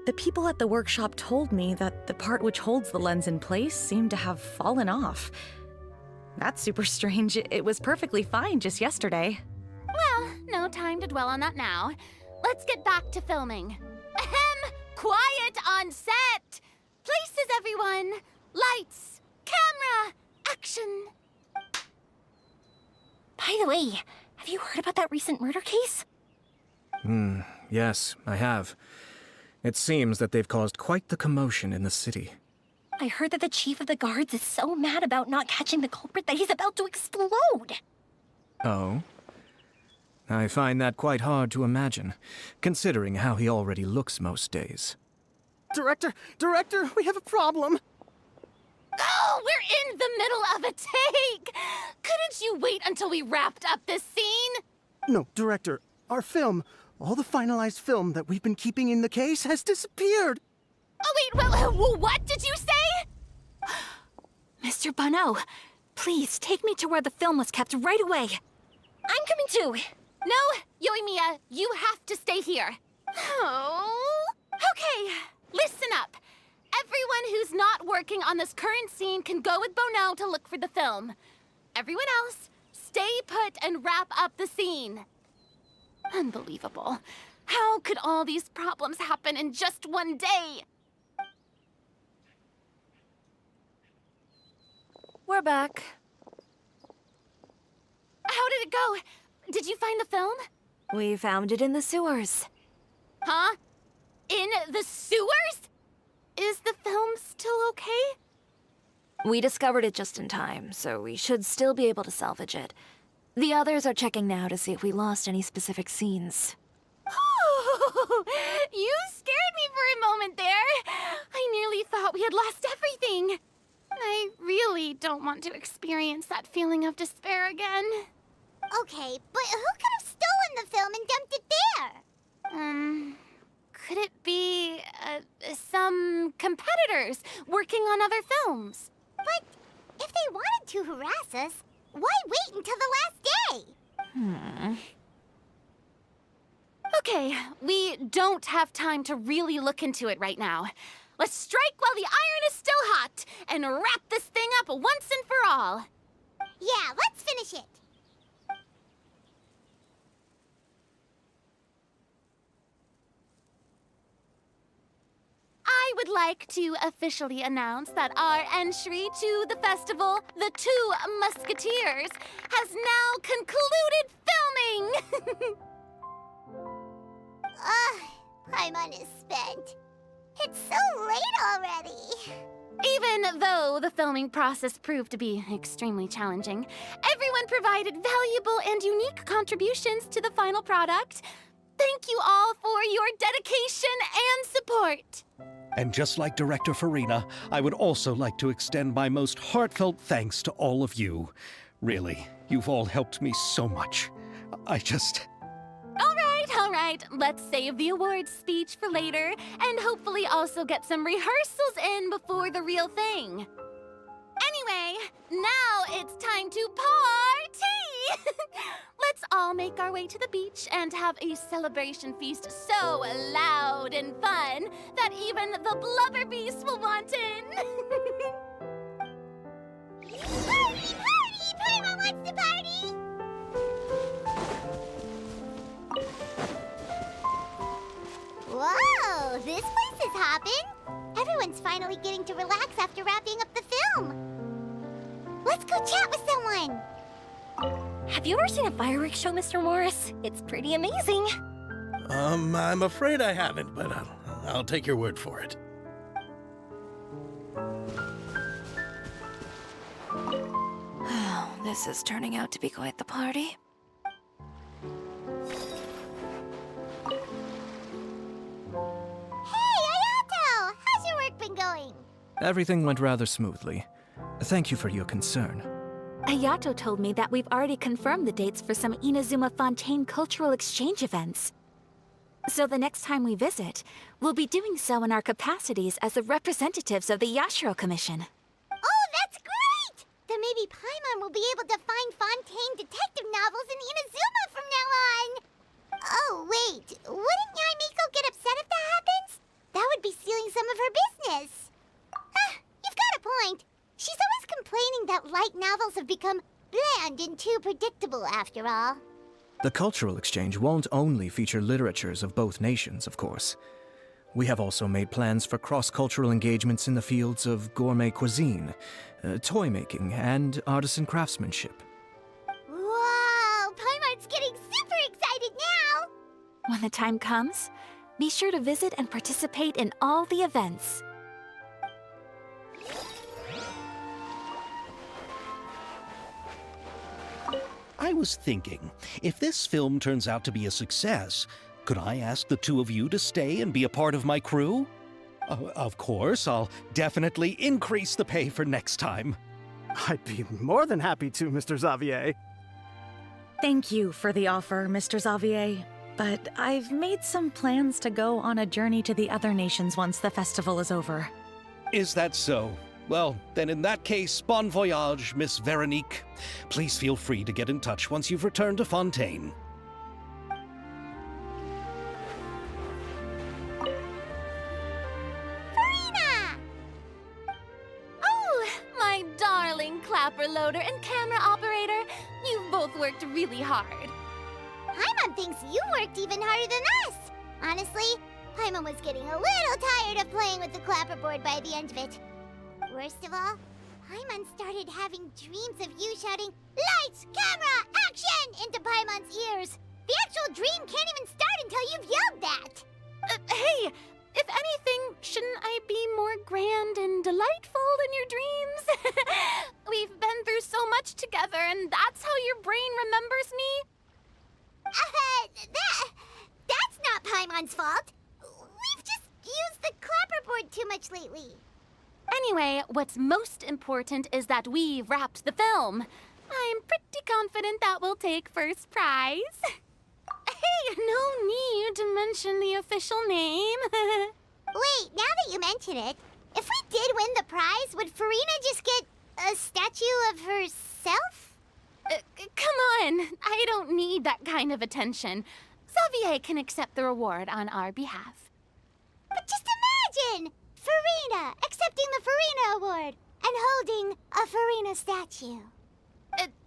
The people at the workshop told me that the part which holds the lens in place seemed to have fallen off. That's super strange. It was perfectly fine just yesterday. Well, no time to dwell on that now. Let's get back to filming. Ahem! Quiet on set! Places, everyone! Lights! Camera! Action! By the way, have you heard about that recent murder case? Yes, I have. It seems that they've caused quite the commotion in the city. I heard that the chief of the guards is so mad about not catching the culprit that he's about to explode. Oh? I find that quite hard to imagine, considering how he already looks most days. Director, we have a problem. Oh, we're in the middle of a take! Couldn't you wait until we wrapped up this scene? No, Director, our film, all the finalized film that we've been keeping in the case has disappeared. Oh, wait, what did you say? Mr. Bonneau, please take me to where the film was kept right away. I'm coming too. No, Yoimiya, you have to stay here. Oh. Okay, listen up. Everyone who's not working on this current scene can go with Bonneau to look for the film. Everyone else, stay put and wrap up the scene. Unbelievable. How could all these problems happen in just one day? We're back. How did it go? Did you find the film? We found it in the sewers. Huh? In the sewers? Is the film still okay? We discovered it just in time, so we should still be able to salvage it. The others are checking now to see if we lost any specific scenes. Oh, you scared me for a moment there. I nearly thought we had lost everything. I really don't want to experience that feeling of despair again. Okay, but who could have stolen the film and dumped it there? Could it be, some competitors working on other films? But if they wanted to harass us, why wait until the last day? Okay, we don't have time to really look into it right now. Let's strike while the iron is still hot and wrap this thing up once and for all. Yeah, let's finish it. I would like to officially announce that our entry to the festival, The Two Musketeers, has now concluded filming! Paimon is spent. It's so late already. Even though the filming process proved to be extremely challenging, everyone provided valuable and unique contributions to the final product. Thank you all for your dedication and support. And just like Director Farina, I would also like to extend my most heartfelt thanks to all of you. Really, you've all helped me so much. All right, let's save the awards speech for later, and hopefully also get some rehearsals in before the real thing. Anyway, now it's time to party! Let's all make our way to the beach and have a celebration feast so loud and fun that even the blubber beast will want in. Party! Paimon wants to party! Whoa, this place is hopping. Everyone's finally getting to relax after wrapping up the film. Let's go chat with someone. Have you ever seen a fireworks show, Mr. Morris? It's pretty amazing. I'm afraid I haven't, but I'll take your word for it. This is turning out to be quite the party. Hey, Ayato! How's your work been going? Everything went rather smoothly. Thank you for your concern. Ayato told me that we've already confirmed the dates for some Inazuma Fontaine cultural exchange events. So the next time we visit, we'll be doing so in our capacities as the representatives of the Yashiro Commission. Oh, that's great! Then maybe Paimon will be able to find Fontaine detective novels in Inazuma from now on. Oh, wait. Wouldn't Yae Miko get upset if that happens? That would be stealing some of her business. You've got a point. She's always complaining that light novels have become bland and too predictable after all. The cultural exchange won't only feature literatures of both nations, of course. We have also made plans for cross-cultural engagements in the fields of gourmet cuisine, toy making, and artisan craftsmanship. Wow, Paimon's getting super excited now! When the time comes, be sure to visit and participate in all the events. I was thinking, if this film turns out to be a success, could I ask the two of you to stay and be a part of my crew? Of course, I'll definitely increase the pay for next time. I'd be more than happy to, Mr. Xavier. Thank you for the offer, Mr. Xavier. but I've made some plans to go on a journey to the other nations once the festival is over. Is that so? Well, then in that case, bon voyage, Miss Veronique. Please feel free to get in touch once you've returned to Fontaine. My darling clapper loader and camera operator, you've both worked really hard. Paimon thinks you worked even harder than us. Honestly, Paimon was getting a little tired of playing with the clapperboard by the end of it. Worst of all, Paimon started having dreams of you shouting, "Lights, camera, action!" into Paimon's ears. The actual dream can't even start until you've yelled that. Hey, if anything, shouldn't I be more grand and delightful in your dreams? We've been through so much together, and that's how your brain remembers me? That's not Paimon's fault. We've just used the clapperboard too much lately. Anyway, what's most important is that we've wrapped the film. I'm pretty confident that we'll take first prize. Hey, no need to mention the official name. Wait, now that you mention it, if we did win the prize, would Farina just get a statue of herself? Come on, I don't need that kind of attention. Xavier can accept the reward on our behalf. But just imagine! Farina accepting the Farina Award and holding a Farina statue.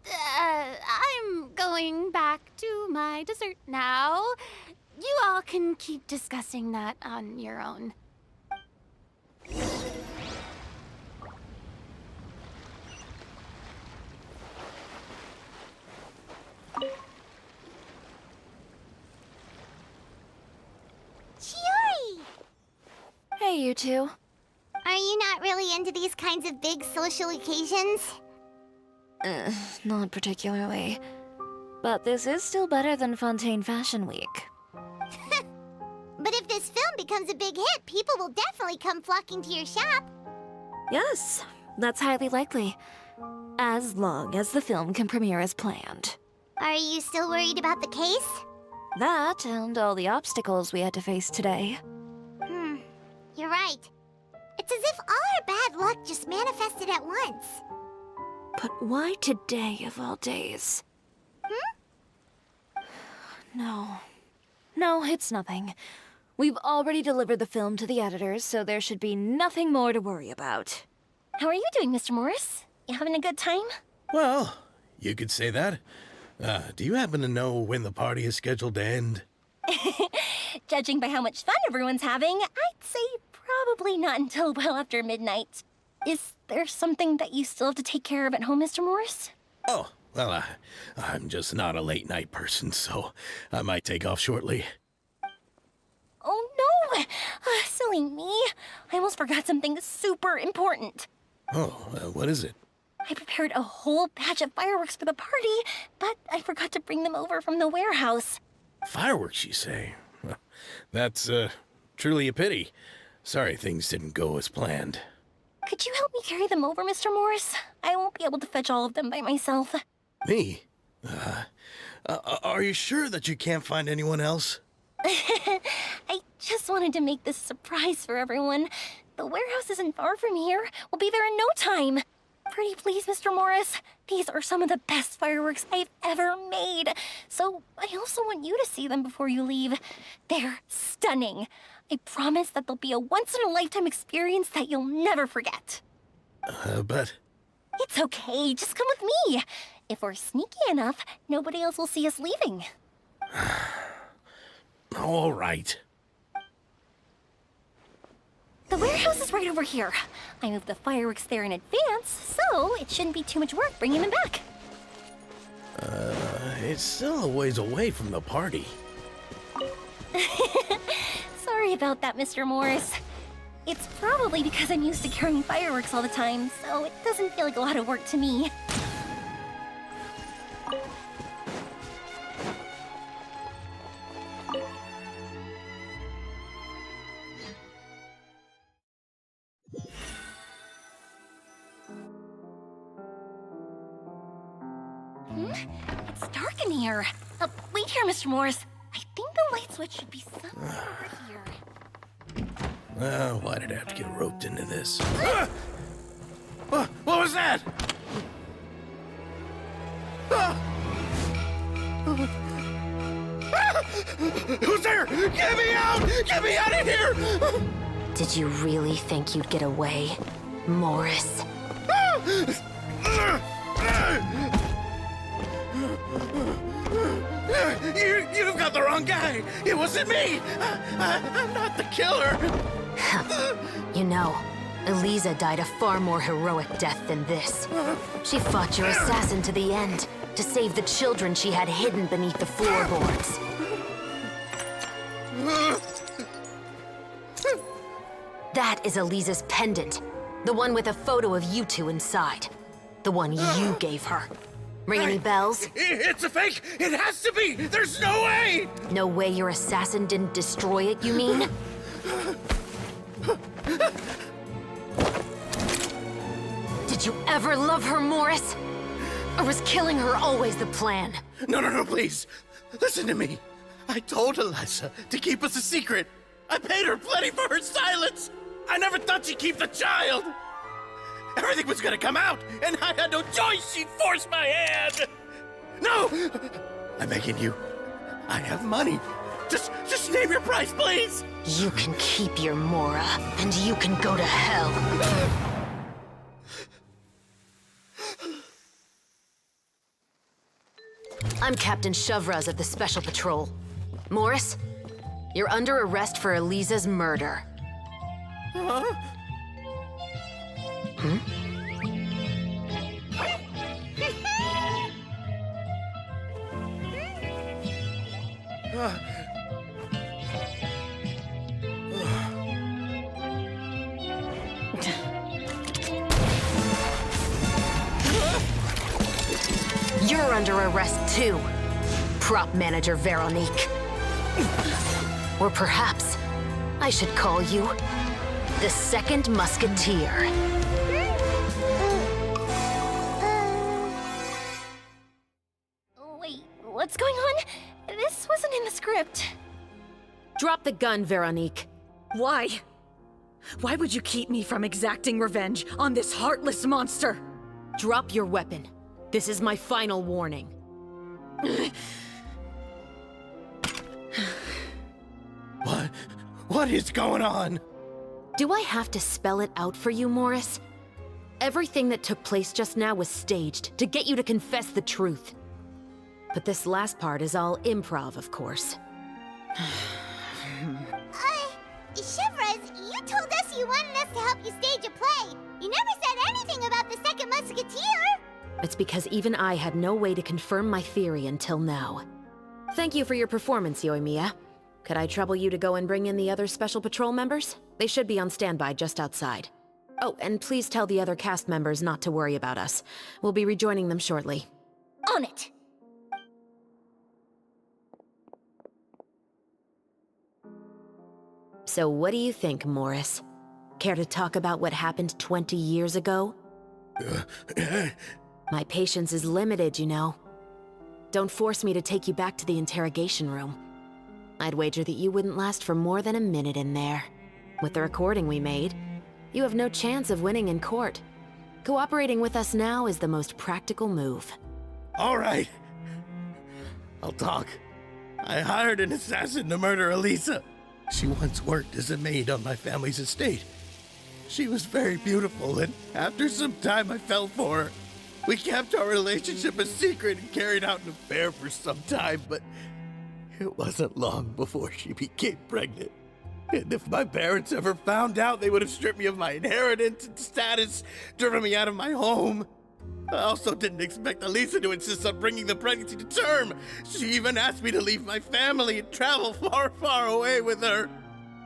I'm going back to my dessert now. You all can keep discussing that on your own. Chiori! Hey, you two. Are you not really into these kinds of big social occasions? Not particularly. But this is still better than Fontaine Fashion Week. But if this film becomes a big hit, people will definitely come flocking to your shop. Yes, that's highly likely. As long as the film can premiere as planned. Are you still worried about the case? That and all the obstacles we had to face today. You're right. It's as if all our bad luck just manifested at once. But why today of all days? No, it's nothing. We've already delivered the film to the editors, so there should be nothing more to worry about. How are you doing, Mr. Morris? You having a good time? Well, you could say that. Do you happen to know when the party is scheduled to end? Judging by how much fun everyone's having, I'd say probably not until well after midnight. Is there something that you still have to take care of at home, Mr. Morris? Oh, well, I'm just not a late night person, so I might take off shortly. Oh no! Silly me. I almost forgot something super important. Oh, what is it? I prepared a whole batch of fireworks for the party, but I forgot to bring them over from the warehouse. Fireworks, you say? Well, that's, truly a pity. Sorry things didn't go as planned. Could you help me carry them over, Mr. Morris? I won't be able to fetch all of them by myself. Me? Are you sure that you can't find anyone else? I just wanted to make this a surprise for everyone. The warehouse isn't far from here. We'll be there in no time. Pretty please, Mr. Morris. These are some of the best fireworks I've ever made. So I also want you to see them before you leave. They're stunning. I promise that they'll be a once-in-a-lifetime experience that you'll never forget. But... It's okay. Just come with me. If we're sneaky enough, nobody else will see us leaving. All right. The warehouse is right over here. I moved the fireworks there in advance, so it shouldn't be too much work bringing them back. It's still a ways away from the party. Sorry about that, Mr. Morris. It's probably because I'm used to carrying fireworks all the time, so it doesn't feel like a lot of work to me. It's dark in here. Wait here, Mr. Morris. I think the light switch should be somewhere over here. Well, why did I have to get roped into this? What was that? Who's there? Get me out! Get me out of here! Did you really think you'd get away, Morris? You've got the wrong guy! It wasn't me! I'm not the killer! You know, Eliza died a far more heroic death than this. She fought your assassin to the end, to save the children she had hidden beneath the floorboards. That is Eliza's pendant. The one with a photo of you two inside. The one you gave her. Ring any bells? It's a fake! It has to be! There's no way! No way your assassin didn't destroy it, you mean? Did you ever love her, Morris? Or was killing her always the plan? No, please. Listen to me. I told Eliza to keep us a secret. I paid her plenty for her silence. I never thought she'd keep the child. Everything was gonna come out, and I had no choice. She'd force my hand. No! I'm begging you. I have money. Just name your price, please. You can keep your Mora, and you can go to hell. I'm Captain Shovraz of the Special Patrol. Morris, you're under arrest for Eliza's murder. Huh? You're under arrest too, prop manager Veronique. Or perhaps I should call you the Second Musketeer. Wait, what's going on? This wasn't in the script. Drop the gun, Veronique. Why? Why would you keep me from exacting revenge on this heartless monster? Drop your weapon. This is my final warning. What is going on? Do I have to spell it out for you, Morris? Everything that took place just now was staged to get you to confess the truth. But this last part is all improv, of course. Shovraz, you told us you wanted us to help you stage a play. You never said anything about the Second Musketeer. It's because even I had no way to confirm my theory until now. Thank you for your performance, Yoimiya. Could I trouble you to go and bring in the other Special Patrol members? They should be on standby just outside. Oh, and please tell the other cast members not to worry about us. We'll be rejoining them shortly. On it! So what do you think, Morris? Care to talk about what happened 20 years ago? My patience is limited, you know. Don't force me to take you back to the interrogation room. I'd wager that you wouldn't last for more than a minute in there. With the recording we made, you have no chance of winning in court. Cooperating with us now is the most practical move. All right. I'll talk. I hired an assassin to murder Eliza. She once worked as a maid on my family's estate. She was very beautiful, and after some time I fell for her. We kept our relationship a secret and carried out an affair for some time, but it wasn't long before she became pregnant. And if my parents ever found out, they would have stripped me of my inheritance and status, driven me out of my home. I also didn't expect Eliza to insist on bringing the pregnancy to term. She even asked me to leave my family and travel far, far away with her.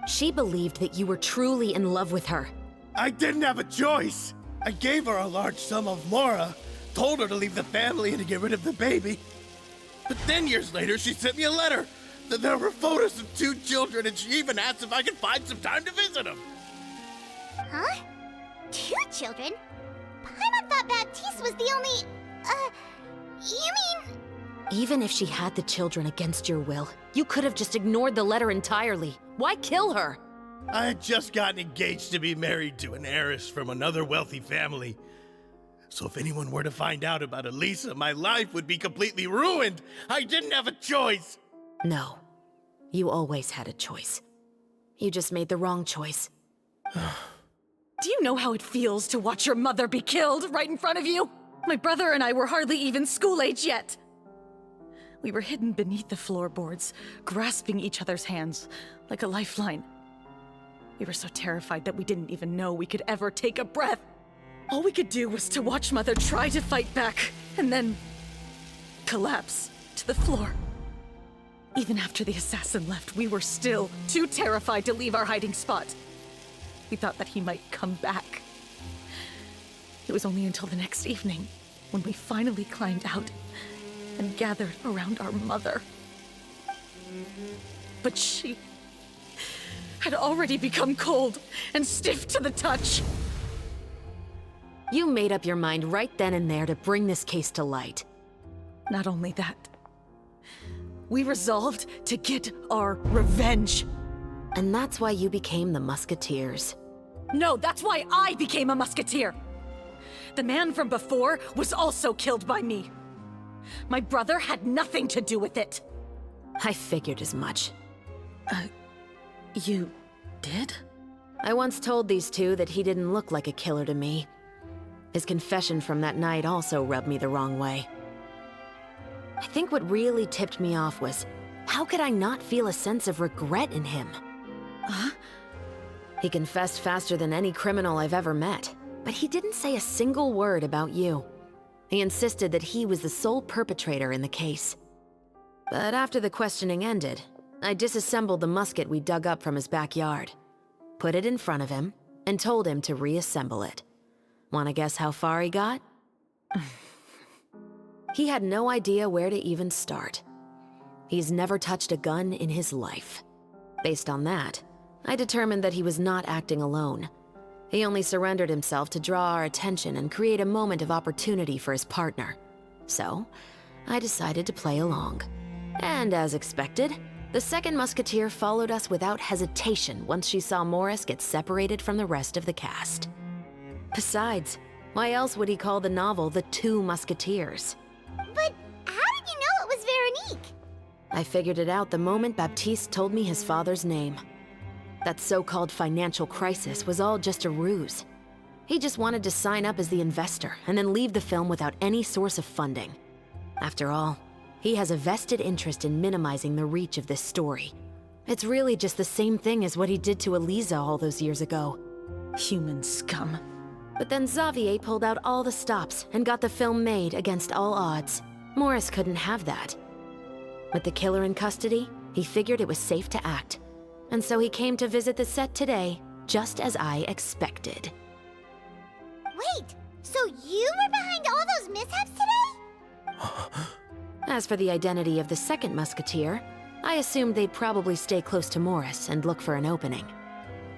She believed that you were truly in love with her. I didn't have a choice. I gave her a large sum of Mora, told her to leave the family and to get rid of the baby. But then years later, she sent me a letter. There were photos of 2 children, and she even asked if I could find some time to visit them. Huh? 2 children? Paimon thought Baptiste was the only... You mean... Even if she had the children against your will, you could have just ignored the letter entirely. Why kill her? I had just gotten engaged to be married to an heiress from another wealthy family. So if anyone were to find out about Elisa, my life would be completely ruined. I didn't have a choice. No. You always had a choice. You just made the wrong choice. Do you know how it feels to watch your mother be killed right in front of you? My brother and I were hardly even school age yet. We were hidden beneath the floorboards, grasping each other's hands like a lifeline. We were so terrified that we didn't even know we could ever take a breath. All we could do was to watch Mother try to fight back, and then collapse to the floor. Even after the assassin left, we were still too terrified to leave our hiding spot. We thought that he might come back. It was only until the next evening when we finally climbed out and gathered around our mother. But she had already become cold and stiff to the touch. You made up your mind right then and there to bring this case to light. Not only that, we resolved to get our revenge. And that's why you became the Musketeers. No, that's why I became a Musketeer. The man from before was also killed by me. My brother had nothing to do with it. I figured as much. You did? I once told these two that he didn't look like a killer to me. His confession from that night also rubbed me the wrong way. I think what really tipped me off was, how could I not feel a sense of regret in him? Huh? He confessed faster than any criminal I've ever met, but he didn't say a single word about you. He insisted that he was the sole perpetrator in the case. But after the questioning ended, I disassembled the musket we dug up from his backyard, put it in front of him, and told him to reassemble it. Wanna guess how far he got? He had no idea where to even start. He's never touched a gun in his life. Based on that, I determined that he was not acting alone. He only surrendered himself to draw our attention and create a moment of opportunity for his partner. So, I decided to play along. And as expected, the second Musketeer followed us without hesitation once she saw Morris get separated from the rest of the cast. Besides, why else would he call the novel The Two Musketeers? But how did you know it was Veronique? I figured it out the moment Baptiste told me his father's name. That so-called financial crisis was all just a ruse. He just wanted to sign up as the investor and then leave the film without any source of funding. After all, he has a vested interest in minimizing the reach of this story. It's really just the same thing as what he did to Elisa all those years ago. Human scum. But then Xavier pulled out all the stops and got the film made against all odds. Morris couldn't have that. With the killer in custody, he figured it was safe to act. And so he came to visit the set today, just as I expected. Wait, so you were behind all those mishaps today? As for the identity of the second Musketeer, I assumed they'd probably stay close to Morris and look for an opening.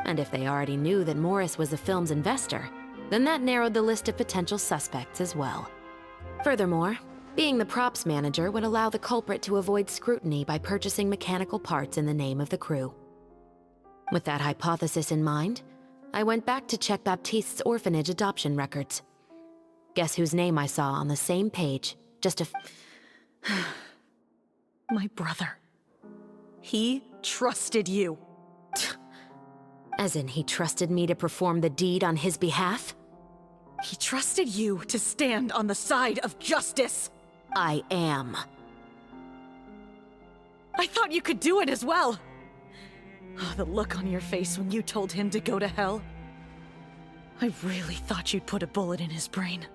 And if they already knew that Morris was the film's investor, then that narrowed the list of potential suspects as well. Furthermore, being the props manager would allow the culprit to avoid scrutiny by purchasing mechanical parts in the name of the crew. With that hypothesis in mind, I went back to check Baptiste's orphanage adoption records. Guess whose name I saw on the same page, just a My brother. He trusted you. As in, he trusted me to perform the deed on his behalf? He trusted you to stand on the side of justice. I am. I thought you could do it as well. Oh, the look on your face when you told him to go to hell. I really thought you'd put a bullet in his brain.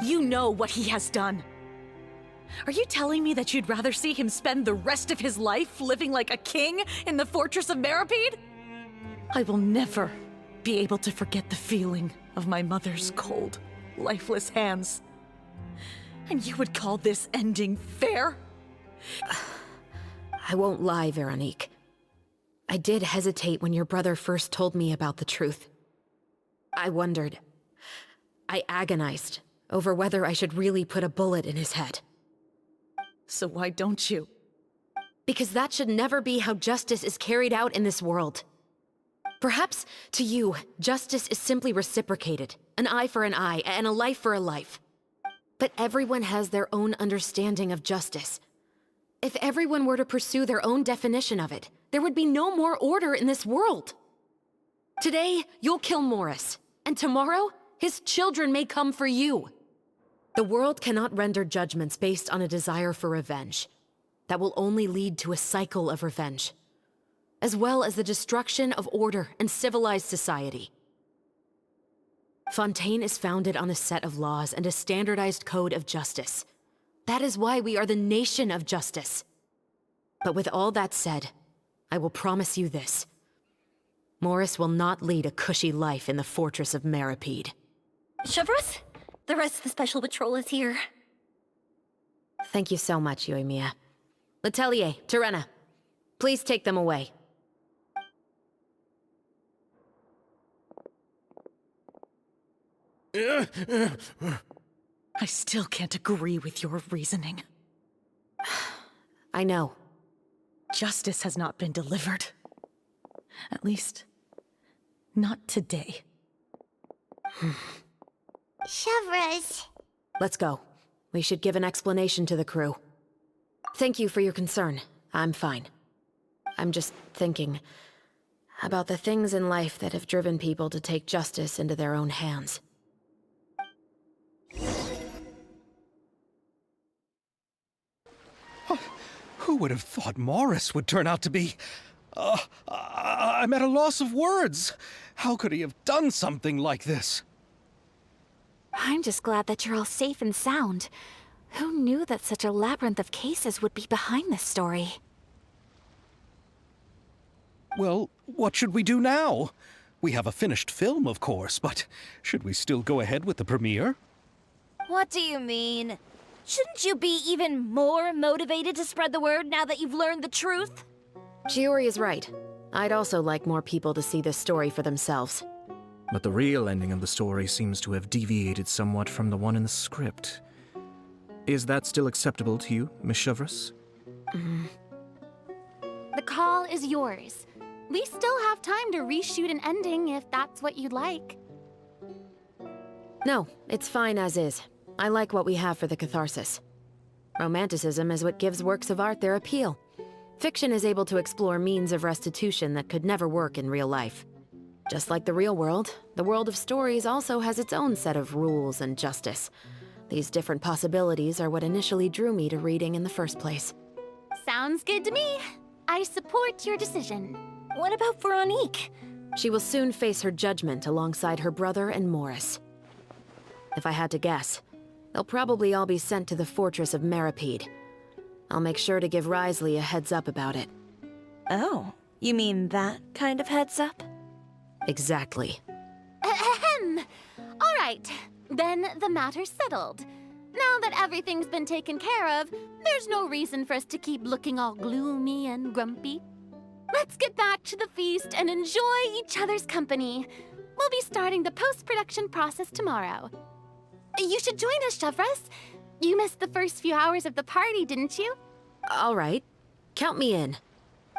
You know what he has done. Are you telling me that you'd rather see him spend the rest of his life living like a king in the fortress of Meripede? I will never be able to forget the feeling of my mother's cold, lifeless hands. And you would call this ending fair? I won't lie, Veronique. I did hesitate when your brother first told me about the truth. I wondered. I agonized over whether I should really put a bullet in his head. So why don't you? Because that should never be how justice is carried out in this world. Perhaps, to you, justice is simply reciprocated. An eye for an eye, and a life for a life. But everyone has their own understanding of justice. If everyone were to pursue their own definition of it, there would be no more order in this world. Today, you'll kill Morris, and tomorrow, his children may come for you. The world cannot render judgments based on a desire for revenge. That will only lead to a cycle of revenge, as well as the destruction of order and civilized society. Fontaine is founded on a set of laws and a standardized code of justice. That is why we are the nation of justice. But with all that said, I will promise you this. Morris will not lead a cushy life in the fortress of Meripede. Chevreuse? The rest of the Special Patrol is here. Thank you so much, Yoimiya. Letelier, Terena, please take them away. I still can't agree with your reasoning. I know. Justice has not been delivered. At least, not today. Chevreuse. Let's go. We should give an explanation to the crew. Thank you for your concern. I'm fine. I'm just thinking about the things in life that have driven people to take justice into their own hands. Who would have thought Morris would turn out to be... I'm at a loss of words. How could he have done something like this? I'm just glad that you're all safe and sound. Who knew that such a labyrinth of cases would be behind this story? Well, what should we do now? We have a finished film, of course, but should we still go ahead with the premiere? What do you mean? Shouldn't you be even more motivated to spread the word now that you've learned the truth? Chiori is right. I'd also like more people to see this story for themselves. But the real ending of the story seems to have deviated somewhat from the one in the script. Is that still acceptable to you, Miss Chevreuse? The call is yours. We still have time to reshoot an ending if that's what you'd like. No, it's fine as is. I like what we have for the catharsis. Romanticism is what gives works of art their appeal. Fiction is able to explore means of restitution that could never work in real life. Just like the real world, the world of stories also has its own set of rules and justice. These different possibilities are what initially drew me to reading in the first place. Sounds good to me. I support your decision. What about Veronique? She will soon face her judgment alongside her brother and Morris. If I had to guess, they'll probably all be sent to the fortress of Meripede. I'll make sure to give Risley a heads up about it. Oh, you mean that kind of heads up? Exactly. Ahem. All right, then the matter's settled. Now that everything's been taken care of, there's no reason for us to keep looking all gloomy and grumpy. Let's get back to the feast and enjoy each other's company. We'll be starting the post-production process tomorrow. You should join us, Chevreuse. You missed the first few hours of the party, didn't you? All right. Count me in.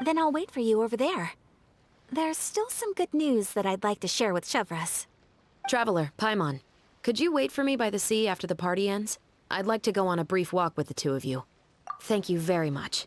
Then I'll wait for you over there. There's still some good news that I'd like to share with Chevreuse. Traveler, Paimon, could you wait for me by the sea after the party ends? I'd like to go on a brief walk with the two of you. Thank you very much.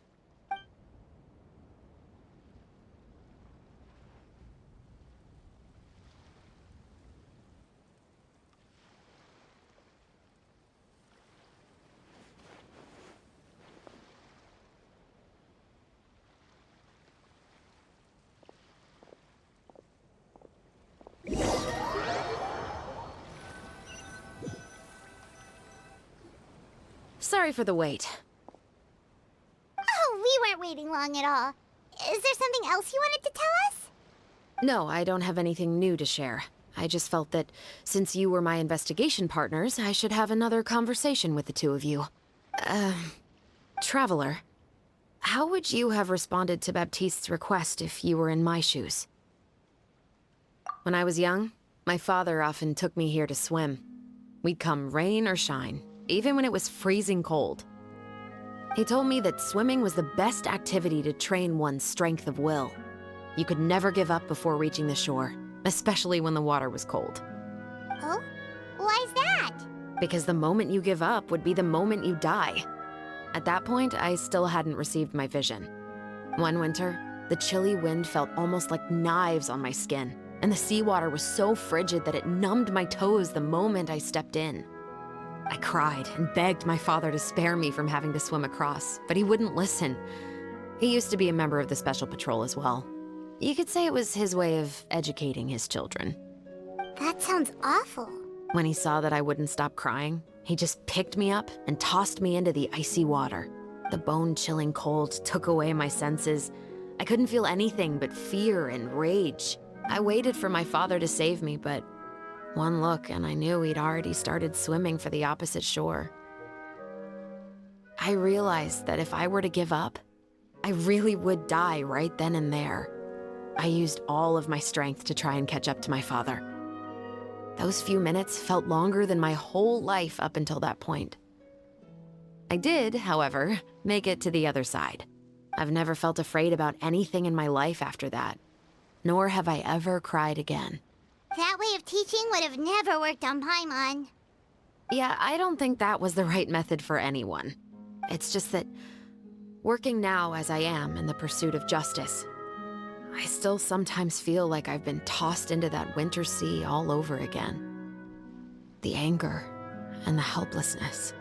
Sorry for the wait. Oh, we weren't waiting long at all. Is there something else you wanted to tell us? No, I don't have anything new to share. I just felt that since you were my investigation partners, I should have another conversation with the two of you. Traveler, how would you have responded to Baptiste's request if you were in my shoes? When I was young, my father often took me here to swim. We'd come rain or shine, even when it was freezing cold. He told me that swimming was the best activity to train one's strength of will. You could never give up before reaching the shore, especially when the water was cold. Oh? Why's that? Because the moment you give up would be the moment you die. At that point, I still hadn't received my vision. One winter, the chilly wind felt almost like knives on my skin, and the seawater was so frigid that it numbed my toes the moment I stepped in. I cried and begged my father to spare me from having to swim across, but he wouldn't listen. He used to be a member of the Special Patrol as well. You could say it was his way of educating his children. That sounds awful. When he saw that I wouldn't stop crying, he just picked me up and tossed me into the icy water. The bone-chilling cold took away my senses. I couldn't feel anything but fear and rage. I waited for my father to save me, but one look and I knew he'd already started swimming for the opposite shore. I realized that if I were to give up, I really would die right then and there. I used all of my strength to try and catch up to my father. Those few minutes felt longer than my whole life up until that point. I did, however, make it to the other side. I've never felt afraid about anything in my life after that, nor have I ever cried again. That way of teaching would have never worked on Paimon. Yeah, I don't think that was the right method for anyone. It's just that, working now as I am in the pursuit of justice, I still sometimes feel like I've been tossed into that winter sea all over again. The anger and the helplessness.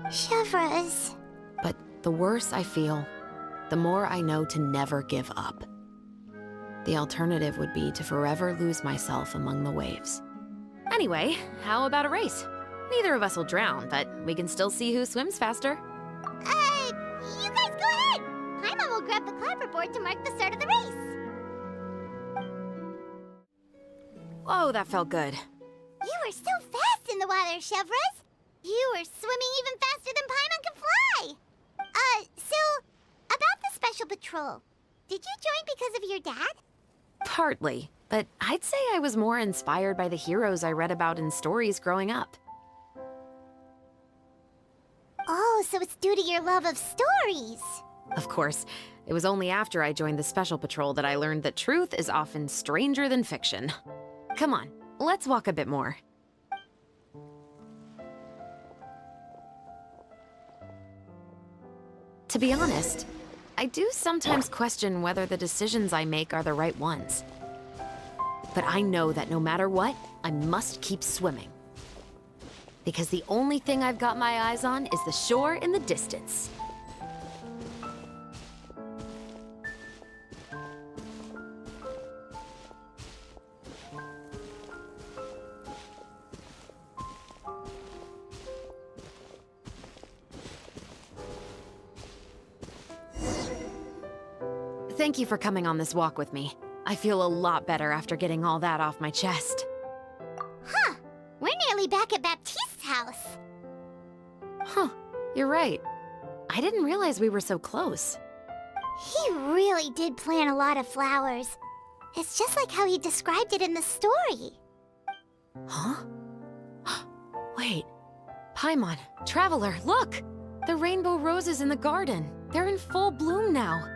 Chevreuse. But the worse I feel, the more I know to never give up. The alternative would be to forever lose myself among the waves. Anyway, how about a race? Neither of us will drown, but we can still see who swims faster. You guys go ahead! Paimon will grab the clapperboard to mark the start of the race. Whoa, that felt good. You were so fast in the water, Chevreuse. You were swimming even faster than Paimon can fly. So, about the Special Patrol, did you join because of your dad? Partly, but I'd say I was more inspired by the heroes I read about in stories growing up. Oh, so it's due to your love of stories. Of course, it was only after I joined the Special Patrol that I learned that truth is often stranger than fiction. Come on, let's walk a bit more. To be honest, I do sometimes question whether the decisions I make are the right ones. But I know that no matter what, I must keep swimming. Because the only thing I've got my eyes on is the shore in the distance. Thank you for coming on this walk with me. I feel a lot better after getting all that off my chest. Huh. We're nearly back at Baptiste's house. Huh. You're right. I didn't realize we were so close. He really did plant a lot of flowers. It's just like how he described it in the story. Huh? Wait. Paimon, Traveler, look! The rainbow roses in the garden. They're in full bloom now.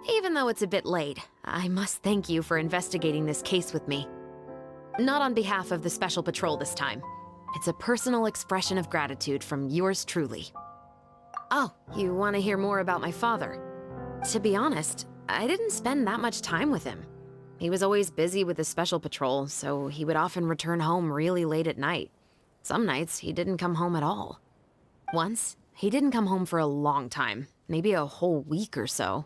Even though it's a bit late, I must thank you for investigating this case with me. Not on behalf of the Special Patrol this time. It's a personal expression of gratitude from yours truly. Oh, you want to hear more about my father? To be honest, I didn't spend that much time with him. He was always busy with the Special Patrol, so he would often return home really late at night. Some nights, he didn't come home at all. Once, he didn't come home for a long time, maybe a whole week or so.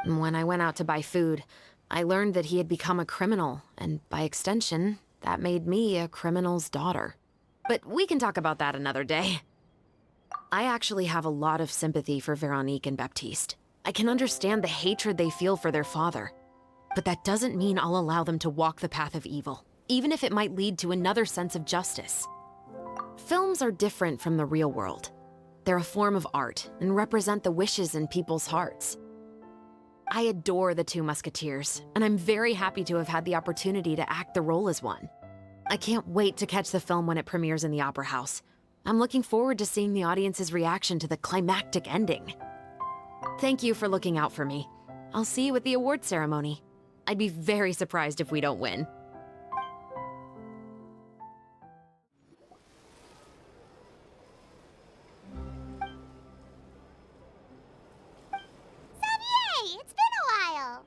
When I went out to buy food, I learned that he had become a criminal, and by extension, that made me a criminal's daughter. But we can talk about that another day. I actually have a lot of sympathy for Veronique and Baptiste. I can understand the hatred they feel for their father. But that doesn't mean I'll allow them to walk the path of evil, even if it might lead to another sense of justice. Films are different from the real world. They're a form of art and represent the wishes in people's hearts. I adore the two Musketeers, and I'm very happy to have had the opportunity to act the role as one. I can't wait to catch the film when it premieres in the Opera House. I'm looking forward to seeing the audience's reaction to the climactic ending. Thank you for looking out for me. I'll see you at the award ceremony. I'd be very surprised if we don't win. Xavier, it's been a while.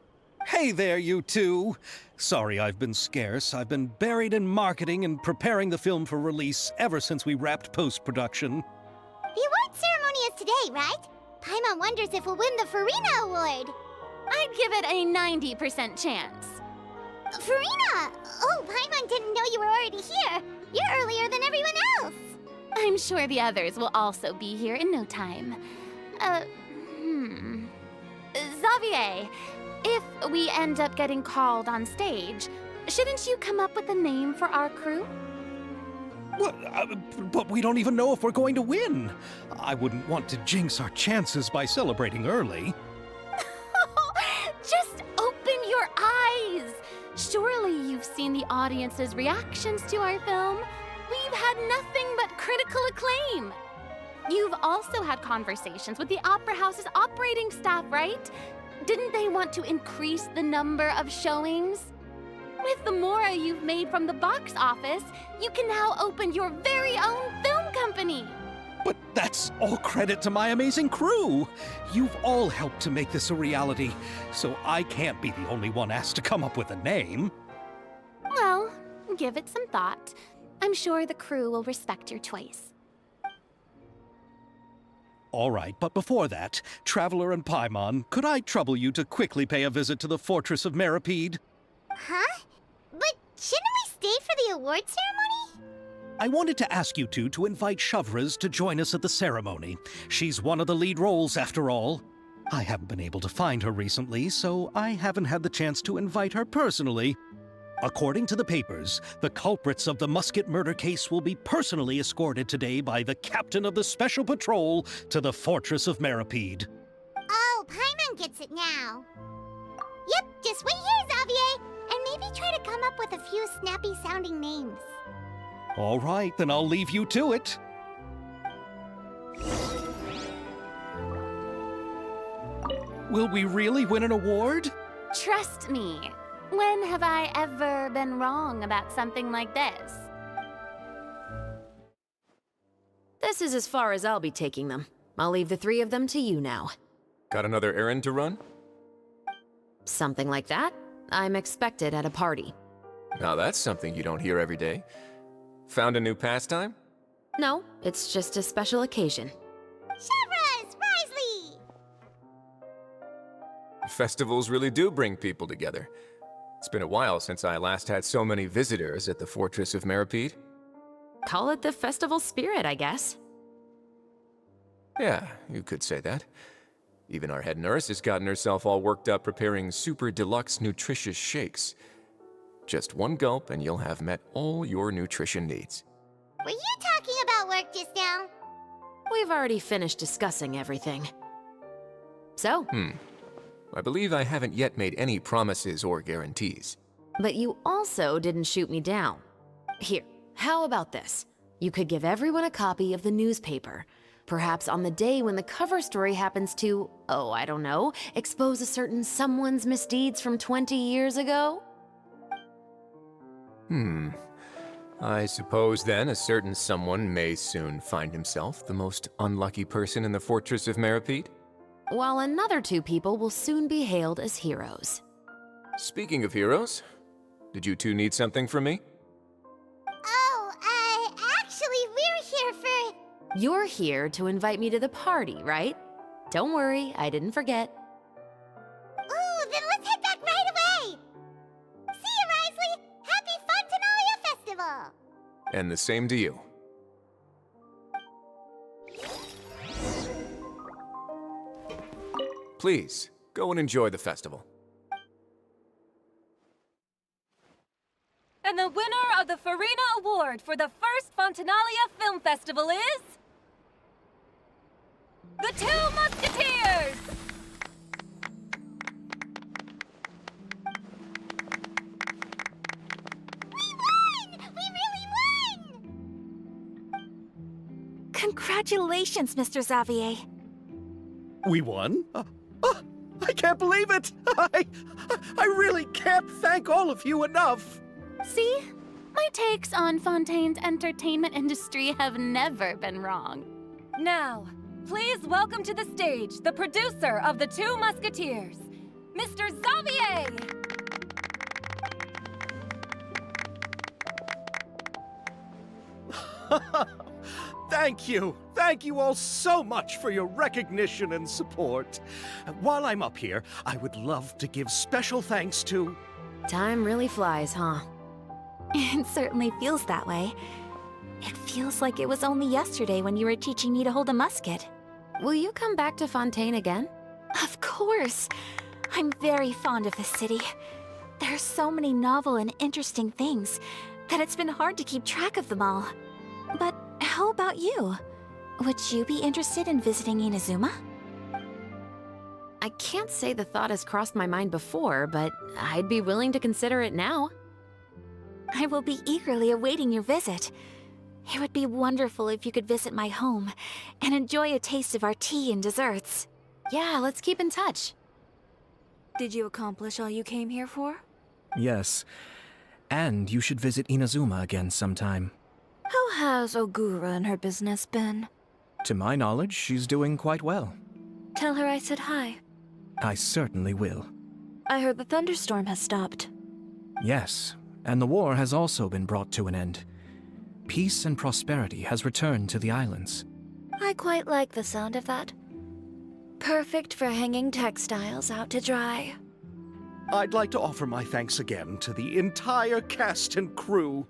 Hey there, you two. Sorry I've been scarce. I've been buried in marketing and preparing the film for release ever since we wrapped post-production. The award ceremony is today, right? Paimon wonders if we'll win the Farina Award. I'd give it a 90% chance. Farina! Oh, Paimon didn't know you were already here. You're earlier than everyone else. I'm sure the others will also be here in no time. Xavier, if we end up getting called on stage, shouldn't you come up with a name for our crew? What? But we don't even know if we're going to win. I wouldn't want to jinx our chances by celebrating early. Just open your eyes! Surely you've seen the audience's reactions to our film. We've had nothing but critical acclaim. You've also had conversations with the Opera House's operating staff, right? Didn't they want to increase the number of showings? With the mora you've made from the box office, you can now open your very own film company. But that's all credit to my amazing crew. You've all helped to make this a reality, so I can't be the only one asked to come up with a name. Well, give it some thought. I'm sure the crew will respect your choice. All right, but before that, Traveler and Paimon, could I trouble you to quickly pay a visit to the Fortress of Meripede? Huh? But shouldn't we stay for the award ceremony? I wanted to ask you two to invite Shavraz to join us at the ceremony. She's one of the lead roles, after all. I haven't been able to find her recently, so I haven't had the chance to invite her personally. According to the papers, the culprits of the Musket murder case will be personally escorted today by the captain of the Special Patrol to the Fortress of Meripede. Oh, Paimon gets it now. Yep, just wait here, Xavier, and maybe try to come up with a few snappy-sounding names. All right, then I'll leave you to it. Will we really win an award? Trust me. When have I ever been wrong about something like this? This is as far as I'll be taking them. I'll leave the three of them to you now. Got another errand to run? Something like that. I'm expected at a party. Now that's something you don't hear every day. Found a new pastime? No, it's just a special occasion. Shavraz! Risley! Festivals really do bring people together. It's been a while since I last had so many visitors at the Fortress of Meripede. Call it the festival spirit, I guess. Yeah, you could say that. Even our head nurse has gotten herself all worked up preparing super deluxe nutritious shakes. Just one gulp and you'll have met all your nutrition needs. Were you talking about work just now? We've already finished discussing everything. So? I believe I haven't yet made any promises or guarantees. But you also didn't shoot me down. Here, how about this? You could give everyone a copy of the newspaper. Perhaps on the day when the cover story happens to, oh, I don't know, expose a certain someone's misdeeds from 20 years ago? I suppose then a certain someone may soon find himself the most unlucky person in the Fortress of Meripede? While another two people will soon be hailed as heroes. Speaking of heroes, did you two need something from me? Oh, actually, we're here for... You're here to invite me to the party, right? Don't worry, I didn't forget. Ooh, then let's head back right away! See you, Risley! Happy Fontanalia Festival! And the same to you. Please, go and enjoy the festival. And the winner of the Farina Award for the first Fontanalia Film Festival is... The Two Musketeers! Congratulations, Mr. Xavier. We won? I can't believe it! I really can't thank all of you enough! See? My takes on Fontaine's entertainment industry have never been wrong. Now, please welcome to the stage the producer of The Two Musketeers, Mr. Xavier! Thank you! Thank you all so much for your recognition and support. While I'm up here, I would love to give special thanks to... Time really flies, huh? It certainly feels that way. It feels like it was only yesterday when you were teaching me to hold a musket. Will you come back to Fontaine again? Of course! I'm very fond of this city. There are so many novel and interesting things that it's been hard to keep track of them all. But how about you? Would you be interested in visiting Inazuma? I can't say the thought has crossed my mind before, but I'd be willing to consider it now. I will be eagerly awaiting your visit. It would be wonderful if you could visit my home and enjoy a taste of our tea and desserts. Yeah, let's keep in touch. Did you accomplish all you came here for? Yes. And you should visit Inazuma again sometime. How has Ogura and her business been? To my knowledge, she's doing quite well. Tell her I said hi. I certainly will. I heard the thunderstorm has stopped. Yes, and the war has also been brought to an end. Peace and prosperity has returned to the islands. I quite like the sound of that. Perfect for hanging textiles out to dry. I'd like to offer my thanks again to the entire cast and crew.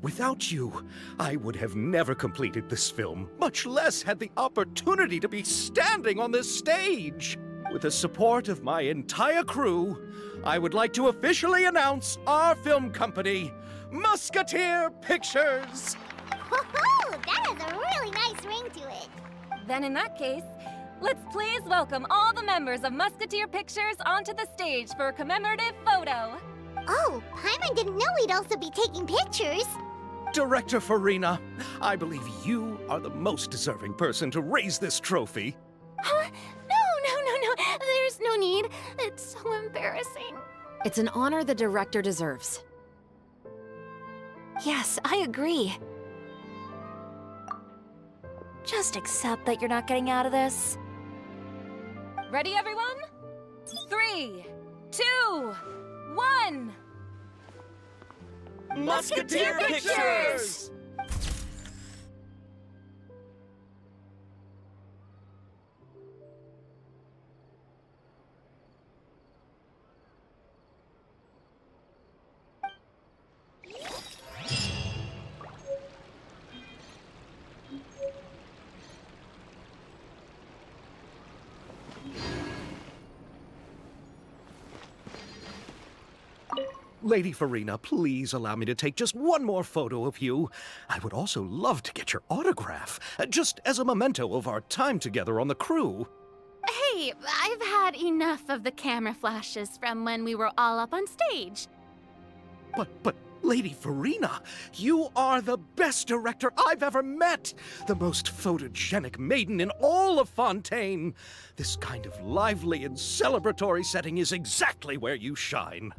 Without you, I would have never completed this film, much less had the opportunity to be standing on this stage. With the support of my entire crew, I would like to officially announce our film company, Musketeer Pictures! Woohoo! That has a really nice ring to it. Then in that case, let's please welcome all the members of Musketeer Pictures onto the stage for a commemorative photo. Oh, Paimon didn't know we'd also be taking pictures. Director Farina, I believe you are the most deserving person to raise this trophy. Huh? No. There's no need. It's so embarrassing. It's an honor the director deserves. Yes, I agree. Just accept that you're not getting out of this. Ready, everyone? 3, 2, 1! Musketeer Pictures! Lady Farina, please allow me to take just one more photo of you. I would also love to get your autograph, just as a memento of our time together on the crew. Hey, I've had enough of the camera flashes from when we were all up on stage. But, Lady Farina, you are the best director I've ever met! The most photogenic maiden in all of Fontaine! This kind of lively and celebratory setting is exactly where you shine.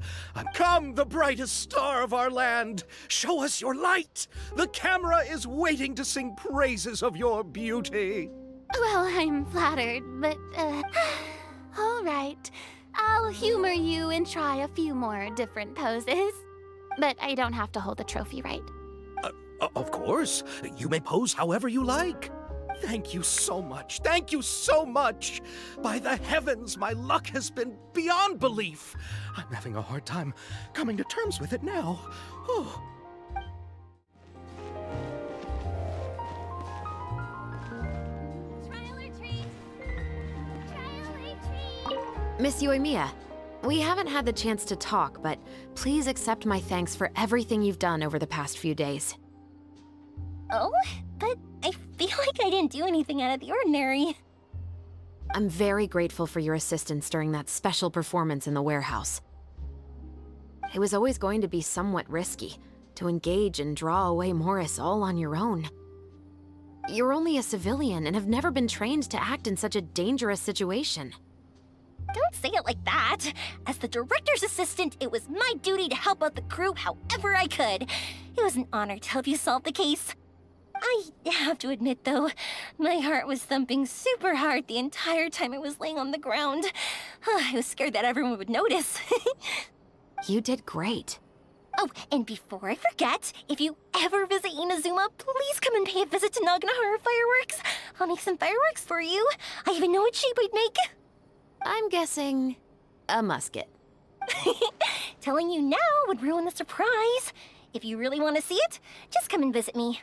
Come, the brightest star of our land! Show us your light! The camera is waiting to sing praises of your beauty! Well, I'm flattered, but, all right. I'll humor you and try a few more different poses. But I don't have to hold the trophy, right? Of course. You may pose however you like. Thank you so much. Thank you so much. By the heavens, my luck has been beyond belief. I'm having a hard time coming to terms with it now. Oh. Miss Yoimiya, we haven't had the chance to talk, but please accept my thanks for everything you've done over the past few days. Oh, but I feel like I didn't do anything out of the ordinary. I'm very grateful for your assistance during that special performance in the warehouse. It was always going to be somewhat risky to engage and draw away Morris all on your own. You're only a civilian and have never been trained to act in such a dangerous situation. Don't say it like that. As the director's assistant, it was my duty to help out the crew however I could. It was an honor to help you solve the case. I have to admit, though, my heart was thumping super hard the entire time I was laying on the ground. I was scared that everyone would notice. You did great. Oh, and before I forget, if you ever visit Inazuma, please come and pay a visit to Naganohara Fireworks. I'll make some fireworks for you. I even know what shape I'd make. I'm guessing a musket. Telling you now would ruin the surprise. If you really want to see it, just come and visit me.